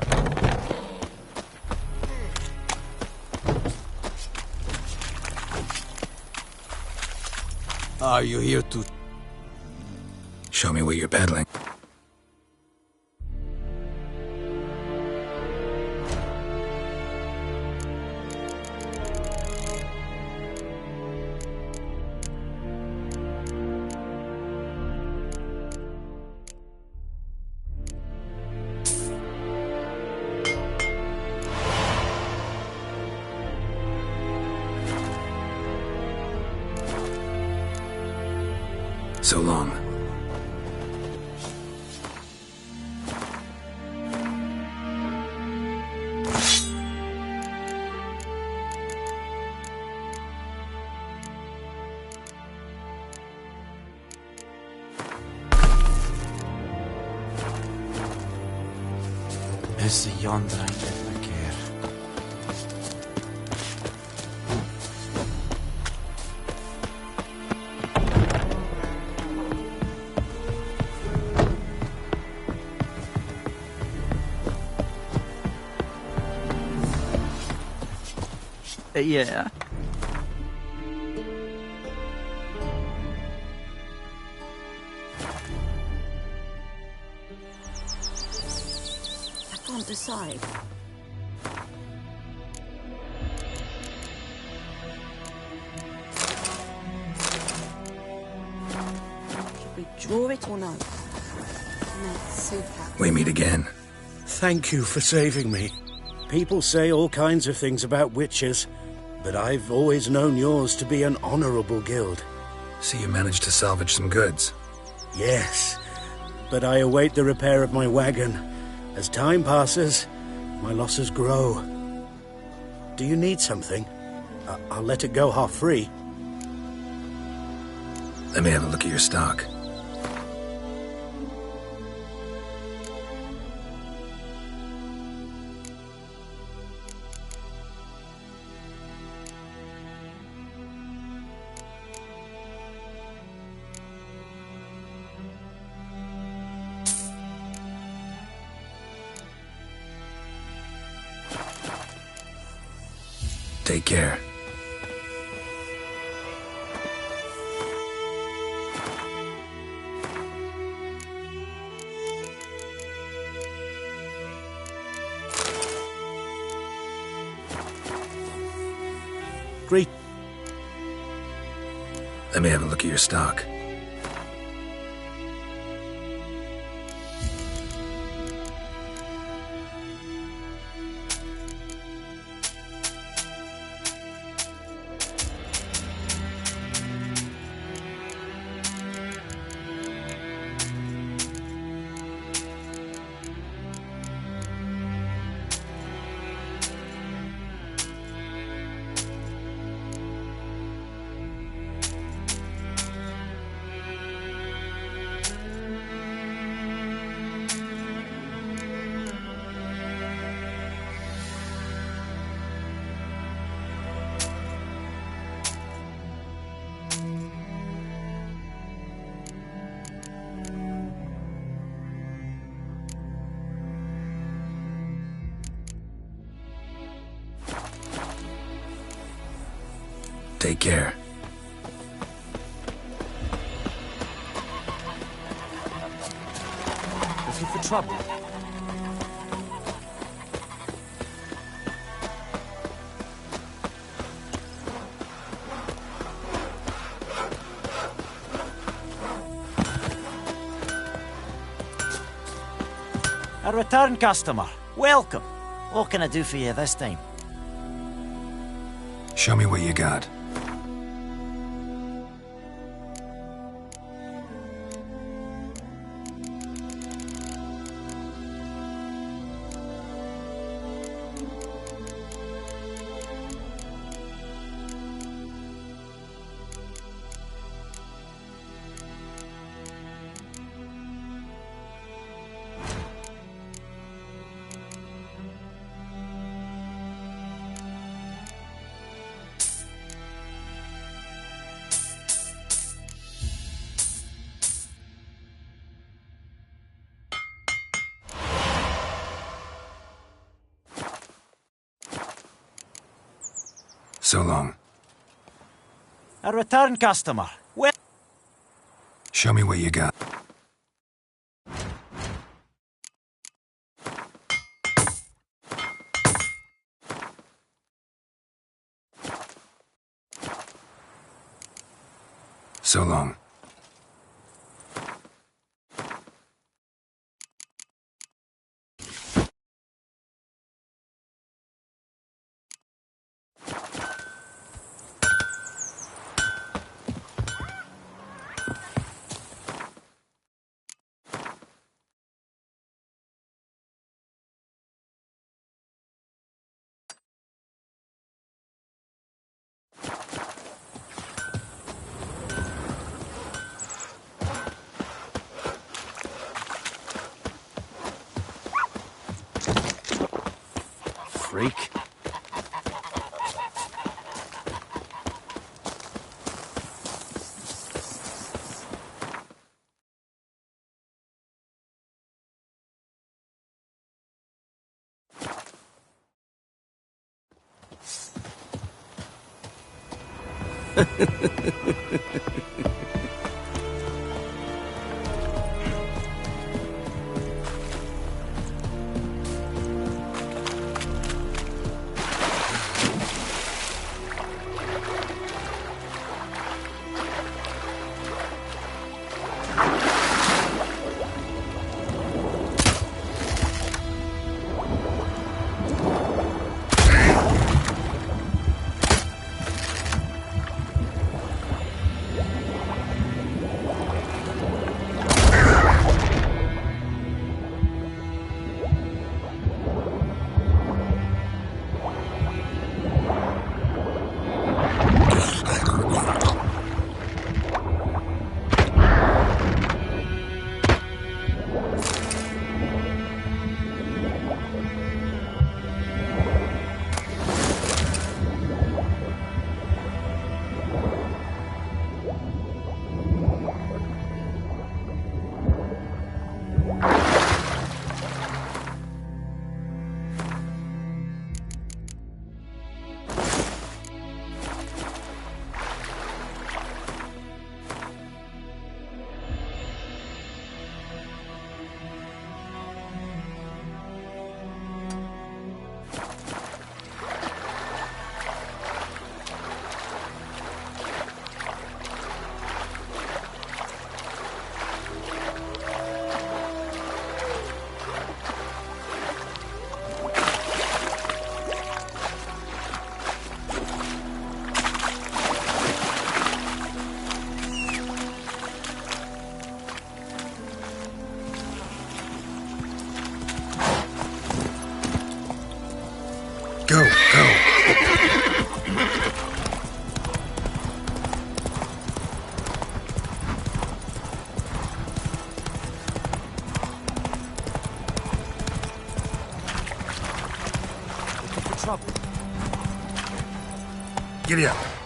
Are you here to...
Show me what you're peddling. So long.
Is the yonder I didn't care.
Yeah.
I can't decide. Should we draw it or no? No, soup out.
We meet again.
Thank you for saving me. People say all kinds of things about witches, but I've always known yours to be an honorable guild.
So you managed to salvage some goods?
Yes, but I await the repair of my wagon. As time passes, my losses grow. Do you need something? I'll let it go half free.
Let me have a look at your stock. Take care.
Great.
Let me have a look at your stock. Take care.
Looking for trouble?
A return customer. Welcome. What can I do for you this time?
Show me what you got. So long.
A return customer. Well,
Show me what you got. So long.
freak.
Go, go.
Looking for trouble.
Giddy up.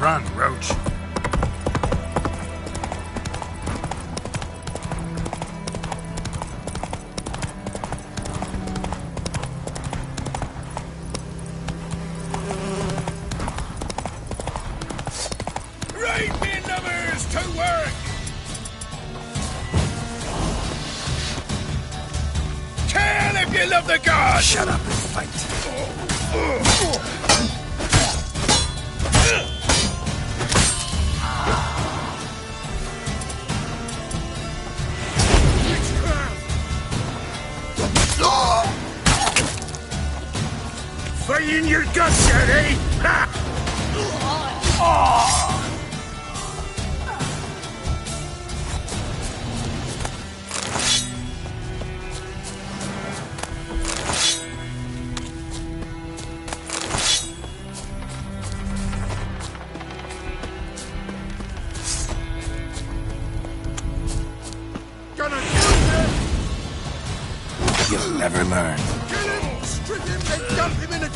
Run, Roach.
Right, me lovers, to work! Kill if you love the gods!
Shut up and fight.
Fighting your guts out, eh? Ha! Gonna kill him!
You'll never learn.
Kill him! Strip him, then dump him in a...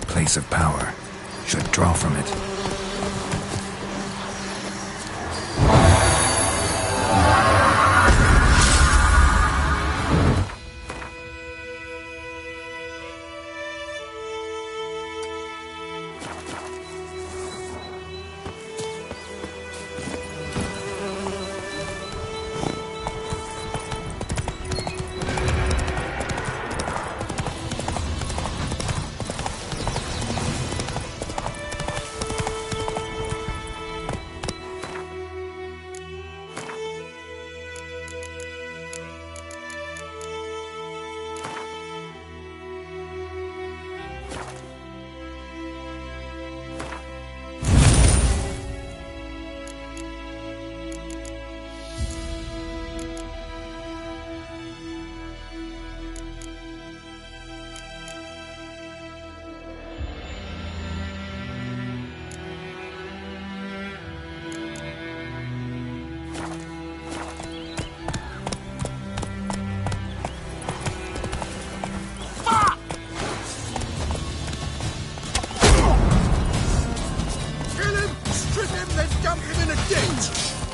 Place of power. Should draw from it.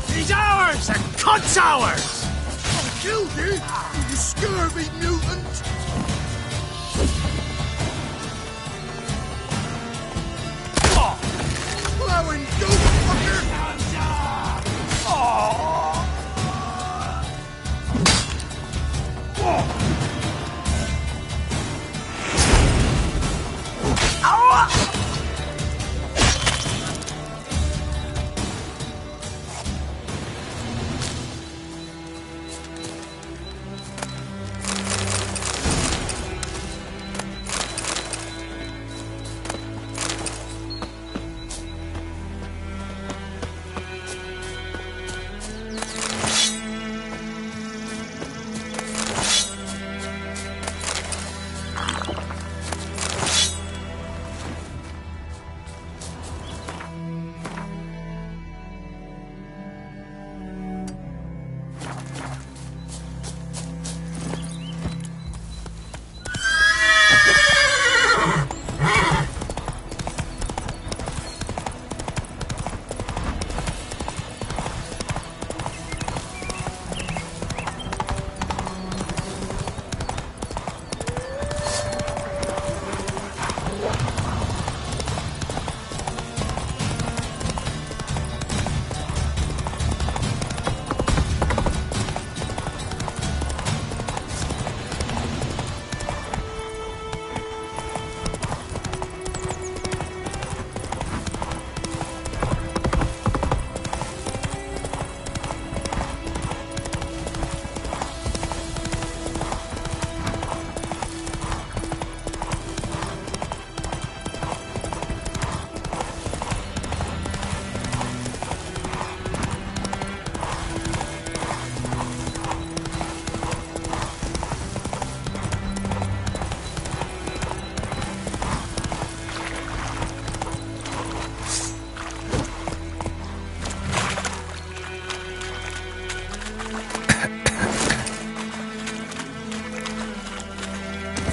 He's ours! The cunt's ours! I'll kill you, you scurvy mutant! going, goose fucker!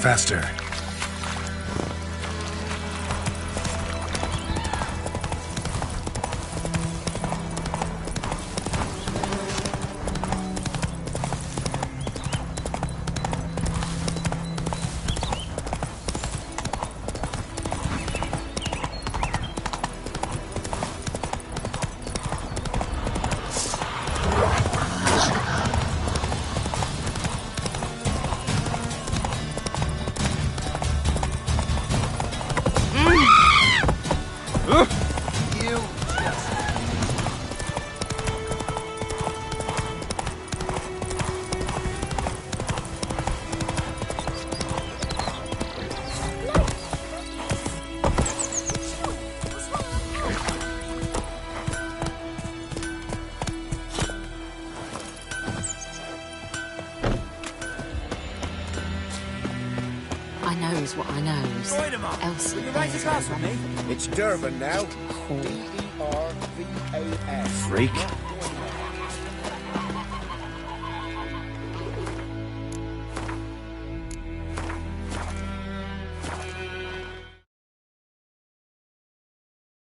Faster.
I knows what I knows. Else
Will you raise a glass with me?
It's Durban now.
Cool.
D-E-R-V-A-S.
Freak.